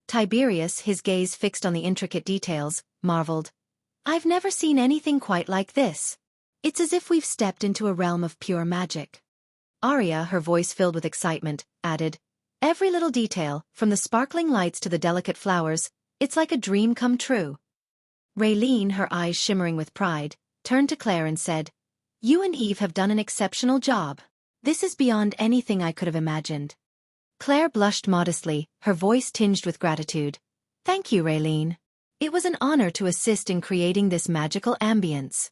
Tiberius, his gaze fixed on the intricate details, marveled. I've never seen anything quite like this. It's as if we've stepped into a realm of pure magic. Arya, her voice filled with excitement, added, every little detail, from the sparkling lights to the delicate flowers, it's like a dream come true. Raylene, her eyes shimmering with pride, turned to Claire and said, you and Eve have done an exceptional job. This is beyond anything I could have imagined. Claire blushed modestly, her voice tinged with gratitude. Thank you, Raylene. It was an honor to assist in creating this magical ambience.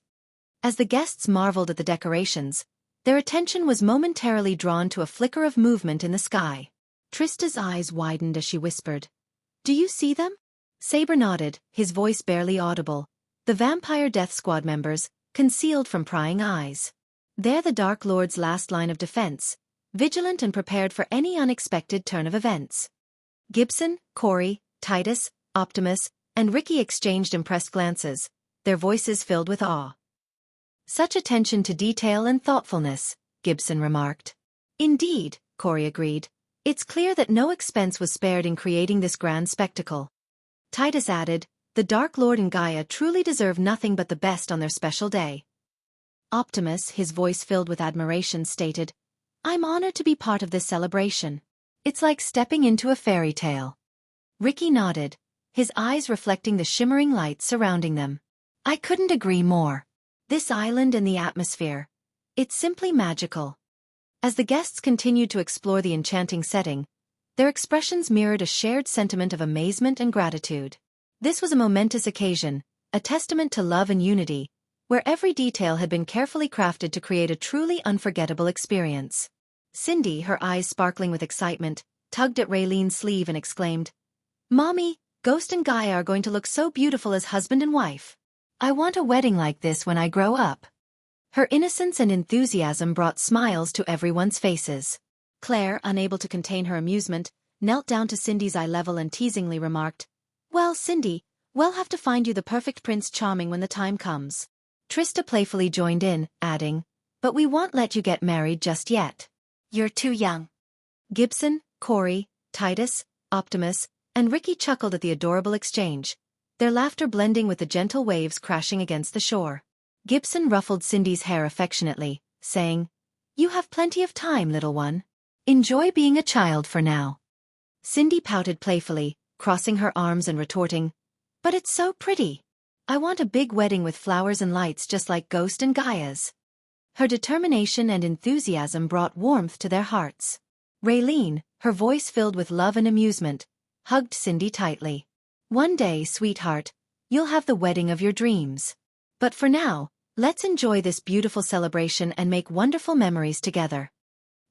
As the guests marveled at the decorations, their attention was momentarily drawn to a flicker of movement in the sky. Trista's eyes widened as she whispered, do you see them? Saber nodded, his voice barely audible. The Vampire Death Squad members, concealed from prying eyes. They're the Dark Lord's last line of defense, vigilant and prepared for any unexpected turn of events. Gibson, Corey, Titus, Optimus, and Ricky exchanged impressed glances, their voices filled with awe. Such attention to detail and thoughtfulness, Gibson remarked. Indeed, Corey agreed. It's clear that no expense was spared in creating this grand spectacle. Titus added, the Dark Lord and Gaia truly deserve nothing but the best on their special day. Optimus, his voice filled with admiration, stated, I'm honored to be part of this celebration. It's like stepping into a fairy tale. Ricky nodded, his eyes reflecting the shimmering lights surrounding them. I couldn't agree more. This island and the atmosphere. It's simply magical. As the guests continued to explore the enchanting setting, their expressions mirrored a shared sentiment of amazement and gratitude. This was a momentous occasion, a testament to love and unity, where every detail had been carefully crafted to create a truly unforgettable experience. Cindy, her eyes sparkling with excitement, tugged at Raylene's sleeve and exclaimed, Mommy, Ghost and Gaia are going to look so beautiful as husband and wife. I want a wedding like this when I grow up. Her innocence and enthusiasm brought smiles to everyone's faces. Claire, unable to contain her amusement, knelt down to Cindy's eye level and teasingly remarked, Well, Cindy, we'll have to find you the perfect Prince Charming when the time comes. Trista playfully joined in, adding, But we won't let you get married just yet. You're too young. Gibson, Corey, Titus, Optimus, and Ricky chuckled at the adorable exchange, their laughter blending with the gentle waves crashing against the shore. Gibson ruffled Cindy's hair affectionately, saying, You have plenty of time, little one. Enjoy being a child for now. Cindy pouted playfully, crossing her arms and retorting, But it's so pretty. I want a big wedding with flowers and lights just like Ghost and Gaia's. Her determination and enthusiasm brought warmth to their hearts. Raylene, her voice filled with love and amusement, hugged Cindy tightly. One day, sweetheart, you'll have the wedding of your dreams. But for now, let's enjoy this beautiful celebration and make wonderful memories together.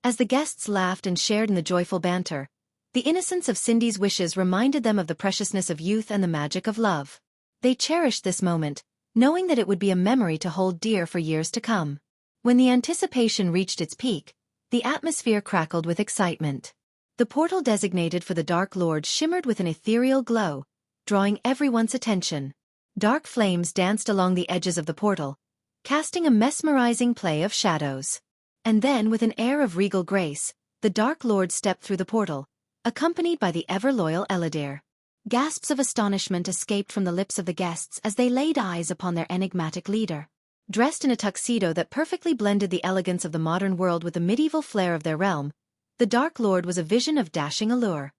As the guests laughed and shared in the joyful banter, the innocence of Cindy's wishes reminded them of the preciousness of youth and the magic of love. They cherished this moment, knowing that it would be a memory to hold dear for years to come. When the anticipation reached its peak, the atmosphere crackled with excitement. The portal designated for the Dark Lord shimmered with an ethereal glow, drawing everyone's attention. Dark flames danced along the edges of the portal, casting a mesmerizing play of shadows. And then, with an air of regal grace, the Dark Lord stepped through the portal, accompanied by the ever-loyal Eladir. Gasps of astonishment escaped from the lips of the guests as they laid eyes upon their enigmatic leader. Dressed in a tuxedo that perfectly blended the elegance of the modern world with the medieval flair of their realm, the Dark Lord was a vision of dashing allure.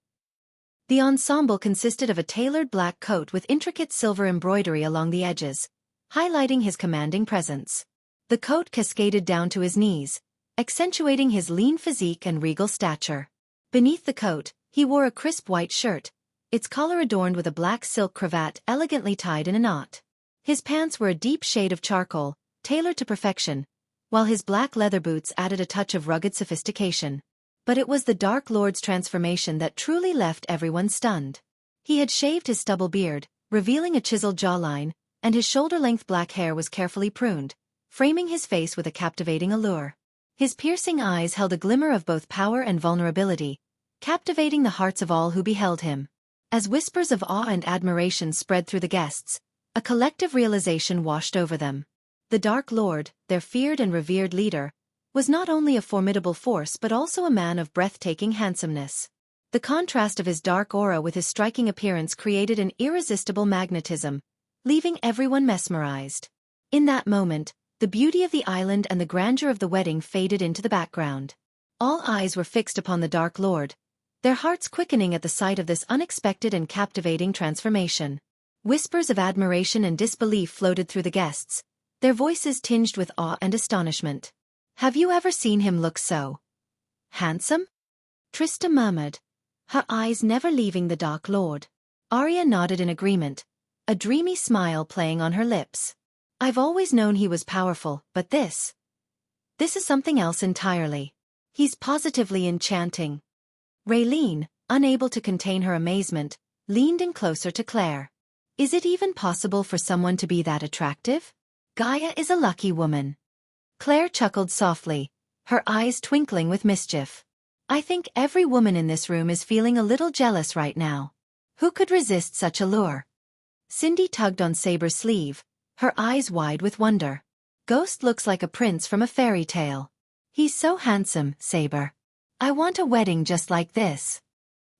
The ensemble consisted of a tailored black coat with intricate silver embroidery along the edges, highlighting his commanding presence. The coat cascaded down to his knees, accentuating his lean physique and regal stature. Beneath the coat, he wore a crisp white shirt, its collar adorned with a black silk cravat elegantly tied in a knot. His pants were a deep shade of charcoal, tailored to perfection, while his black leather boots added a touch of rugged sophistication. But it was the Dark Lord's transformation that truly left everyone stunned. He had shaved his stubble beard, revealing a chiseled jawline, and his shoulder-length black hair was carefully pruned, framing his face with a captivating allure. His piercing eyes held a glimmer of both power and vulnerability, captivating the hearts of all who beheld him. As whispers of awe and admiration spread through the guests, a collective realization washed over them. The Dark Lord, their feared and revered leader, was not only a formidable force but also a man of breathtaking handsomeness. The contrast of his dark aura with his striking appearance created an irresistible magnetism, leaving everyone mesmerized. In that moment, the beauty of the island and the grandeur of the wedding faded into the background. All eyes were fixed upon the Dark Lord, their hearts quickening at the sight of this unexpected and captivating transformation. Whispers of admiration and disbelief floated through the guests, their voices tinged with awe and astonishment. "Have you ever seen him look so handsome?" Trista murmured, her eyes never leaving the Dark Lord. Arya nodded in agreement, a dreamy smile playing on her lips. "I've always known he was powerful, but this is something else entirely. He's positively enchanting." Raylene, unable to contain her amazement, leaned in closer to Claire. "Is it even possible for someone to be that attractive? Gaia is a lucky woman." Claire chuckled softly, her eyes twinkling with mischief. "I think every woman in this room is feeling a little jealous right now. Who could resist such a lure?" Cindy tugged on Saber's sleeve, her eyes wide with wonder. "Ghost looks like a prince from a fairy tale. He's so handsome, Saber. I want a wedding just like this."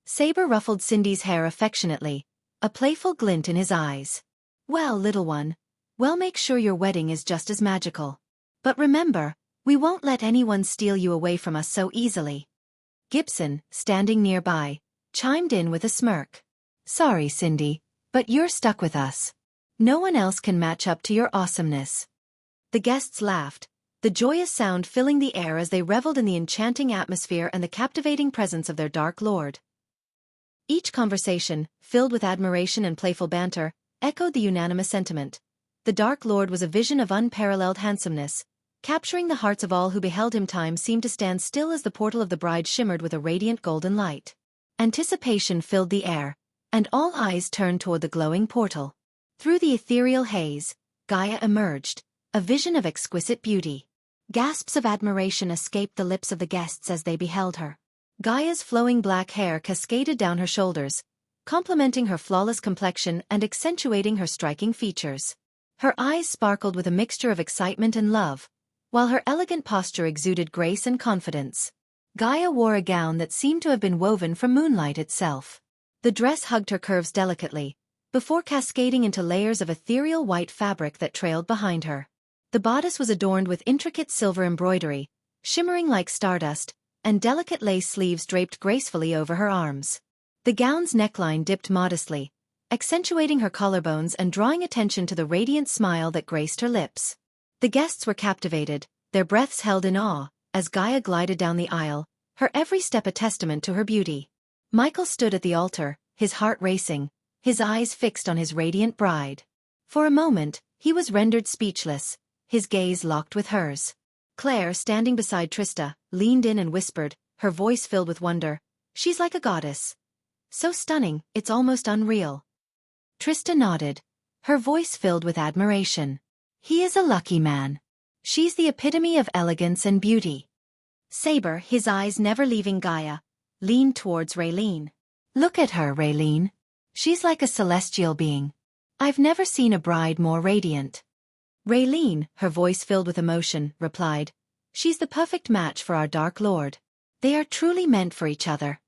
Saber ruffled Cindy's hair affectionately, a playful glint in his eyes. "Well, little one, we'll make sure your wedding is just as magical. But remember, we won't let anyone steal you away from us so easily." Gibson, standing nearby, chimed in with a smirk. "Sorry, Cindy, but you're stuck with us. No one else can match up to your awesomeness." The guests laughed, the joyous sound filling the air as they reveled in the enchanting atmosphere and the captivating presence of their Dark Lord. Each conversation, filled with admiration and playful banter, echoed the unanimous sentiment. The Dark Lord was a vision of unparalleled handsomeness, capturing the hearts of all who beheld him. Time seemed to stand still as the portal of the bride shimmered with a radiant golden light. Anticipation filled the air, and all eyes turned toward the glowing portal. Through the ethereal haze, Gaia emerged, a vision of exquisite beauty. Gasps of admiration escaped the lips of the guests as they beheld her. Gaia's flowing black hair cascaded down her shoulders, complementing her flawless complexion and accentuating her striking features. Her eyes sparkled with a mixture of excitement and love, while her elegant posture exuded grace and confidence. Gaia wore a gown that seemed to have been woven from moonlight itself. The dress hugged her curves delicately, before cascading into layers of ethereal white fabric that trailed behind her. The bodice was adorned with intricate silver embroidery, shimmering like stardust, and delicate lace sleeves draped gracefully over her arms. The gown's neckline dipped modestly, accentuating her collarbones and drawing attention to the radiant smile that graced her lips. The guests were captivated, their breaths held in awe, as Gaia glided down the aisle, her every step a testament to her beauty. Michael stood at the altar, his heart racing, his eyes fixed on his radiant bride. For a moment, he was rendered speechless, his gaze locked with hers. Claire, standing beside Trista, leaned in and whispered, her voice filled with wonder, "She's like a goddess. So stunning, it's almost unreal." Trista nodded, her voice filled with admiration. "He is a lucky man. She's the epitome of elegance and beauty." Saber, his eyes never leaving Gaia, leaned towards Raylene. "Look at her, Raylene. She's like a celestial being. I've never seen a bride more radiant." Raylene, her voice filled with emotion, replied, "She's the perfect match for our Dark Lord. They are truly meant for each other."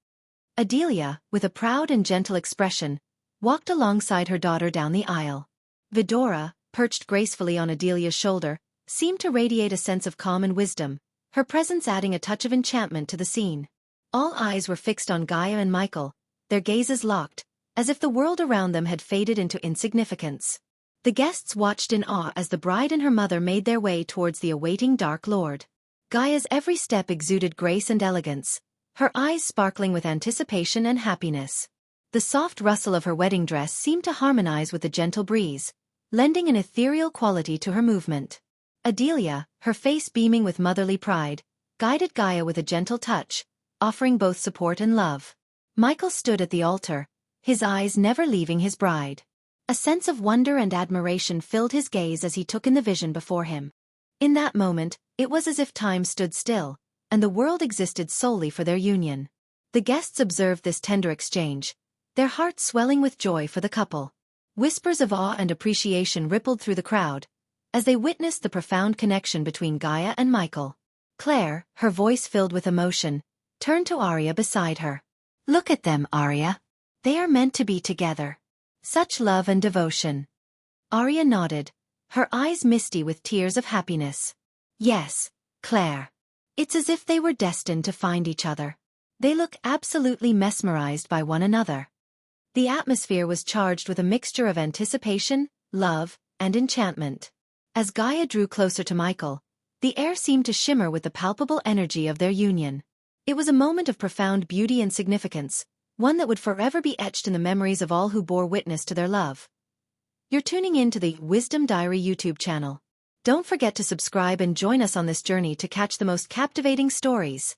Adelia, with a proud and gentle expression, walked alongside her daughter down the aisle. Vidora, perched gracefully on Adelia's shoulder, seemed to radiate a sense of calm and wisdom, her presence adding a touch of enchantment to the scene. All eyes were fixed on Gaia and Michael, their gazes locked, as if the world around them had faded into insignificance. The guests watched in awe as the bride and her mother made their way towards the awaiting Dark Lord. Gaia's every step exuded grace and elegance, her eyes sparkling with anticipation and happiness. The soft rustle of her wedding dress seemed to harmonize with the gentle breeze, lending an ethereal quality to her movement. Adelia, her face beaming with motherly pride, guided Gaia with a gentle touch, offering both support and love. Michael stood at the altar, his eyes never leaving his bride. A sense of wonder and admiration filled his gaze as he took in the vision before him. In that moment, it was as if time stood still, and the world existed solely for their union. The guests observed this tender exchange, their hearts swelling with joy for the couple. Whispers of awe and appreciation rippled through the crowd as they witnessed the profound connection between Gaia and Michael. Claire, her voice filled with emotion, turned to Arya beside her. "Look at them, Arya. They are meant to be together. Such love and devotion." Arya nodded, her eyes misty with tears of happiness. "Yes, Claire. It's as if they were destined to find each other. They look absolutely mesmerized by one another." The atmosphere was charged with a mixture of anticipation, love, and enchantment. As Gaia drew closer to Michael, the air seemed to shimmer with the palpable energy of their union. It was a moment of profound beauty and significance, one that would forever be etched in the memories of all who bore witness to their love. You're tuning in to the Wisdom Diary YouTube channel. Don't forget to subscribe and join us on this journey to catch the most captivating stories.